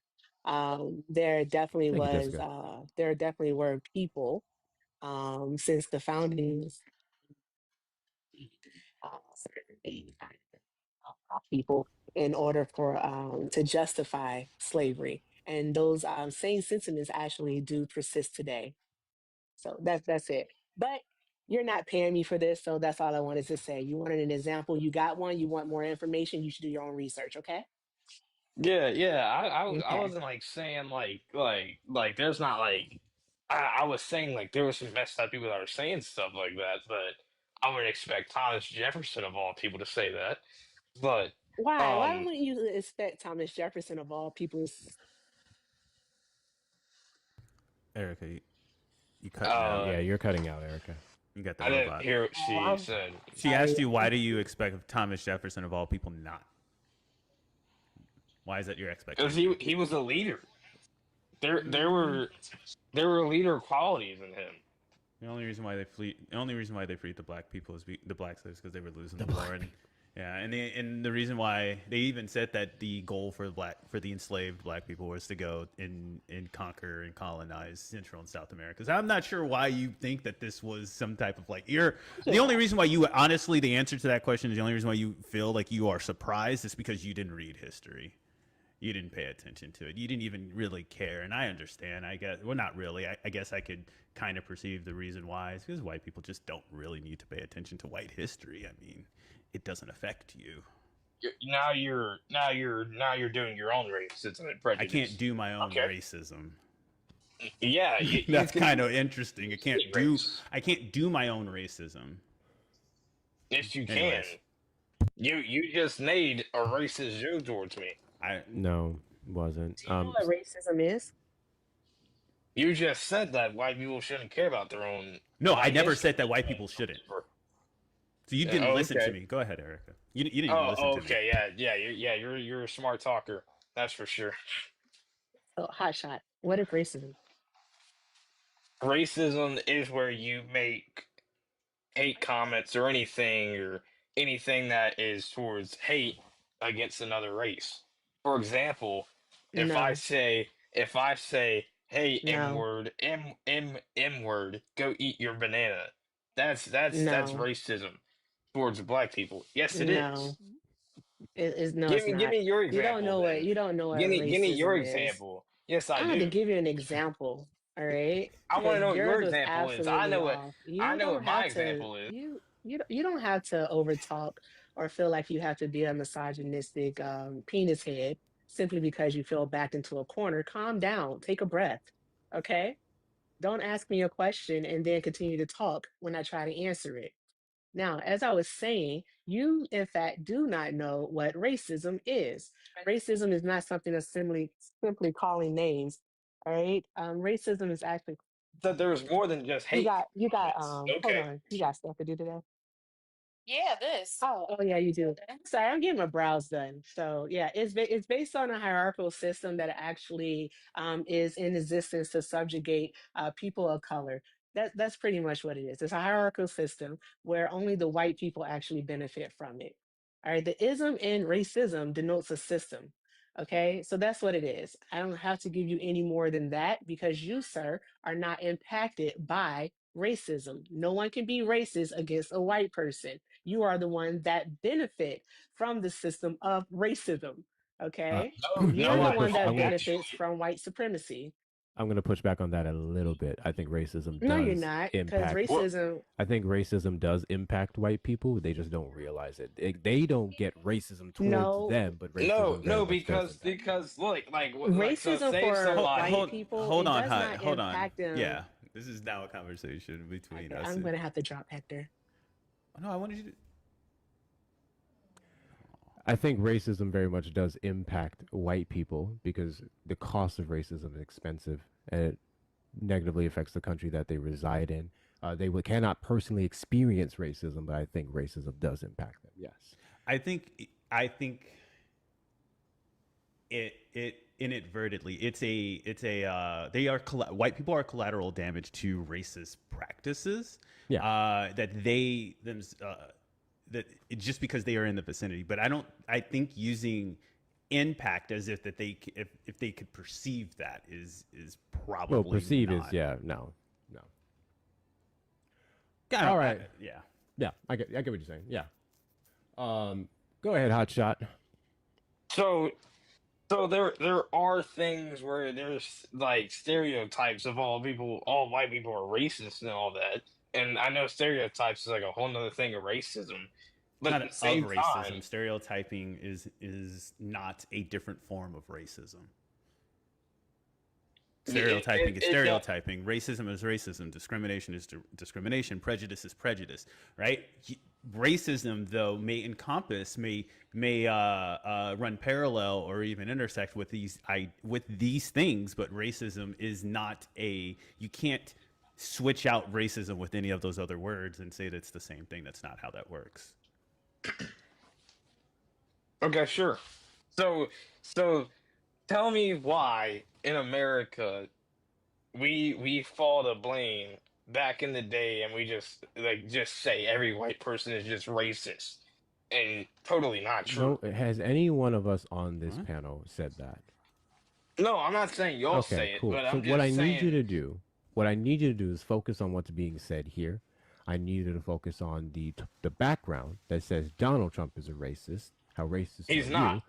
there definitely Thank you, was, Jessica. there definitely were people since the foundings, people in order for to justify slavery, and those same sentiments actually do persist today. So that's it. But you're not paying me for this, so that's all I wanted to say. You wanted an example, you got one. You want more information, you should do your own research. Okay. Yeah. I Okay. wasn't like saying like there's not like I was saying like there was some messed up people that are saying stuff like that, but I wouldn't expect Thomas Jefferson of all people to say that. But Why wouldn't you expect Thomas Jefferson of all people? Erica, you cutting out. Yeah, you're cutting out, Erica. You got the I didn't robot. hear what she I'm said. She asked you, why do you expect Thomas Jefferson of all people not? Why is that your Because expectation? he was a leader. There were leader qualities in him. The only reason why they freed the black people is the black slaves because they were losing the war, and yeah, and the reason why they even said that the goal for the enslaved black people was to go and conquer and colonize Central and South America. So I'm not sure why you think that this was some type of the only reason why you honestly the answer to that question is the only reason why you feel like you are surprised is because you didn't read history. You didn't pay attention to it. You didn't even really care. And I understand, I guess. Well, not really. I guess I could kind of perceive the reason why. It's because white people just don't really need to pay attention to white history. I mean, it doesn't affect you. Now you're doing your own racism and prejudice. I can't do my own racism. Yeah, that's kind of interesting. I can't do my own racism. Yes, you Anyways. can. You just made a racist joke towards me. No, wasn't. Do you know what racism is? You just said that white people shouldn't care about their own. No, I white never history. said that white people shouldn't. So you didn't listen to me. Go ahead, Erica. You didn't even listen to me. Okay, you're a smart talker. That's for sure. So, hotshot. What is racism? Racism is where you make hate comments or anything that is towards hate against another race. For example, if No. I say, hey, No. M word, go eat your banana. That's No. racism towards black people. Yes, it No. is. It is no. Give It's me not. your You example. don't know what. then. You don't know what Give me your racism is. example. Yes, I I have to do. give you an example. All right. I want to Because know what your yours was example is. I absolutely know what off. I You know what don't my have to. example is. You don't have to overtalk or feel like you have to be a misogynistic penis head simply because you feel backed into a corner. Calm down. Take a breath. Okay. Don't ask me a question and then continue to talk when I try to answer it. Now, as I was saying, you in fact do not know what racism is. Racism is not something that's simply calling names. All right. Racism is actually That there's more than just hate. hold Okay. on. You got stuff to do today. Yeah, this. Oh yeah, you do. Sorry, I'm getting my brows done. So yeah, it's based on a hierarchical system that actually is in existence to subjugate people of color. That's pretty much what it is. It's a hierarchical system where only the white people actually benefit from it. All right, the ism in racism denotes a system. Okay, so that's what it is. I don't have to give you any more than that because you, sir, are not impacted by racism. No one can be racist against a white person. You are the one that benefit from the system of racism. Okay, I'm you're gonna the one push. that I'm gonna, benefits from white supremacy. I'm gonna push back on that a little bit. I think racism No, you're does not, because impact. racism. I think racism does impact white people. They just don't realize it. They don't get racism towards No, them, but racism No, very no, much does. because look, so racism say for somebody. white people. Hold it on, does Hut. not Hold on. impact them. Yeah, this is now a conversation between us. I'm gonna have to drop Hector. No, I wanted you to. I think racism very much does impact white people because the cost of racism is expensive and it negatively affects the country that they reside in. Cannot personally experience racism, but I think racism does impact them. Yes. I think it inadvertently white people are collateral damage to racist practices. Yeah. Just because they are in the vicinity, but I think using impact as if they could perceive that is probably Well, perceive not. is no. Kinda, All right. Yeah. I get what you're saying. Yeah. Go ahead, Hotshot. So there are things where there's like stereotypes of all white people are racist and all that. And I know stereotypes is like a whole nother thing of racism. But Not at the same of racism. time, Stereotyping is not a different form of racism. Stereotyping is it- stereotyping. Racism is racism. Discrimination is discrimination. Prejudice is prejudice. Right? racism, though, may encompass, may run parallel or even intersect with these things, but racism is not you can't switch out racism with any of those other words and say that it's the same thing. That's not how that works. Okay, sure. So tell me why in America we fall to blame back in the day and we just say every white person is just racist and totally not true. No, has any one of us on this panel said that? No, I'm not saying y'all Okay, say it, cool. but So I'm just what I saying. need you to do, what I need you to do is focus on what's being said here. I need you to focus on the background that says Donald Trump is a racist. How racist He's are not. you?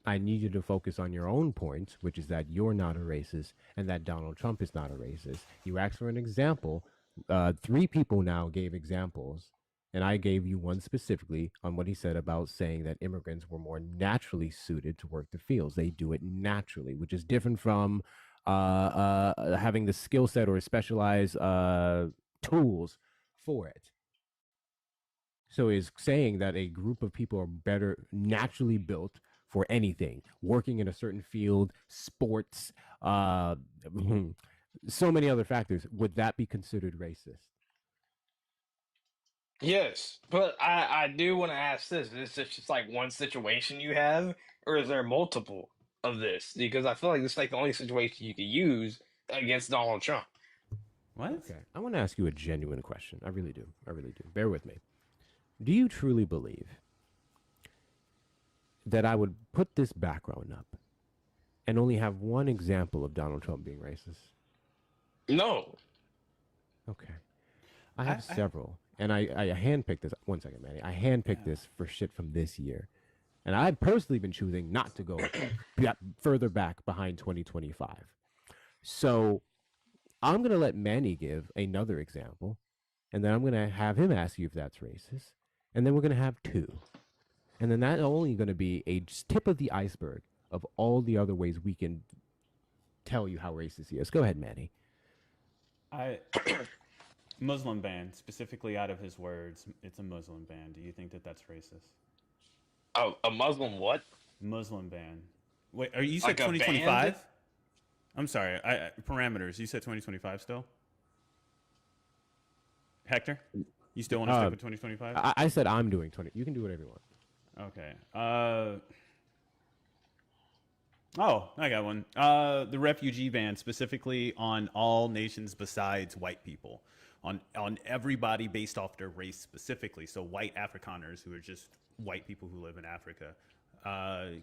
I need you to focus on your own points, which is that you're not a racist and that Donald Trump is not a racist. You asked for an example. 3 people now gave examples, and I gave you one specifically on what he said about saying that immigrants were more naturally suited to work the fields. They do it naturally, which is different from having the skill set or specialized tools for it. So is saying that a group of people are better naturally built for anything, working in a certain field, sports, so many other factors. Would that be considered racist? Yes, but I do want to ask this: is this just like one situation you have, or is there multiple of this? Because I feel like this is like the only situation you could use against Donald Trump. What? Okay. I want to ask you a genuine question. I really do. I really do. Bear with me. Do you truly believe that I would put this background up and only have one example of Donald Trump being racist? No. Okay. I have several. And I handpicked this. One second, Manny. I handpicked this for shit from this year. And I've personally been choosing not to go further back behind 2025. So I'm going to let Manny give another example. And then I'm going to have him ask you if that's racist. And then we're going to have 2. And then that's only going to be a tip of the iceberg of all the other ways we can tell you how racist he is. Go ahead, Manny. Muslim ban, specifically out of his words, it's a Muslim ban. Do you think that that's racist? Oh, a Muslim what? Muslim ban. Wait, are you said Like a 2025? band? I'm sorry. Parameters. You said 2025 still? Hector? You still want to stick with 2025? I said I'm doing 20. You can do whatever you want. Okay. Oh, I got one. The refugee ban, specifically on all nations besides white people, on everybody based off their race specifically. So white Afrikaners, who are just white people who live in Africa,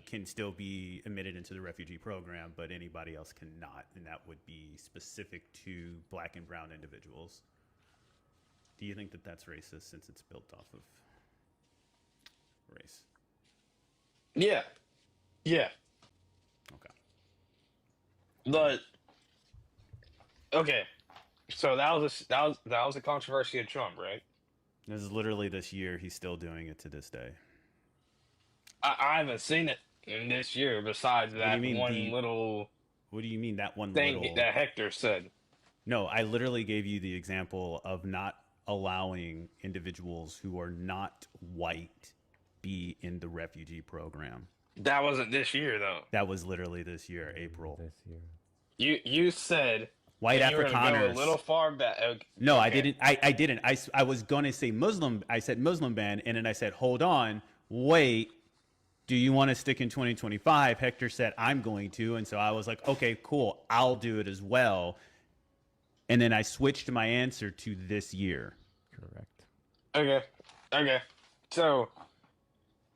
can still be admitted into the refugee program, but anybody else cannot, and that would be specific to black and brown individuals. Do you think that that's racist since it's built off of race? Yeah. Yeah. Okay. But okay, so that was a controversy of Trump, right? This is literally this year. He's still doing it to this day. I haven't seen it in this year. Besides What do that you mean one little What do you mean that one thing little that Hector said. No, I literally gave you the example of not allowing individuals who are not white be in the refugee program. That wasn't this year, though. That was literally this year, April. This year. You said White and you were gonna go Afrikaners. a little far back. Okay. No, I didn't. I didn't. I was going to say Muslim. I said Muslim ban, and then I said, hold on, wait. Do you want to stick in 2025? Hector said, I'm going to. And so I was like, okay, cool. I'll do it as well. And then I switched my answer to this year. Correct. Okay. So,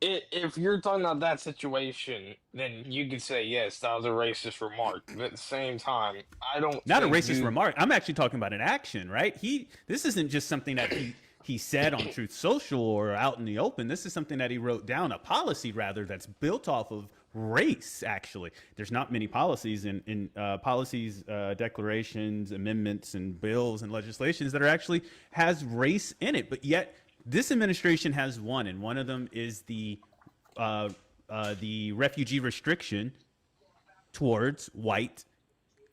if you're talking about that situation, then you could say, yes, that was a racist remark. But at the same time, I don't Not a think racist remark. I'm actually talking about an action, right? This isn't just something that he said on Truth Social or out in the open. This is something that he wrote down, a policy rather, that's built off of race, actually. There's not many policies in policies, declarations, amendments, and bills and legislations that are actually has race in it. But yet this administration has one, and one of them is the refugee restriction towards white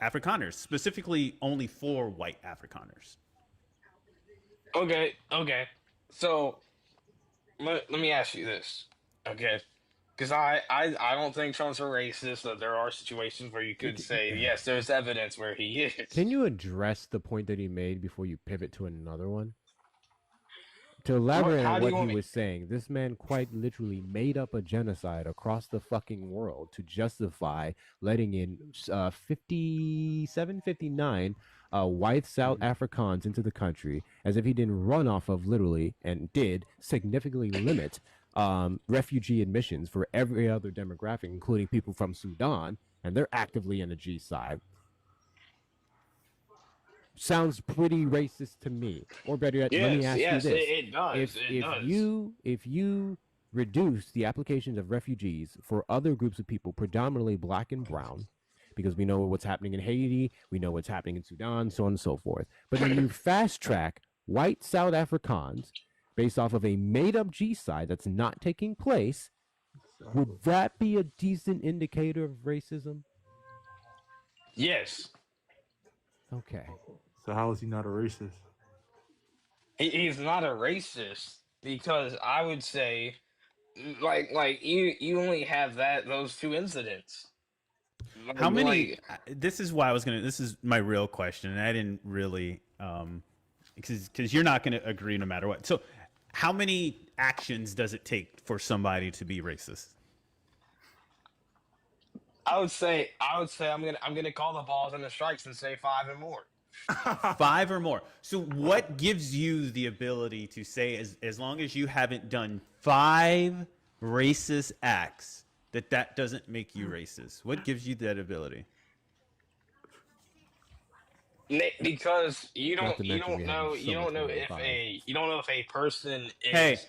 Afrikaners, specifically only for white Afrikaners. Okay. So, let me ask you this, okay? Because I don't think Trump's a racist. That there are situations where you could say yes, there's evidence where he is. Can you address the point that he made before you pivot to another one? To elaborate How on do you what want he me? was saying, this man quite literally made up a genocide across the fucking world to justify letting in 59 white South Africans into the country, as if he didn't run off of literally and did significantly limit refugee admissions for every other demographic, including people from Sudan, and they're actively in the G side. Sounds pretty racist to me. Or better yet, let me ask you Yes, this: it does. if you reduce the applications of refugees for other groups of people, predominantly black and brown, because we know what's happening in Haiti, we know what's happening in Sudan, so on and so forth, but then you fast track white South Africans based off of a made-up G-side that's not taking place, would that be a decent indicator of racism? Yes. Okay. So how is he not a racist? He's not a racist because I would say, like you only have those two incidents. How many? Like, This is why I was gonna. This is my real question, and I didn't really, because you're not gonna agree no matter what. So, how many actions does it take for somebody to be racist? I would say I'm gonna call the balls and the strikes and say 5 and more. 5 or more. So what gives you the ability to say, as long as you haven't done 5 racist acts, that doesn't make you racist? What gives you that ability? Because you Not don't to you mention don't we know have so you don't much know more than if 5. a person is.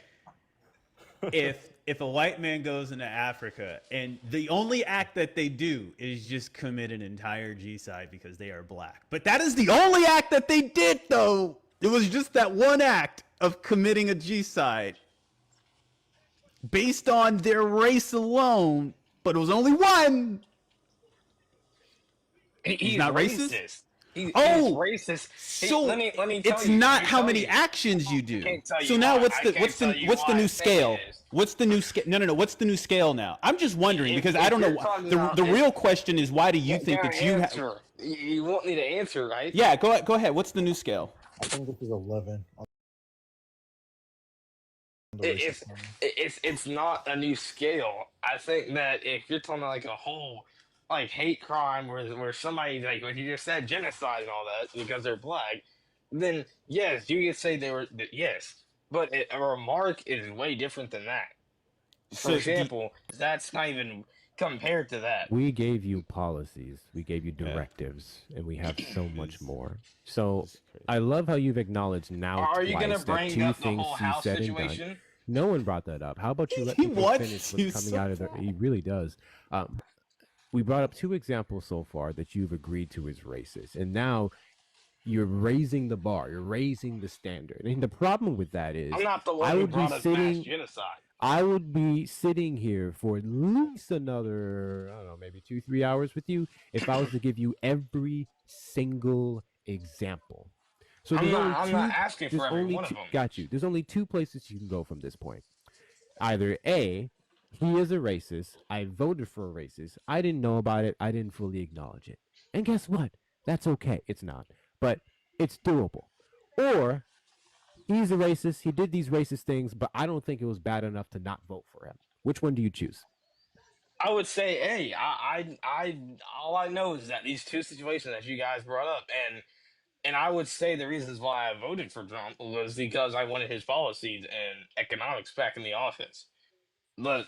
Hey, if a white man goes into Africa and the only act that they do is just commit an entire G-side because they are black, but that is the only act that they did, though. It was just that one act of committing a G-side based on their race alone, but it was only one. He's not racist. He's Oh, racist. so let me tell it's you. not Let me how tell many you. actions you do. can't tell So you now why. what's I the can't what's the tell you what's the why new I think scale? it is. What's the new scale? No. What's the new scale now? I'm just wondering because I don't know. you're talking The about real question is why do you think Gotta that you have? answer. You want me to answer, right? Yeah, go ahead. What's the new scale? I think this is 11. On the It's racist one. it's not a new scale. I think that if you're talking about like a whole like hate crime where somebody like what you just said genocide and all that because they're black, then yes, you could say they were yes, but a remark is way different than that. For So example, that's not even compared to that. We gave you policies, we gave you directives, and we have so much more. So I love how you've acknowledged now Are you twice gonna that bring 2 up the things whole he house said and done. situation? No one brought that up. How about you let He people wants finish you what's coming so out of there? He really does. We brought up 2 examples so far that you've agreed to is racist, and now you're raising the bar, you're raising the standard. And the problem with that is, I'm not the I one who would be brought up mass sitting, genocide. I would be sitting here for at least another, I don't know, maybe 2-3 hours with you if I was to give you every single example. So I'm there's only not asking for there's every only one of two- them. Got you. There's only 2 places you can go from this point. Either A, he is a racist. I voted for a racist. I didn't know about it. I didn't fully acknowledge it. And guess what? That's okay. It's not. But it's doable. Or he's a racist. He did these racist things, but I don't think it was bad enough to not vote for him. Which one do you choose? I would say, hey, all I know is that these 2 situations that you guys brought up, and I would say the reasons why I voted for Trump was because I wanted his policies and economics back in the office. But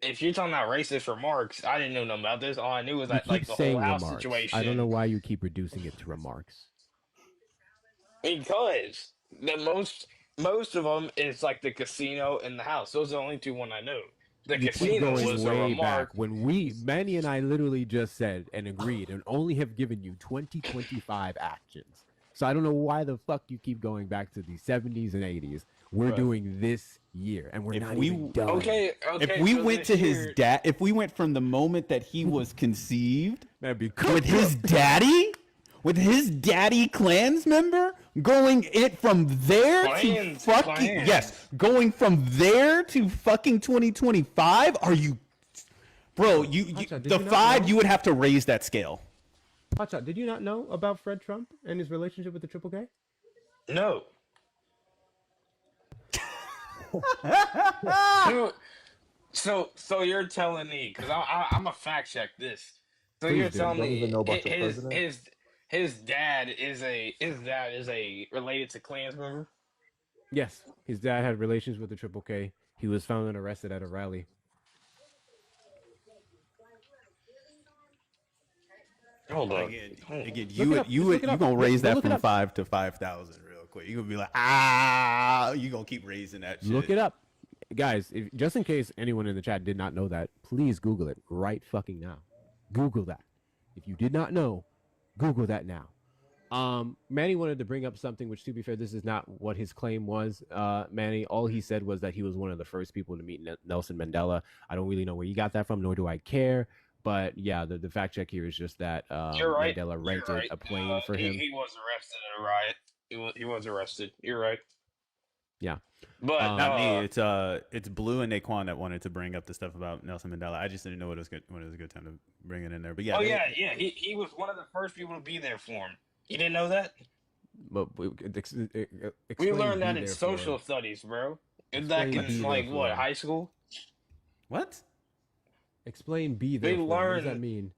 if you're talking about racist remarks, I didn't know nothing about this. All I knew was You that keep like the whole saying house remarks. situation. I don't know why you keep reducing it to remarks. Because most of them is like the casino and the house. Those are the only 2 one I know. The You keep casino going was a way remark. back when Manny and I literally just said and agreed and only have given you 2025 actions. So I don't know why the fuck you keep going back to the 70s and 80s. We're Bruh. doing this year and we're If not we even done. if we went to his dad, if we went from the moment that he was conceived That'd be with his daddy, with his daddy Klans member, Going it from there Plans, to fucking plans. yes, going from there to fucking 2025. Are you, bro? Hotshot, did The you not five know? you would have to raise that scale. Hotshot, did you not know about Fred Trump and his relationship with the Triple K? No. So you're telling me, because I'm a fact check this. So Please you're do. telling Don't even me know about the president. his dad is a related to Klans member? Yes, his dad had relations with the Triple K. He was found and arrested at a rally. Hold on. Again, Look you it up. gonna Yeah, raise go that look it from up. 5 to 5,000 real quick. You gonna be like, you gonna keep raising that shit. Look it up, guys. Just in case anyone in the chat did not know that, please Google it right fucking now. Google that. If you did not know, Google that now. Manny wanted to bring up something, which, to be fair, this is not what his claim was. Manny, all he said was that he was one of the first people to meet Nelson Mandela. I don't really know where you got that from, nor do I care. But yeah, the fact check here is just that You're right. Mandela You're rented right. a plane for him. He was arrested at a riot. He was arrested. You're right. Yeah. But Not me. It's Blue and Naquan that wanted to bring up the stuff about Nelson Mandela. I just didn't know when it was a good time to bring it in there. But yeah. He was one of the first people to be there for him. You didn't know that? But We explain learned that be in there social for. studies, bro. Explain Back be in there like what, for. high school? What? Explain be there They for. What does that learned mean?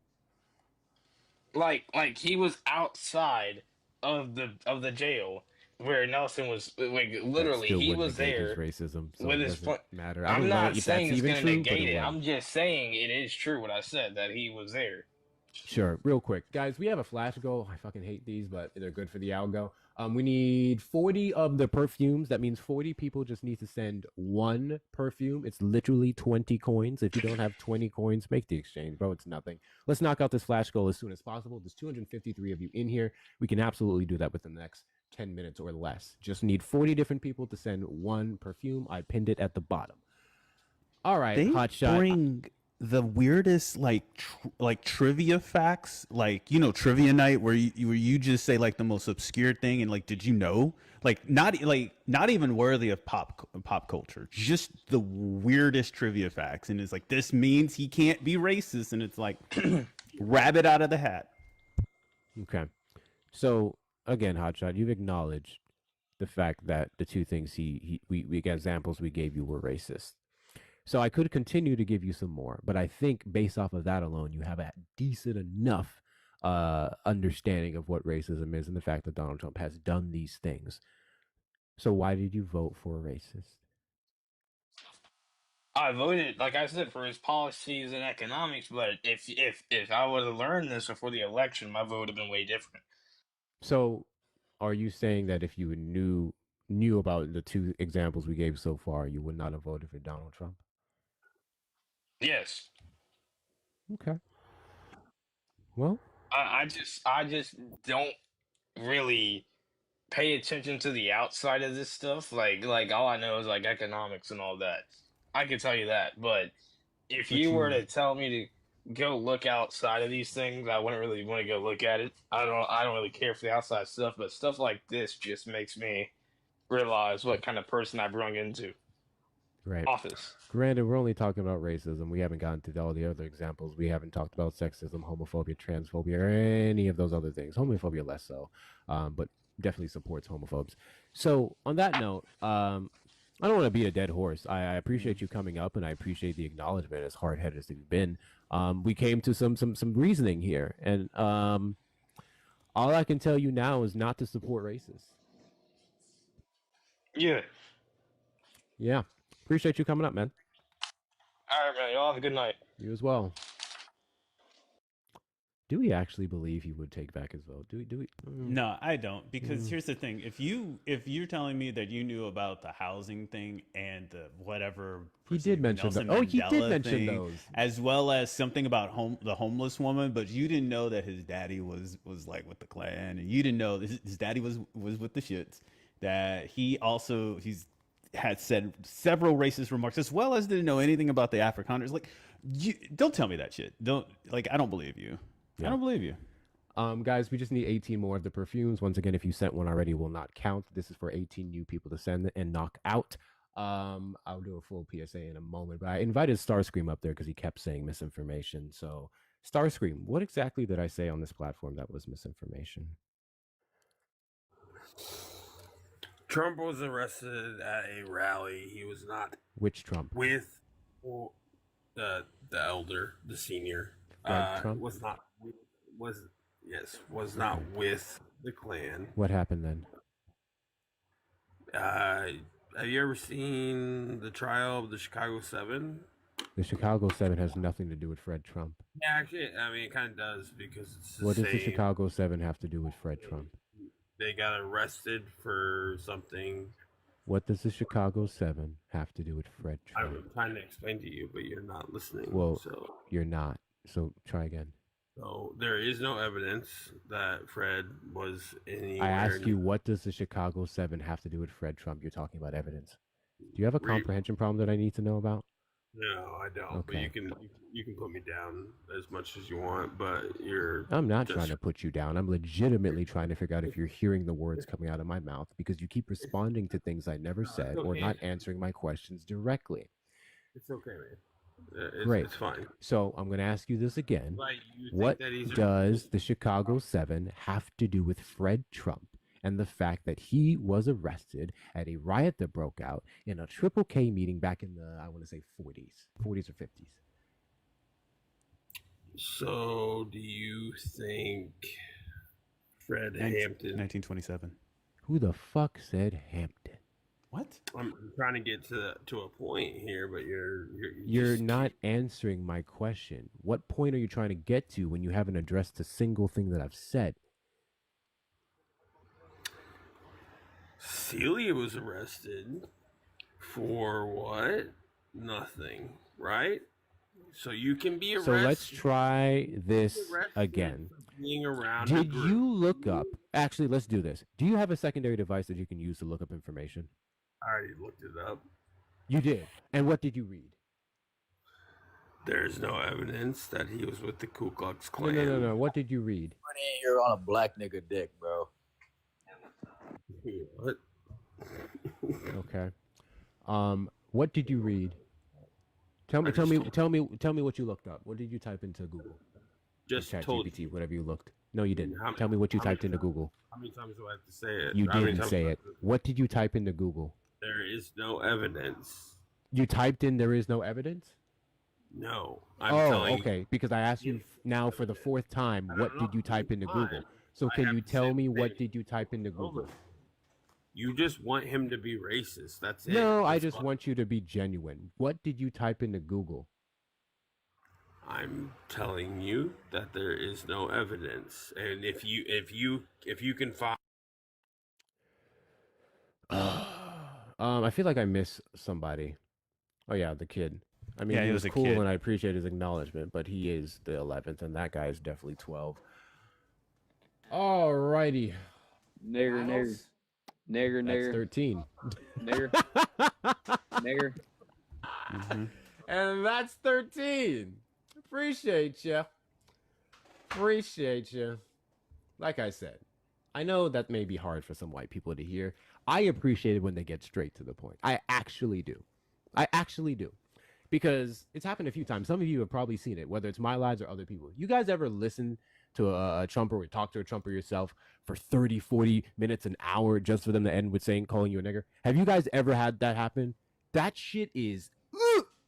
like he was outside of the jail where Nelson was like That literally still he wouldn't was negate his there racism, so with it his doesn't fl- matter. I I'm don't know not if saying that's it's even gonna true, but negate it it. was. I'm just saying it is true what I said, that he was there. Sure, real quick, guys. We have a flash goal. I fucking hate these, but they're good for the algo. We need 40 of the perfumes. That means 40 people just need to send one perfume. It's literally 20 coins. If you don't have 20 coins, make the exchange, bro. It's nothing. Let's knock out this flash goal as soon as possible. There's 253 of you in here. We can absolutely do that within the next 10 minutes or less. Just need 40 different people to send one perfume. I pinned it at the bottom. All right, They Hotshot. bring the weirdest like trivia facts, like trivia night where you just say like the most obscure thing and like, did you know, not even worthy of pop culture, just the weirdest trivia facts, and it's like, this means he can't be racist, and it's like rabbit out of the hat. Okay. So again, Hotshot, you've acknowledged the fact that the two things we examples we gave you were racist. So I could continue to give you some more, but I think based off of that alone, you have a decent enough understanding of what racism is and the fact that Donald Trump has done these things. So why did you vote for a racist? I voted, like I said, for his policies and economics, but if I would have learned this before the election, my vote would have been way different. So are you saying that if you knew about the two examples we gave so far, you would not have voted for Donald Trump? Yes. Okay. Well, I just don't really pay attention to the outside of this stuff. Like all I know is like economics and all that. I can tell you that, but if But you were you to tell me to go look outside of these things, I wouldn't really want to go look at it. I don't really care for the outside stuff, but stuff like this just makes me realize what kind of person I brung into right. office. Granted, we're only talking about racism. We haven't gotten to all the other examples. We haven't talked about sexism, homophobia, transphobia, or any of those other things. Homophobia less so, but definitely supports homophobes. So on that note, I don't want to beat a dead horse. I appreciate you coming up, and I appreciate the acknowledgement, as hard-headed as you've been. We came to some reasoning here, and all I can tell you now is not to support racists. Yeah. Yeah. Appreciate you coming up, man. All right, man. Y'all have a good night. You as well. Do we actually believe he would take back his vote? Do we? No, I don't, because here's the thing: if you're telling me that you knew about the housing thing and the whatever He did mention Nelson those. Oh, he did Mandela mention thing, those. as well as something about the homeless woman, but you didn't know that his daddy was like with the Klan, and you didn't know that his daddy was with the shits. That he's had said several racist remarks, as well as didn't know anything about the Afrikaners. Like, don't tell me that shit. I don't believe you. Yeah. I don't believe you. Guys, we just need 18 more of the perfumes. Once again, if you sent one already, will not count. This is for 18 new people to send and knock out. I'll do a full PSA in a moment, but I invited Starscream up there because he kept saying misinformation. So, Starscream, what exactly did I say on this platform that was misinformation? Trump was arrested at a rally. He was not Which Trump? with the elder, the senior. Trump? Was not with the Klan. What happened then? Have you ever seen the trial of the Chicago 7? The Chicago 7 has nothing to do with Fred Trump. Yeah, actually, I mean, it kind of does because it's the What does the same. Chicago 7 have to do with Fred Trump? They got arrested for something. What does the Chicago 7 have to do with Fred Trump? I'm trying to explain to you, but you're not listening. Well, So, you're not. So try again. so there is no evidence that Fred was anywhere. I ask you, what does the Chicago 7 have to do with Fred Trump? You're talking about evidence. Do you have a comprehension problem that I need to know about? No, I don't. But Okay. you can put me down as much as you want, but you're. I'm not just- trying to put you down. I'm legitimately trying to figure out if you're hearing the words coming out of my mouth because you keep responding to things I never said or okay. not answering my questions directly. It's okay, man. Great. It's fine. So I'm going to ask you this again. Like, you think What that he's a- does the Chicago 7 have to do with Fred Trump and the fact that he was arrested at a riot that broke out in a Triple K meeting back in the, I want to say 40s or 50s? So, do you think Fred Hampton? 1927. Who the fuck said Hampton? What? I'm trying to get to a point here, but you're You're just- not answering my question. What point are you trying to get to when you haven't addressed a single thing that I've said? Celia was arrested for what? Nothing, right? So you can be arrested. So let's try this arrested again. for being around a Did group. you look up? Actually, let's do this. Do you have a secondary device that you can use to look up information? I already looked it up. You did. And what did you read? There's no evidence that he was with the Ku Klux No, Klan. no. What did you read? You're on a black nigga dick, bro. What? Okay. What did you read? Tell me what you looked up. What did you type into Google? Just Chat told GPT, whatever you looked. No, you didn't. How- Tell me what you how many typed into times- Google. How many times do I have to say it? You How many didn't times say do I it. have to- What did you type into Google? There is no evidence. You typed in there is no evidence? No. I'm Oh, telling okay. Because I asked you now for the fourth time, what did you type into Google? So can you tell me what did you type into Google? You just want him to be racist. That's it. No, I That's just all. want you to be genuine. What did you type into Google? I'm telling you that there is no evidence, and if you can find. I feel like I miss somebody. Oh yeah, the kid. I mean, Yeah, he he was was a cool, kid. and I appreciate his acknowledgement, but he is the 11th, and that guy is definitely 12. Alrighty. Nigger, nigger. Nigger, That's nigger. 13. Nigger. Nigger. And that's 13. Appreciate you. Appreciate you. Like I said, I know that may be hard for some white people to hear. I appreciate it when they get straight to the point. I actually do. I actually do. Because it's happened a few times. Some of you have probably seen it, whether it's my lives or other people. You guys ever listen to a Trumper or talk to a Trumper yourself for 30, 40 minutes, an hour just for them to end with calling you a nigger? Have you guys ever had that happen? That shit is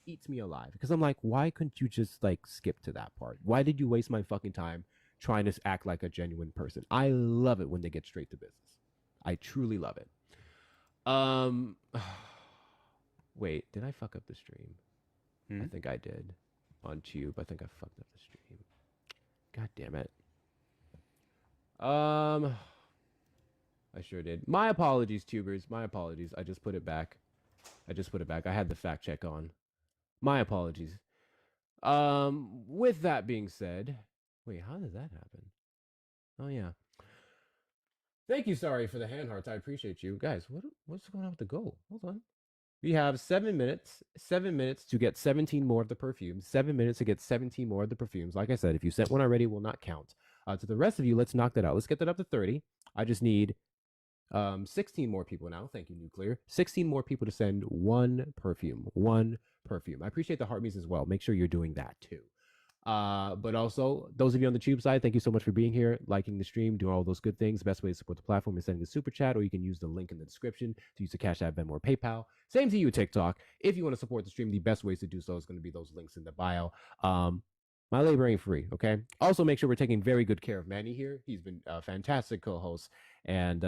eats me alive. Because I'm like, why couldn't you just like skip to that part? Why did you waste my fucking time trying to act like a genuine person? I love it when they get straight to business. I truly love it. Wait, did I fuck up the stream? I think I did. On Tube, I think I fucked up the stream. God damn it. I sure did. My apologies, tubers. My apologies. I just put it back. I had the fact check on. My apologies. With that being said, wait, how did that happen? Oh yeah. Thank you, sorry for the hand hearts. I appreciate you guys. What's going on with the goal? Hold on. We have 7 minutes. 7 minutes to get 17 more of the perfumes. 7 minutes to get 17 more of the perfumes. Like I said, if you sent one already, it will not count. To the rest of you, let's knock that out. Let's get that up to 30. I just need 16 more people now. Thank you, Nuclear. 16 more people to send one perfume. One perfume. I appreciate the heartbeats as well. Make sure you're doing that too. But also, those of you on the tube side, thank you so much for being here, liking the stream, doing all those good things. The best way to support the platform is sending a super chat, or you can use the link in the description to use the Cash App, Venmo, or PayPal. Same to you, TikTok. If you want to support the stream, the best ways to do so is going to be those links in the bio. My labor ain't free, okay? Also, make sure we're taking very good care of Manny here. He's been a fantastic co-host, and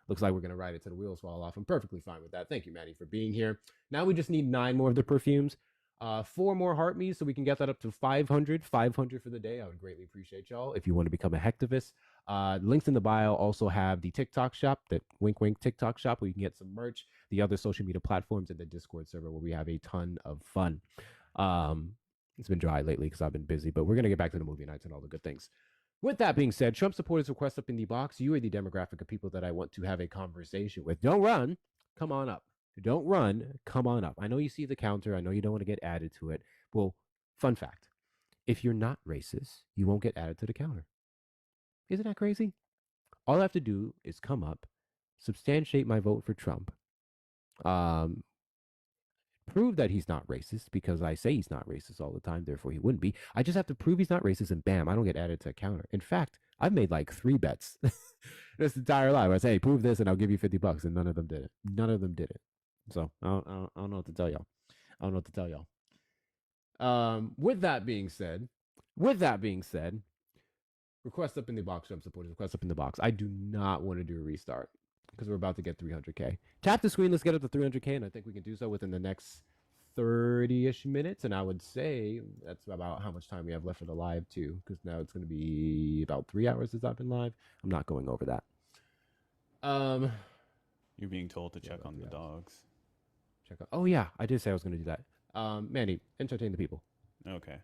looks like we're going to ride it to the wheels fall off. I'm perfectly fine with that. Thank you, Manny, for being here. Now we just need 9 more of the perfumes. 4 more heartbeats so we can get that up to 500 for the day. I would greatly appreciate y'all if you want to become a Hectivist. Links in the bio also have the TikTok shop, that wink wink TikTok shop, where you can get some merch, the other social media platforms, and the Discord server where we have a ton of fun. It's been dry lately because I've been busy, but we're going to get back to the movie nights and all the good things. With that being said, Trump supporters request up in the box. You are the demographic of people that I want to have a conversation with. Don't run. Come on up. Don't run. Come on up. I know you see the counter. I know you don't want to get added to it. Well, fun fact. If you're not racist, you won't get added to the counter. Isn't that crazy? All I have to do is come up, substantiate my vote for Trump, prove that he's not racist, because I say he's not racist all the time, therefore he wouldn't be. I just have to prove he's not racist, and bam, I don't get added to a counter. In fact, I've made like 3 bets this entire life. I say, hey, prove this and I'll give you $50, and none of them did it. None of them did it. So I don't know what to tell y'all. I don't know what to tell y'all. With that being said, request up in the box, Trump supporters. Request up in the box. I do not want to do a restart because we're about to get 300K. Tap the screen. Let's get up to 300K, and I think we can do so within the next 30-ish minutes. And I would say that's about how much time we have left for the live too, because now it's going to be about 3 hours since I've been live. I'm not going over that. You're being told to check on the dogs. Check out. Oh yeah, I did say I was going to do that. Manny, entertain the people. Okay.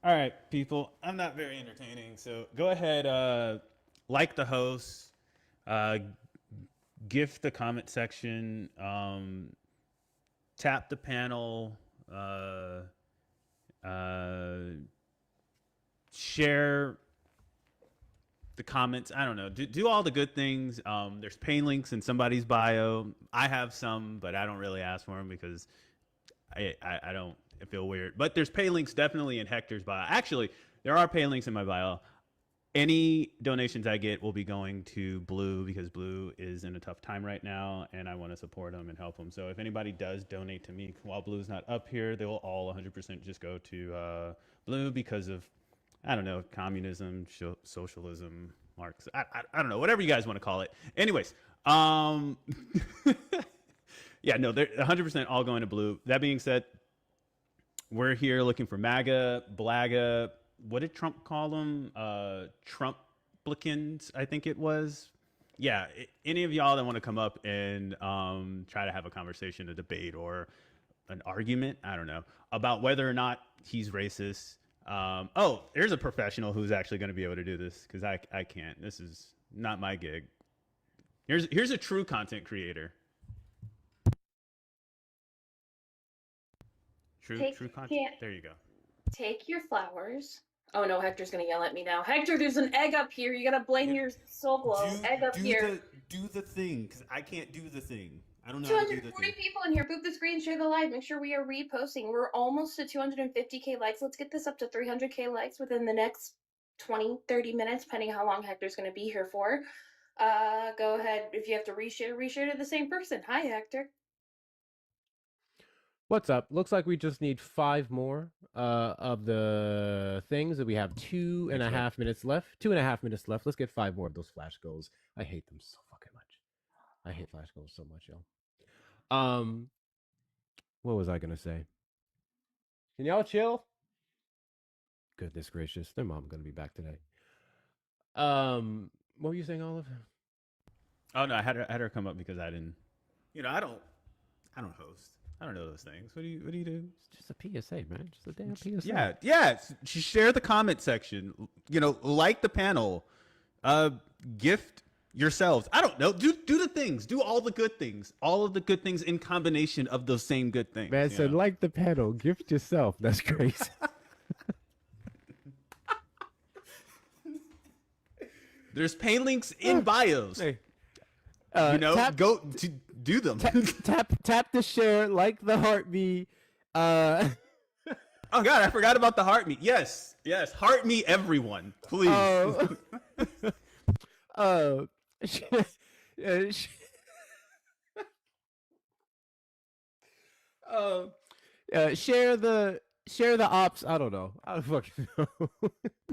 All right, people. I'm not very entertaining, so go ahead, like the host, gift the comment section, tap the panel, share the comments. I don't know. Do all the good things. There's pay links in somebody's bio. I have some, but I don't really ask for them because I don't feel weird. But there's pay links definitely in Hector's bio. Actually, there are pay links in my bio. Any donations I get will be going to Blue, because Blue is in a tough time right now, and I want to support them and help them. So if anybody does donate to me while Blue's not up here, they will all 100% just go to Blue because of, I don't know, communism, socialism, Marx. I don't know, whatever you guys want to call it. Anyways, yeah, no, they're 100% all going to Blue. That being said, we're here looking for MAGA, BLAGA. What did Trump call them? Trumplicans, I think it was. Yeah, any of y'all that want to come up and try to have a conversation, a debate, or an argument, I don't know, about whether or not he's racist. Oh, there's a professional who's actually going to be able to do this, because I can't. This is not my gig. Here's a true content creator. True content. Yeah. There you go. Take your flowers. Oh no, Hector's gonna yell at me now. Hector, there's an egg up here. You gotta blame your soul glow. Egg up here. Do the thing, because I can't do the thing. I don't know how to do the 240 thing. people in here. Boop the screen, share the live. Make sure we are reposting. We're almost to 250K likes. Let's get this up to 300K likes within the next 20, 30 minutes, depending how long Hector's gonna be here for. Go ahead. If you have to reshare to the same person. Hi, Hector. What's up? Looks like we just need 5 more of the things that we have 2.5 minutes left. 2.5 minutes left. Let's get 5 more of those flash goals. I hate them so fucking much. I hate flash goals so much, y'all. What was I gonna say? Can y'all chill? Goodness gracious, their mom gonna be back today. What were you saying, Olive? Oh no, I had her come up because I didn't. You know, I don't host. I don't know those things. What do you do? It's just a PSA, man. Just a damn PSA. Yeah. Share the comment section. You know, like the panel. Gift yourselves. I don't know. Do the things. Do all the good things. All of the good things in combination of those same good things. Man said, like the panel. Gift yourself. That's crazy. There's pay links in bios. Hey. Go to do them. Tap the share, like the heart me. Oh God, I forgot about the heart me. Yes, heart me, everyone, please. Share the ops. I don't know. I don't fucking know.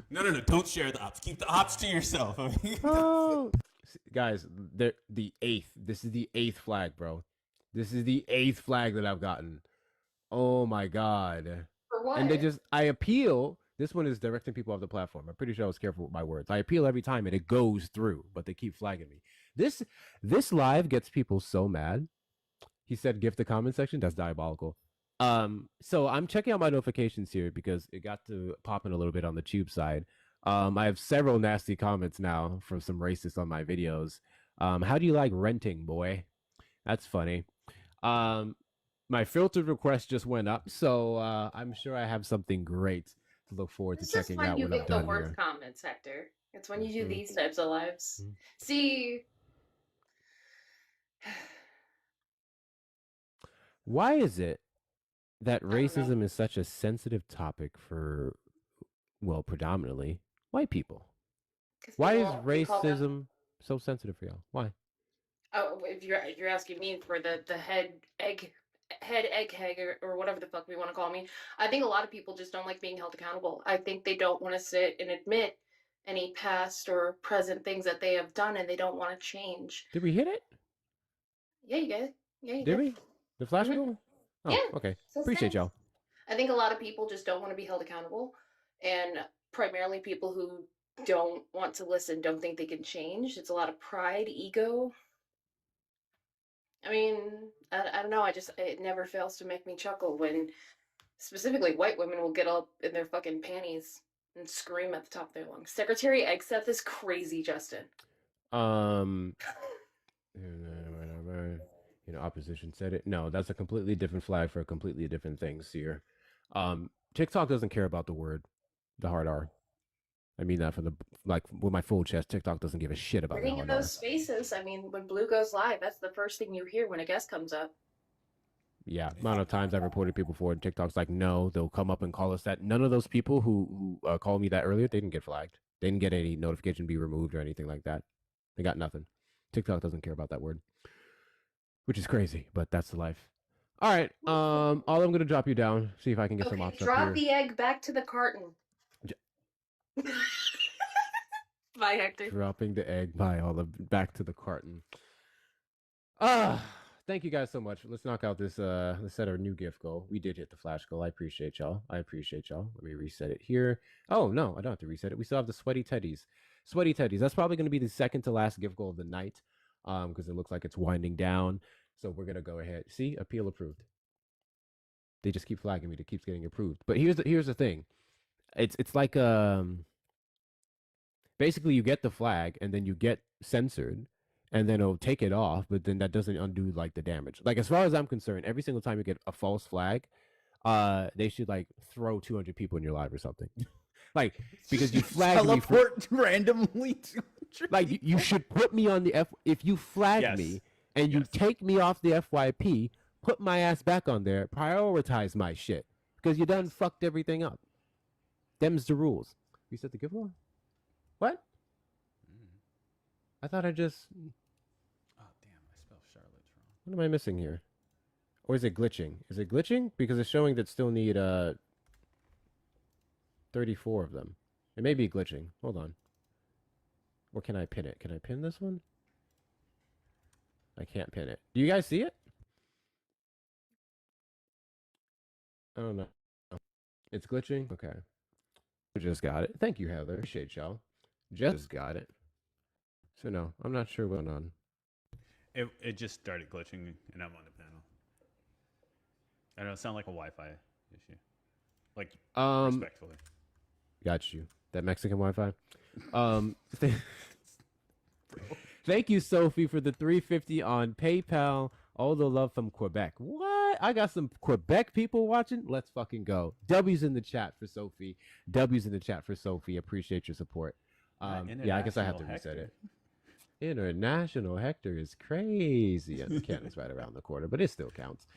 No. Don't share the ops. Keep the ops to yourself. Guys, the eighth. This is the eighth flag, bro. This is the eighth flag that I've gotten. Oh my God. For what? And I appeal. This one is directing people off the platform. I'm pretty sure I was careful with my words. I appeal every time and it goes through, but they keep flagging me. This live gets people so mad. He said, "Gift the comment section." That's diabolical. So I'm checking out my notifications here because it got to popping a little bit on the tube side. I have several nasty comments now from some racists on my videos. How do you like renting, boy? That's funny. My filtered request just went up, so I'm sure I have something great to look forward to checking out you when I'm get the done worst here. comments, Hector. It's when you do these types of lives. See, Why is it that racism is such a sensitive topic for, well, predominantly white people? Why is they call them- racism so sensitive for y'all? Why? oh, if you're asking me for the head egg or whatever the fuck we want to call me, I think a lot of people just don't like being held accountable. I think they don't want to sit and admit any past or present things that they have done, and they don't want to change. Did we hit it? Yeah, you get it. Yeah, you Did we? The flash Mhm. go? Oh, Yeah. okay. So Appreciate thanks. y'all. I think a lot of people just don't want to be held accountable, and primarily people who don't want to listen don't think they can change. It's a lot of pride, ego. I mean, I don't know. It never fails to make me chuckle when specifically white women will get up in their fucking panties and scream at the top of their lungs. Secretary Eggseth is crazy, Justin. Opposition said it. No, that's a completely different flag for a completely different thing, Seer. TikTok doesn't care about the hard R. I mean that with my full chest. TikTok doesn't give a shit about the Bringing in hard R. those spaces, I mean, when Blue goes live, that's the first thing you hear when a guest comes up. Yeah, amount of times I've reported people for it. TikTok's like, no, they'll come up and call us that. None of those people who called me that earlier, they didn't get flagged. They didn't get any notification to be removed or anything like that. They got nothing. TikTok doesn't care about that word, which is crazy, but that's the life. All right, all I'm gonna drop you down. See if I can get some options up Drop here. the egg back to the carton. Bye, Hector. Dropping the egg by back to the carton. Thank you guys so much. Let's knock out this let's set our new gift goal. We did hit the flash goal. I appreciate y'all. Let me reset it here. Oh no, I don't have to reset it. We still have the sweaty teddies. That's probably going to be the second to last gift goal of the night, because it looks like it's winding down. So we're gonna go ahead. See, appeal approved. They just keep flagging me. It keeps getting approved. But here's the thing. It's like basically you get the flag and then you get censored and then it'll take it off, but then that doesn't undo like the damage. Like as far as I'm concerned, every single time you get a false flag, they should like throw 200 people in your live or something. Like because you flagged me for, Teleport randomly. like you should put me on the F. If you flag Yes. me and you take me off the FYP, put my ass back on there. Prioritize my shit because you done fucked everything up. Them's the rules. You set the giveaway. What? I thought I just. Oh damn! I spelled Charlotte's wrong. What am I missing here? Or is it glitching? Is it glitching? Because it's showing that still need 34 of them. It may be glitching. Hold on. Or can I pin it? Can I pin this one? I can't pin it. Do you guys see it? I don't know. It's glitching? Okay. Just got it. Thank you, Heather. Appreciate y'all. Just got it. So no, I'm not sure what's going on. It just started glitching, and I'm on the panel. I don't know. It sounds like a Wi-Fi issue. Like respectfully. Got you. That Mexican Wi-Fi. Thank you, Sophie, for the $3.50 on PayPal. All the love from Quebec. What? I got some Quebec people watching. Let's fucking go. W's in the chat for Sophie. W's in the chat for Sophie. Appreciate your support. Yeah, I guess I have to reset it. International Hector is crazy. And Cannon's right around the corner, but it still counts.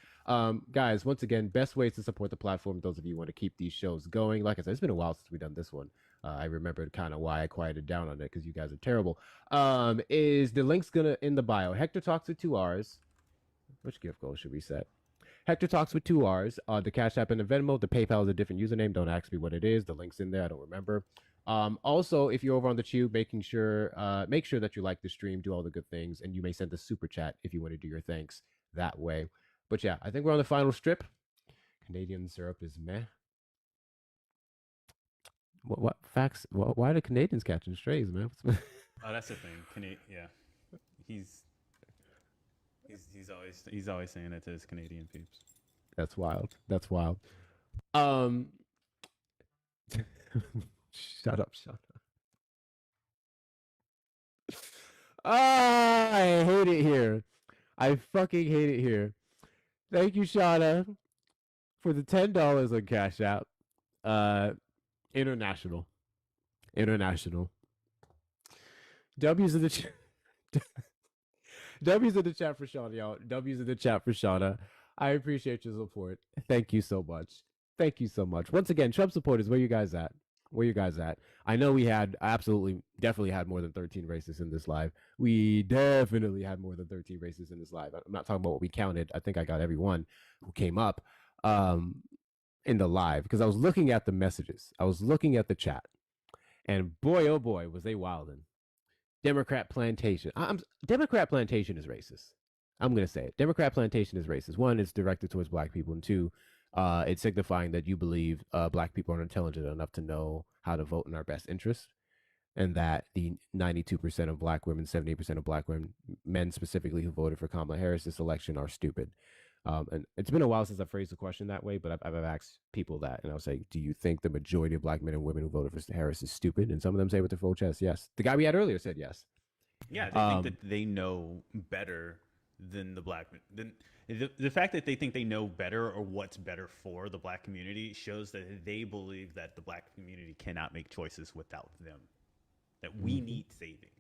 Guys, once again, best ways to support the platform. Those of you who want to keep these shows going. Like I said, it's been a while since we've done this one. I remembered kind of why I quieted down on it because you guys are terrible. Is the link's gonna in the bio? Hector Talks with 2 R's. Which gift goal should we set? Hector Talks with 2 R's. The Cash App and the Venmo. The PayPal is a different username. Don't ask me what it is. The link's in there. I don't remember. Also, if you're over on the Tube, make sure that you like the stream, do all the good things, and you may send a super chat if you want to do your thanks that way. But yeah, I think we're on the final strip. Canadian syrup is meh. What facts? Why are the Canadians catching strays, man? Oh, that's the thing. Yeah, he's always saying that to his Canadian peeps. That's wild. That's wild. Shut up. I hate it here. I fucking hate it here. Thank you, Shauna, for the $10 on Cash App. International. W's in the chat. W's in the chat for Shauna, y'all. W's in the chat for Shauna. I appreciate your support. Thank you so much. Thank you so much. Once again, Trump supporters, where you guys at? Where you guys at? I know we had definitely had more than 13 racists in this live. We definitely had more than 13 racists in this live. I'm not talking about what we counted. I think I got everyone who came up in the live because I was looking at the messages. I was looking at the chat. And boy, oh boy, was they wildin'. Democrat Plantation. Democrat Plantation is racist. I'm going to say it. Democrat Plantation is racist. One, it's directed towards black people. And two, it's signifying that you believe black people are intelligent enough to know how to vote in our best interest, and that the 92% of black women, 78% of black women, men specifically, who voted for Kamala Harris this election are stupid. And it's been a while since I phrased the question that way, but I've asked people that, and I'll say, do you think the majority of black men and women who voted for Harris is stupid? And some of them say with their full chest, yes. The guy we had earlier said yes. Yeah, they think that they know better than the black men. The fact that they think they know better or what's better for the black community shows that they believe that the black community cannot make choices without them, that we need saving.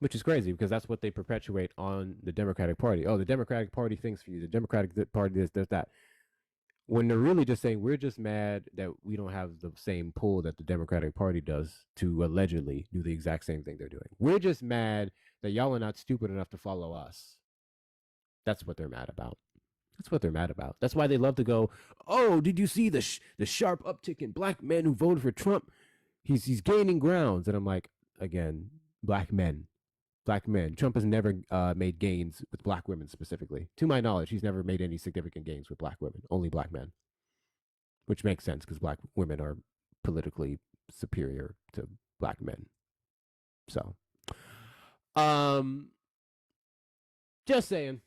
Which is crazy because that's what they perpetuate on the Democratic Party. Oh, the Democratic Party thinks for you. The Democratic Party this, that. When they're really just saying, we're just mad that we don't have the same pull that the Democratic Party does to allegedly do the exact same thing they're doing. We're just mad that y'all are not stupid enough to follow us. That's what they're mad about. That's what they're mad about. That's why they love to go, oh, did you see the sharp uptick in black men who voted for Trump? He's gaining grounds. And I'm like, again, black men. Trump has never made gains with black women specifically. To my knowledge, he's never made any significant gains with black women, only black men. Which makes sense because black women are politically superior to black men. So, just saying.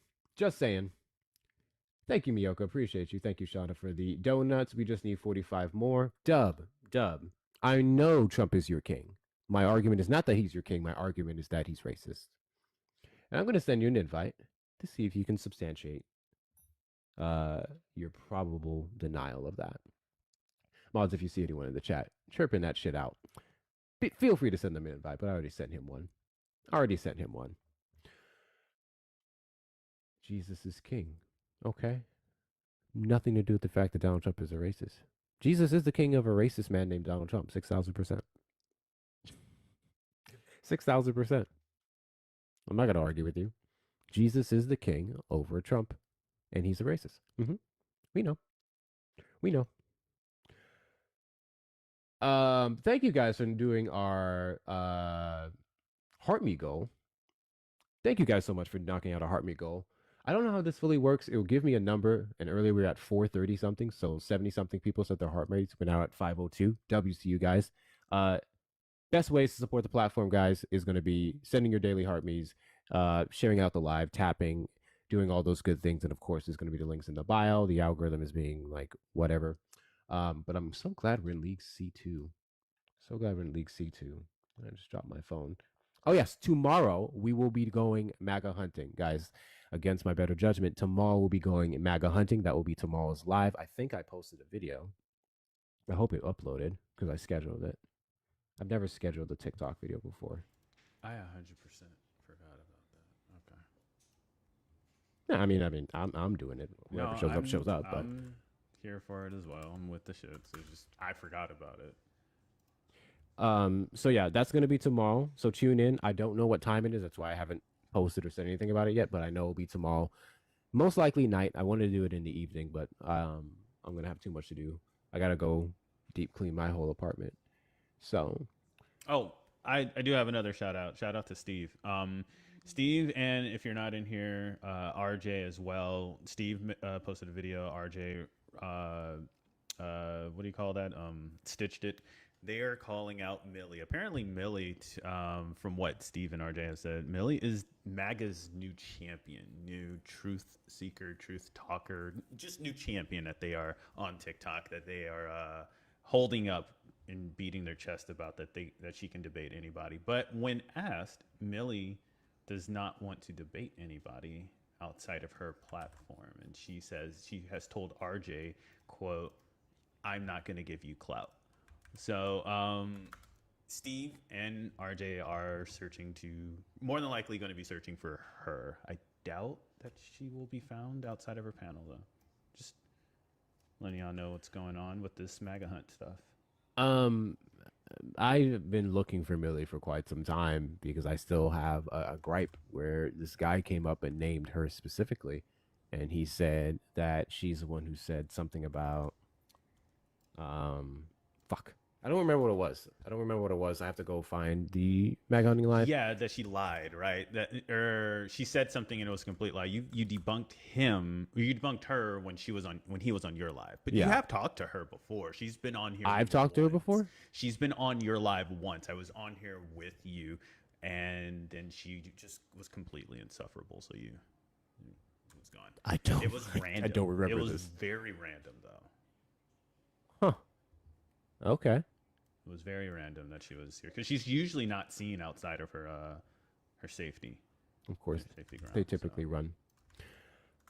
Thank you, Miyoko. Appreciate you. Thank you, Shauna, for the donuts. We just need 45 more. Dub. I know Trump is your king. My argument is not that he's your king. My argument is that he's racist. And I'm going to send you an invite to see if you can substantiate your probable denial of that. Mods, if you see anyone in the chat, chirping that shit out. Feel free to send them an invite, but I already sent him one. Jesus is king. Okay. Nothing to do with the fact that Donald Trump is a racist. Jesus is the king of a racist man named Donald Trump. 6,000%. 6,000%. I'm not going to argue with you. Jesus is the king over Trump, and he's a racist. We know. Thank you guys for doing our heart me goal. Thank you guys so much for knocking out a heart me goal. I don't know how this fully works. It will give me a number, and earlier we were at 430 something, so 70 something people set their heart rates. We're now at 502. W's to you guys. Best ways to support the platform, guys, is going to be sending your daily heart me's, sharing out the live, tapping, doing all those good things, and of course, there's going to be the links in the bio. The algorithm is being like whatever. But I'm so glad we're in League C2. I just dropped my phone. Oh, yes. Tomorrow, we will be going MAGA hunting. Guys, against my better judgment, tomorrow we'll be going MAGA hunting. That will be tomorrow's live. I think I posted a video. I hope it uploaded because I scheduled it. I've never scheduled a TikTok video before. I 100% forgot about that. Okay. Yeah, I mean, I'm doing it. Whoever shows up, shows up. But I'm here for it as well. I'm with the shits. It's just I forgot about it. so yeah, that's gonna be tomorrow. So tune in. I don't know what time it is. That's why I haven't posted or said anything about it yet. But I know it'll be tomorrow. Most likely night. I wanted to do it in the evening, but I'm gonna have too much to do. I gotta go deep clean my whole apartment. So, Oh, I do have another shout out. Shout out to Steve. Steve, and if you're not in here, RJ as well. Steve posted a video. RJ, what do you call that? Stitched it. They are calling out Millie. Apparently, Millie, from what Steve and RJ have said, Millie is MAGA's new champion, new truth seeker, truth talker, just new champion that they are on TikTok, that they are holding up and beating their chest about that she can debate anybody. But when asked, Millie does not want to debate anybody outside of her platform, and she says she has told RJ, quote, "I'm not going to give you clout." So Steve and RJ are searching to, more than likely going to be searching for her. I doubt that she will be found outside of her panel, though. Just letting y'all know what's going on with this MAGA hunt stuff. I've been looking for Millie for quite some time because I still have a gripe where this guy came up and named her specifically, and he said that she's the one who said something about, fuck. I don't remember what it was. I have to go find the Mag Hunting Live. Yeah, that she lied, right? That she said something and it was a complete lie. You debunked him. You debunked her when he was on your live. But you have talked to her before. She's been on here. I've talked to her before. She's been on your live once. I was on here with you, and then she just was completely insufferable. So it was gone. It was random. I don't remember It was this. very random, though. Okay. It was very random that she was here because she's usually not seen outside of her safety. Of course, safety ground, they typically run.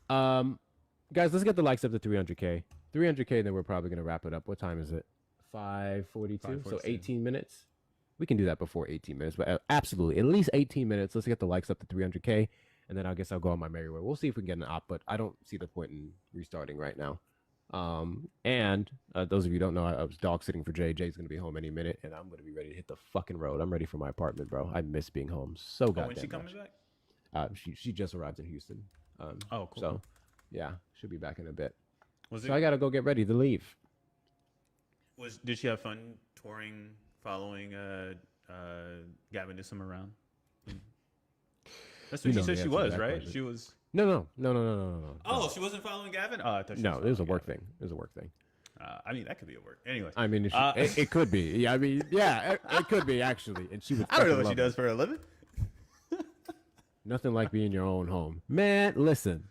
Guys, let's get the likes up to 300K. 300K, and then we're probably gonna wrap it up. What time is it? 5:42. So 18 minutes. We can do that before 18 minutes, but absolutely at least 18 minutes. Let's get the likes up to 300K, and then I guess I'll go on my merry way. We'll see if we can get an op, but I don't see the point in restarting right now. And those of you who don't know, I was dog sitting for Jay. Jay's gonna be home any minute, and I'm gonna be ready to hit the fucking road. I'm ready for my apartment, bro. I miss being home so goddamn When's she coming much. back? She just arrived in Houston. Oh, cool. So, yeah, she'll be back in a bit. Was so it- I gotta go get ready to leave. Did she have fun touring, following Gavin Newsom around? That's what she said she was, right? She was. No. Oh, she wasn't following Gavin? Oh, I thought she No, was it was a work thing. It was a work thing. I mean, that could be a work. Anyway. I mean, it could be. Yeah, I mean, yeah, it could be actually. And she was. I don't know fucking what she loving does for a living. Nothing like being in your own home, man. Listen,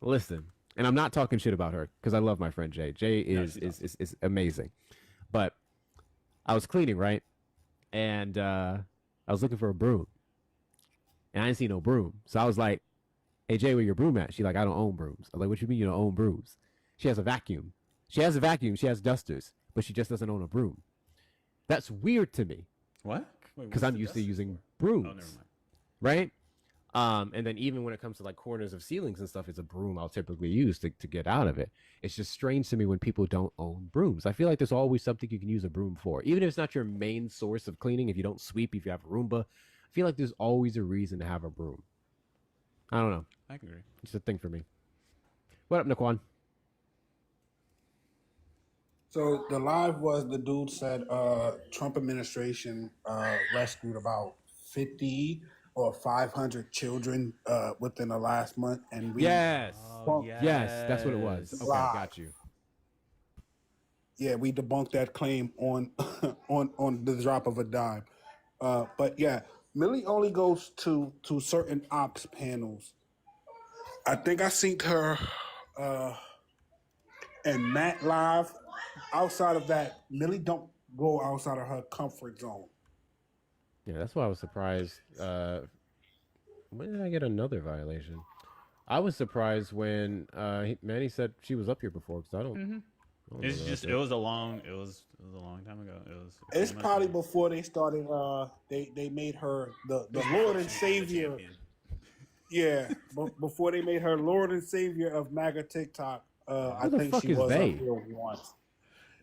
and I'm not talking shit about her because I love my friend Jay. Jay is amazing, but I was cleaning, right, and I was looking for a broom, and I didn't see no broom, so I was like, "Hey Jay, where your broom at?" She's like, "I don't own brooms." I'm like, "What you mean you don't own brooms?" She has a vacuum. She has a vacuum. She has dusters, but she just doesn't own a broom. That's weird to me. What? Because I'm used to using brooms, right? And then even when it comes to like corners of ceilings and stuff, it's a broom I'll typically use to get out of it. It's just strange to me when people don't own brooms. I feel like there's always something you can use a broom for. Even if it's not your main source of cleaning, if you don't sweep, if you have a Roomba, I feel like there's always a reason to have a broom. I don't know. I can agree. It's a thing for me. What up, Naquan? So the live was the dude said Trump administration rescued about 50 or 500 children within the last month, and we Yes, that's what it was. Okay, got you. Yeah, we debunked that claim on on the drop of a dime. But yeah, Millie only goes to certain ops panels. I think I seen her and Matt live. Outside of that, Millie don't go outside of her comfort zone. Yeah, that's why I was surprised. When did I get another violation? I was surprised when Manny said she was up here before because I don't It's just it was a long time ago. It's probably before they started. They made her the Lord and Savior. Yeah, before they made her Lord and Savior of MAGA TikTok. I Who the think fuck she is was they? up here once.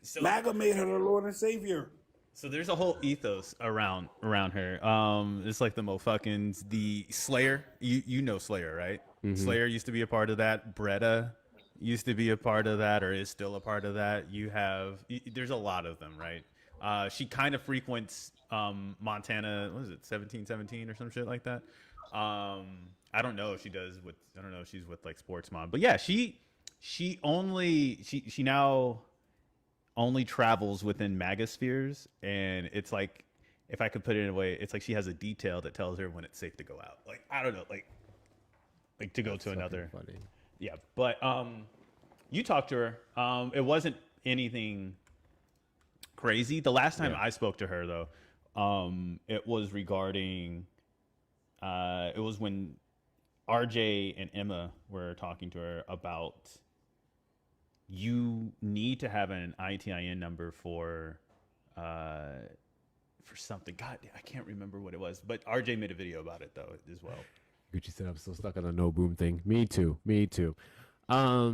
So, MAGA made her the Lord and Savior. So there's a whole ethos around her. It's like the Mofuckins, the Slayer. You know Slayer, right? Mhm. Slayer used to be a part of that. Bretta used to be a part of that, or is still a part of that. There's a lot of them, right? She kind of frequents Montana. What is it, 1717 or some shit like that? I don't know if she does with. I don't know if she's with like Sports Mom, but yeah, she now only travels within MAGA spheres, and it's like, if I could put it in a way, it's like she has a detail that tells her when it's safe to go out. Like, I don't know, like to go to another. Funny. Yeah, but you talked to her. It wasn't anything crazy. The last time I spoke to her, though, it was regarding. It was when RJ and Emma were talking to her about. You need to have an ITIN number for something. God, I can't remember what it was, but RJ made a video about it though as well. Gucci said I'm still stuck on the no boom thing. Me too. I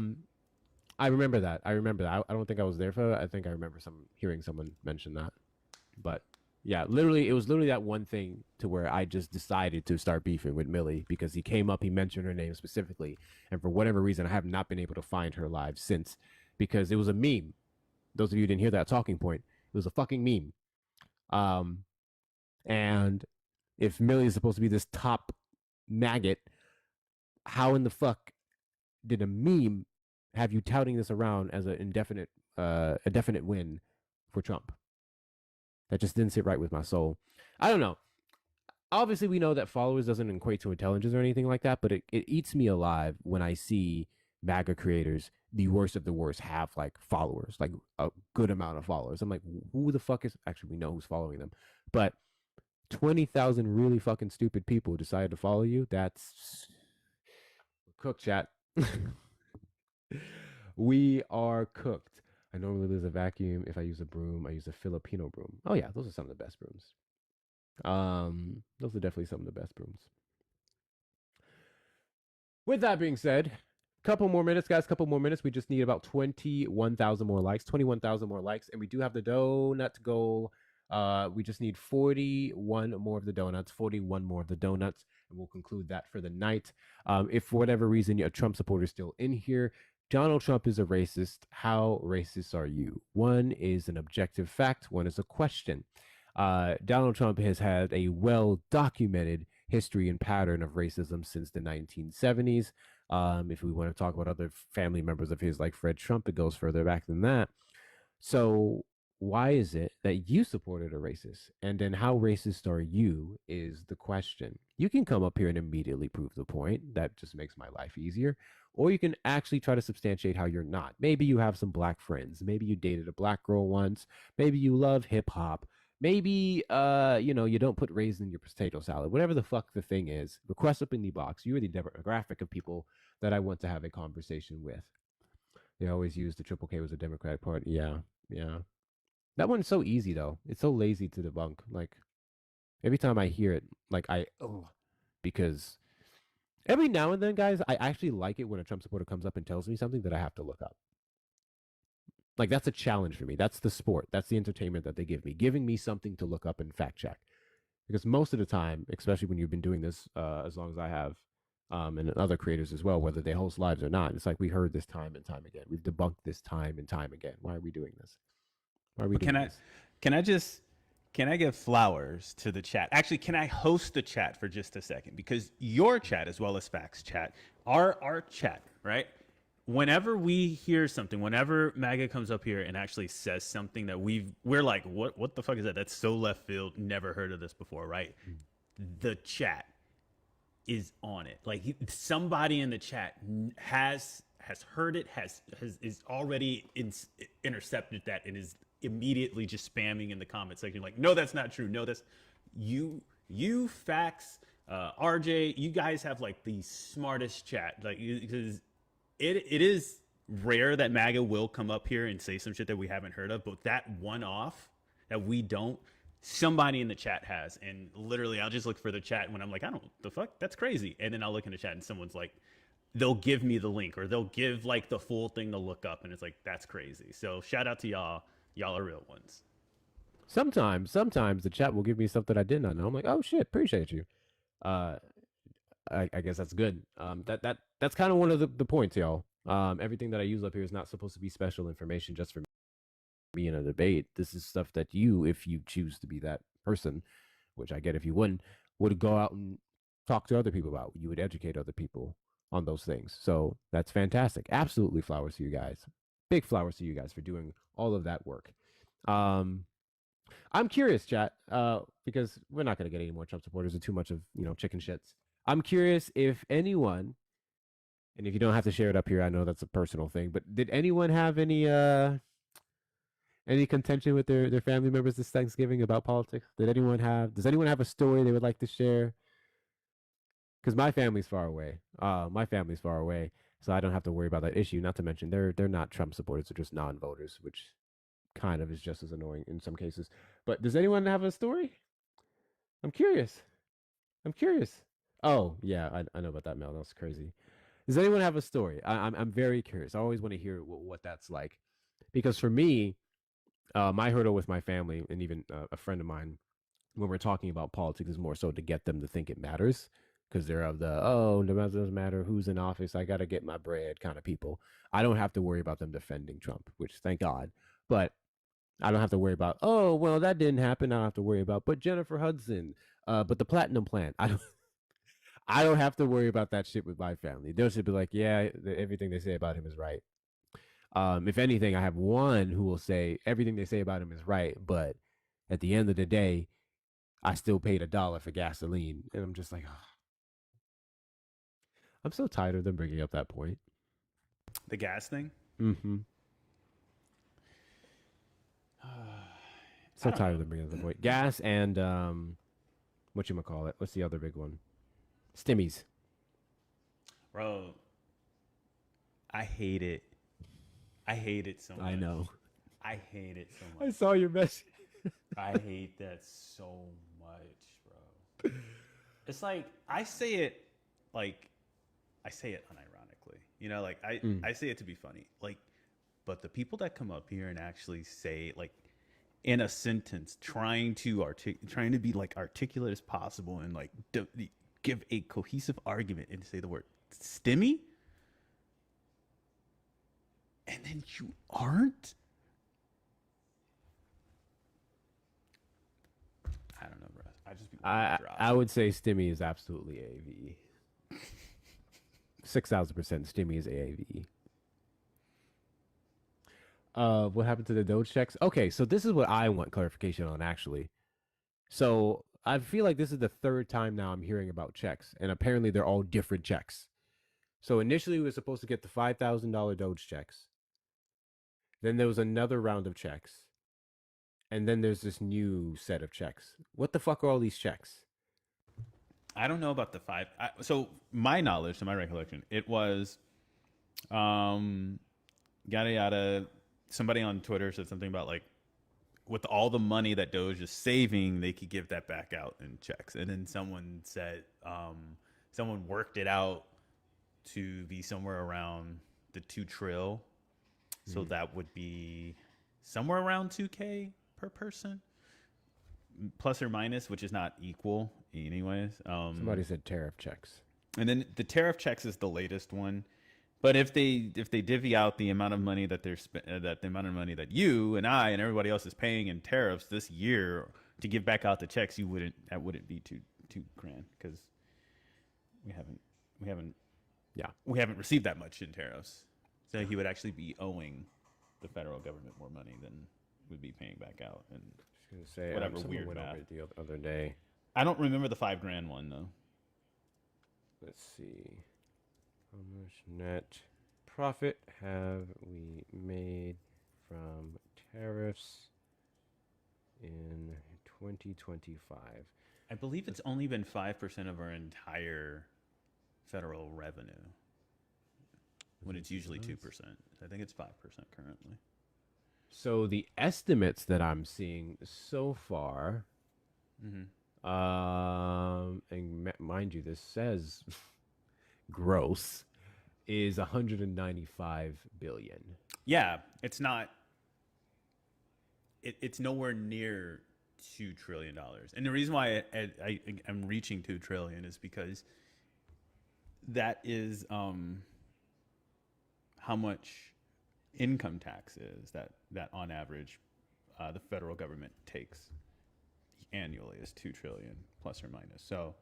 remember that. I don't think I was there for it. I think I remember hearing someone mention that. But yeah, it was literally that one thing to where I just decided to start beefing with Millie because he came up, he mentioned her name specifically, and for whatever reason, I have not been able to find her live since because it was a meme. Those of you who didn't hear that talking point, it was a fucking meme. And if Millie is supposed to be this top maggot, how in the fuck did a meme have you touting this around as a definite win for Trump? That just didn't sit right with my soul. I don't know. Obviously, we know that followers doesn't equate to intelligence or anything like that, but it eats me alive when I see MAGA creators, the worst of the worst, have like followers, like a good amount of followers. I'm like, who the fuck is... Actually, we know who's following them. But 20,000 really fucking stupid people decided to follow you. That's... Cooked, chat. We are cooked. I normally lose a vacuum. If I use a broom, I use a Filipino broom. Oh yeah, those are some of the best brooms. Those are definitely some of the best brooms. With that being said, couple more minutes, guys. Couple more minutes. We just need about 21,000 more likes. 21,000 more likes, and we do have the donut goal. We just need 41 more of the donuts. 41 more of the donuts, and we'll conclude that for the night. If for whatever reason a Trump supporter is still in here, Donald Trump is a racist. How racist are you? One is an objective fact. One is a question. Donald Trump has had a well-documented history and pattern of racism since the 1970s. If we want to talk about other family members of his, like Fred Trump, it goes further back than that. So why is it that you supported a racist? And then how racist are you is the question. You can come up here and immediately prove the point. That just makes my life easier. Or you can actually try to substantiate how you're not. Maybe you have some black friends. Maybe you dated a black girl once. Maybe you love hip hop. Maybe, you don't put raisins in your potato salad. Whatever the fuck the thing is, request up in the box. You're the demographic of people that I want to have a conversation with. They always use the Triple K was a Democratic Party. Yeah. That one's so easy, though. It's so lazy to debunk. Like, every time I hear it, like, because every now and then, guys, I actually like it when a Trump supporter comes up and tells me something that I have to look up. Like, that's a challenge for me. That's the sport. That's the entertainment that they give me, giving me something to look up and fact check. Because most of the time, especially when you've been doing this as long as I have, and other creators as well, whether they host lives or not, it's like we heard this time and time again. We've debunked this time and time again. Why are we doing this? Why are we doing this? Can I give flowers to the chat? Actually, can I host the chat for just a second? Because your chat, as well as Facts chat, our chat, right? Whenever we hear something, whenever MAGA comes up here and actually says something that we're like, what the fuck is that? That's so left field. Never heard of this before, right? The chat is on it. Like somebody in the chat has heard it, is already intercepted that and is immediately just spamming in the comment section like, no, that's not true. No, that's you Facts, RJ, you guys have like the smartest chat, like because it is rare that MAGA will come up here and say some shit that we haven't heard of, but that one off that we don't, somebody in the chat has. And literally, I'll just look for the chat when I'm like, I don't, the fuck, that's crazy. And then I'll look in the chat and someone's like, they'll give me the link or they'll give like the full thing to look up. And it's like, that's crazy. So shout out to y'all. Y'all are real ones. Sometimes the chat will give me stuff that I did not know. I'm like, oh shit, appreciate you. I guess that's good. That's kind of one of the points, y'all. Everything that I use up here is not supposed to be special information just for me in a debate. This is stuff that you, if you choose to be that person, which I get if you wouldn't, would go out and talk to other people about. You would educate other people on those things. So that's fantastic. Absolutely flowers to you guys. Big flowers to you guys for doing all of that work. I'm curious, chat, because we're not going to get any more Trump supporters or too much of, chicken shits. I'm curious if anyone, and if you don't have to share it up here, I know that's a personal thing, but did anyone have any contention with their family members this Thanksgiving about politics? Does anyone have a story they would like to share? Because my family's far away. So I don't have to worry about that issue. Not to mention they're not Trump supporters, they're just non-voters, which kind of is just as annoying in some cases. But does anyone have a story? I'm curious. Oh yeah, I know about that, Mel. That's crazy. Does anyone have a story? I'm very curious. I always want to hear what that's like, because for me, my hurdle with my family and even a friend of mine, when we're talking about politics, is more so to get them to think it matters, because they're of the it doesn't matter who's in office, I got to get my bread kind of people. I don't have to worry about them defending Trump, which thank God, but I don't have to worry about, oh well, that didn't happen. I don't have to worry about, but Jennifer Hudson, but the platinum plant. I don't have to worry about that shit with my family. They'll just be like, yeah, everything they say about him is right. If anything, I have one who will say everything they say about him is right, but at the end of the day, I still paid $1 for gasoline, and I'm just like, oh. I'm so tired of them bringing up that point. The gas thing? Mm-hmm. So tired of them bringing up the point. Gas and whatchamacallit? What's the other big one? Stimmies. Bro, I hate it. I hate it so much. I know. I hate it so much. I saw your message. I hate that so much, bro. It's like I say it unironically. I say it to be funny. But the people that come up here and actually say in a sentence, trying to be articulate as possible and give a cohesive argument and say the word stimmy, and then you aren't. I don't know, bro. I would say stimmy is absolutely AAVE. 6,000% stimmy is AAVE. What happened to the Doge checks? Okay, so this is what I want clarification on, actually. So I feel like this is the third time now I'm hearing about checks, and apparently they're all different checks. So initially we were supposed to get the $5,000 Doge checks. Then there was another round of checks. And then there's this new set of checks. What the fuck are all these checks? I don't know about the five. So my knowledge, to my recollection, it was, yada yada. Somebody on Twitter said something about with all the money that Doge is saving, they could give that back out in checks. And then someone said, someone worked it out to be somewhere around the 2 trill. So that would be somewhere around 2K per person, plus or minus, which is not equal anyways. Somebody said tariff checks. And then the tariff checks is the latest one. But if they divvy out the amount of money that the amount of money that you and I and everybody else is paying in tariffs this year to give back out the checks, that wouldn't be $2 grand, because we haven't received that much in tariffs. So he would actually be owing the federal government more money than would be paying back out, and whatever weird math. The other day. I don't remember the $5 grand one though. Let's see. How much net profit have we made from tariffs in 2025? I believe it's only been 5% of our entire federal revenue. when it's usually 2%. I think it's 5% currently. So the estimates that I'm seeing so far, and mind you, this says gross, is 195 billion. Yeah, it's not. It's nowhere near $2 trillion, and the reason why I'm reaching 2 trillion is because that is how much income tax is that on average the federal government takes annually is 2 trillion plus or minus. So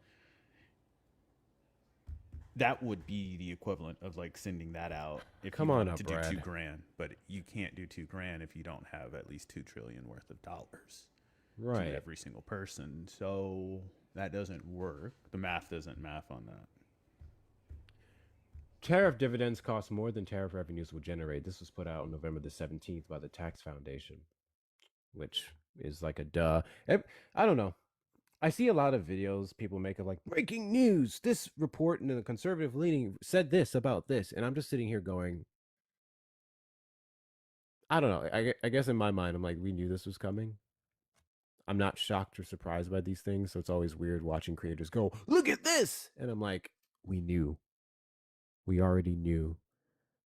that would be the equivalent of like sending that out if Come you on wanted up, to Brad. do $2,000, but you can't do $2,000 if you don't have at least 2 trillion worth of dollars Right. to every single person. So that doesn't work. The math doesn't math on that. Tariff dividends cost more than tariff revenues will generate. This was put out on November the 17th by the Tax Foundation, which is like a duh. I don't know. I see a lot of videos people make of like breaking news. This report in the conservative leaning said this about this. And I'm just sitting here going, I don't know. I guess in my mind, I'm like, we knew this was coming. I'm not shocked or surprised by these things. So it's always weird watching creators go, look at this. And I'm like, we knew. We already knew.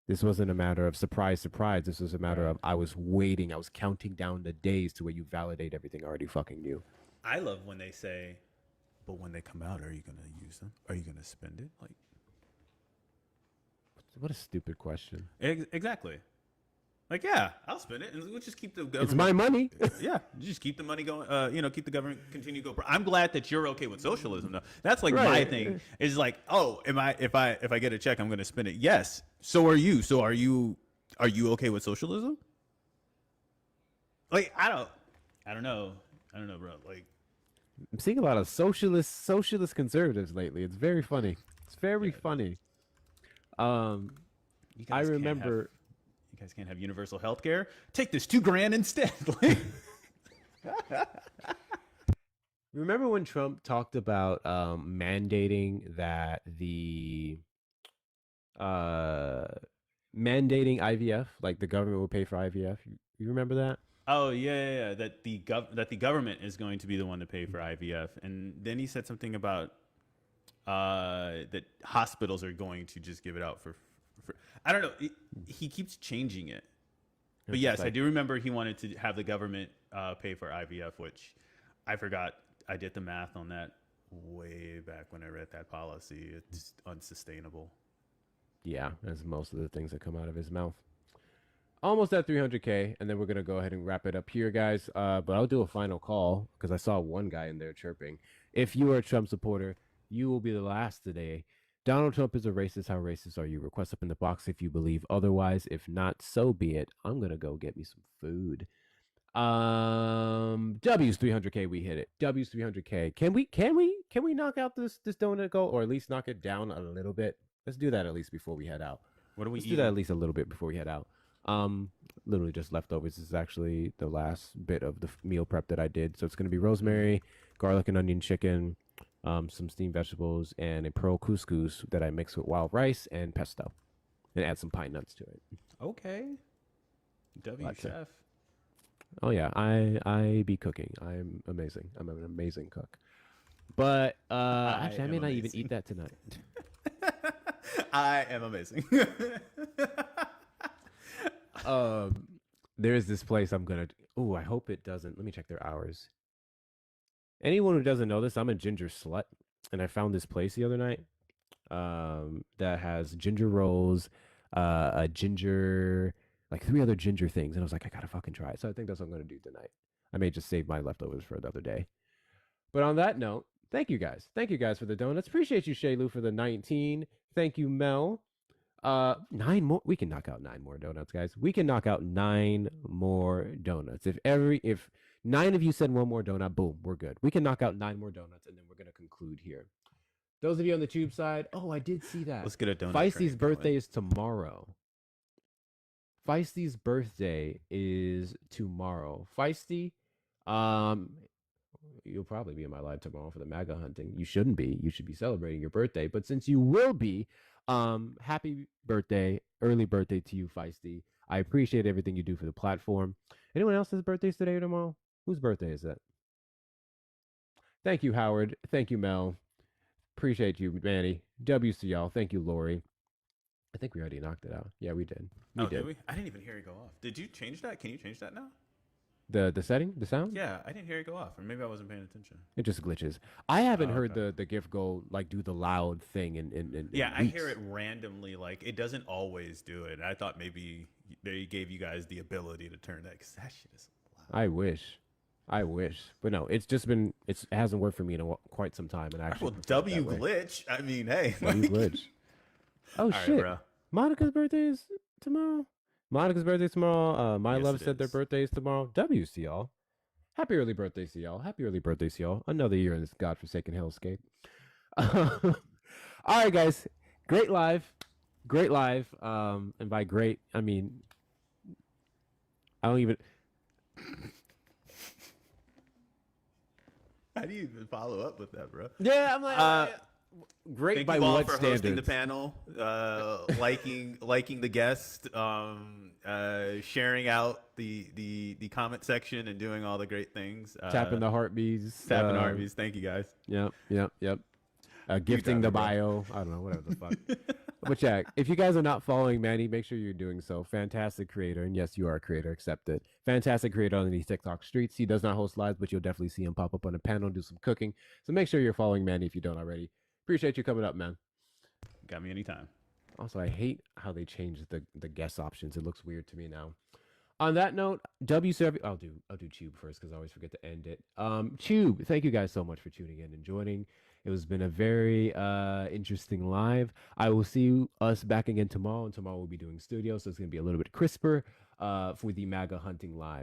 This wasn't a matter of surprise. This was a matter of I was waiting. I was counting down the days to where you validate everything I already fucking knew. I love when they say, but when they come out, are you going to use them? Are you going to spend it? Like, what a stupid question. Exactly. Like, yeah, I'll spend it, and we'll just keep the government. It's my money. Yeah, just keep the money going. Keep the government continue to go. I'm glad that you're okay with socialism, though. That's like my thing. Is like, oh, if I get a check, I'm going to spend it. Yes. So are you. So are you okay with socialism? Like, I don't know, bro. Like, I'm seeing a lot of socialist conservatives lately. It's very funny. It's very funny. I remember. You guys can't have universal health care? Take this $2,000 instead. Remember when Trump talked about mandating that mandating IVF, like the government will pay for IVF? You remember that? Oh yeah. That the government is going to be the one to pay for IVF, and then he said something about that hospitals are going to just give it out for I don't know. He keeps changing it. But yes, I do remember he wanted to have the government pay for IVF, which I forgot. I did the math on that way back when I read that policy. It's unsustainable. Yeah, as most of the things that come out of his mouth. Almost at 300K, and then we're going to go ahead and wrap it up here, guys. But I'll do a final call because I saw one guy in there chirping. If you are a Trump supporter, you will be the last today. Donald Trump is a racist. How racist are you? Request up in the box if you believe otherwise. If not, so be it. I'm going to go get me some food. W's 300K. We hit it. W's 300K. Can we knock out this donut goal, or at least knock it down a little bit? Let's do that at least before we head out. What do we Let's do that at least a little bit before we head out. Literally just leftovers. This is actually the last bit of the meal prep that I did. So it's going to be rosemary, garlic and onion chicken, some steamed vegetables, and a pearl couscous that I mix with wild rice and pesto, and add some pine nuts to it. Okay. Chef. Oh yeah, I be cooking. I'm amazing. I'm an amazing cook. But actually, I may not even eat that tonight. I am amazing. There is this place I'm gonna. Oh, I hope it doesn't. Let me check their hours. Anyone who doesn't know this, I'm a ginger slut, and I found this place the other night that has ginger rolls, a ginger, like 3 other ginger things, and I was like, I gotta fucking try it. So I think that's what I'm gonna do tonight. I may just save my leftovers for another day. But on that note, thank you guys. Thank you guys for the donuts. Appreciate you, Shaylu, for the 19. Thank you, Mel. 9 more. We can knock out 9 more donuts, guys. We can knock out 9 more donuts. If 9 of you said 1 more donut, boom, we're good. We can knock out 9 more donuts, and then we're gonna conclude here. Those of you on the tube side, oh, I did see that. Let's get a donut. Feisty's birthday is tomorrow. Feisty's birthday is tomorrow. Feisty, you'll probably be in my live tomorrow for the MAGA hunting. You shouldn't be. You should be celebrating your birthday. But since you will be, Happy birthday, early birthday to you, Feisty. I appreciate everything you do for the platform. Anyone else's birthdays today or tomorrow? Whose birthday is that? Thank you, Howard. Thank you, Mel. Appreciate you, Manny. WCL. Thank you, Lori. I think we already knocked it out. Yeah, we did. We Oh, did. did we? I didn't even hear it go off. Did you change that? Can you change that now? The setting, the sound. Yeah, I didn't hear it go off, or maybe I wasn't paying attention. It just glitches. I haven't Oh, heard okay. the gift go like do the loud thing in Yeah, I weeks. hear it randomly. Like it doesn't always do it. And I thought maybe they gave you guys the ability to turn that because that shit is. I wish, but no, it's just been it hasn't worked for me in quite some time. And I actually Well, prefer it that W way. glitch. I mean, hey. W like- glitch. Oh All right, shit! bro. Monica's birthday is tomorrow. Monica's birthday tomorrow. My Yes, love it said their is. birthday is tomorrow. WCL. Happy early birthday, CL. Happy early birthday, CL. Another year in this godforsaken hellscape. All right, guys. Great live. Great live. And by great, I mean, I don't even. How do you even follow up with that, bro? Yeah, I'm like, great Thank by you all what for hosting the standards? panel, liking the guest, sharing out the comment section, and doing all the great things. Tapping the heartbeats. Tapping the heartbeats. Thank you guys. Yep. Gifting the bio. I don't know, whatever the fuck. But yeah, if you guys are not following Manny, make sure you're doing so. Fantastic creator, and yes, you are a creator. Accept it. Fantastic creator on these TikTok streets. He does not host lives, but you'll definitely see him pop up on a panel and do some cooking. So make sure you're following Manny if you don't already. Appreciate you coming up, man. Got me anytime. Also, I hate how they changed the guest options. It looks weird to me now. On that note, I'll do Tube first because I always forget to end it. Tube, thank you guys so much for tuning in and joining. It has been a very interesting live. I will see us back again tomorrow, and tomorrow we'll be doing studio, so it's gonna be a little bit crisper for the MAGA hunting live.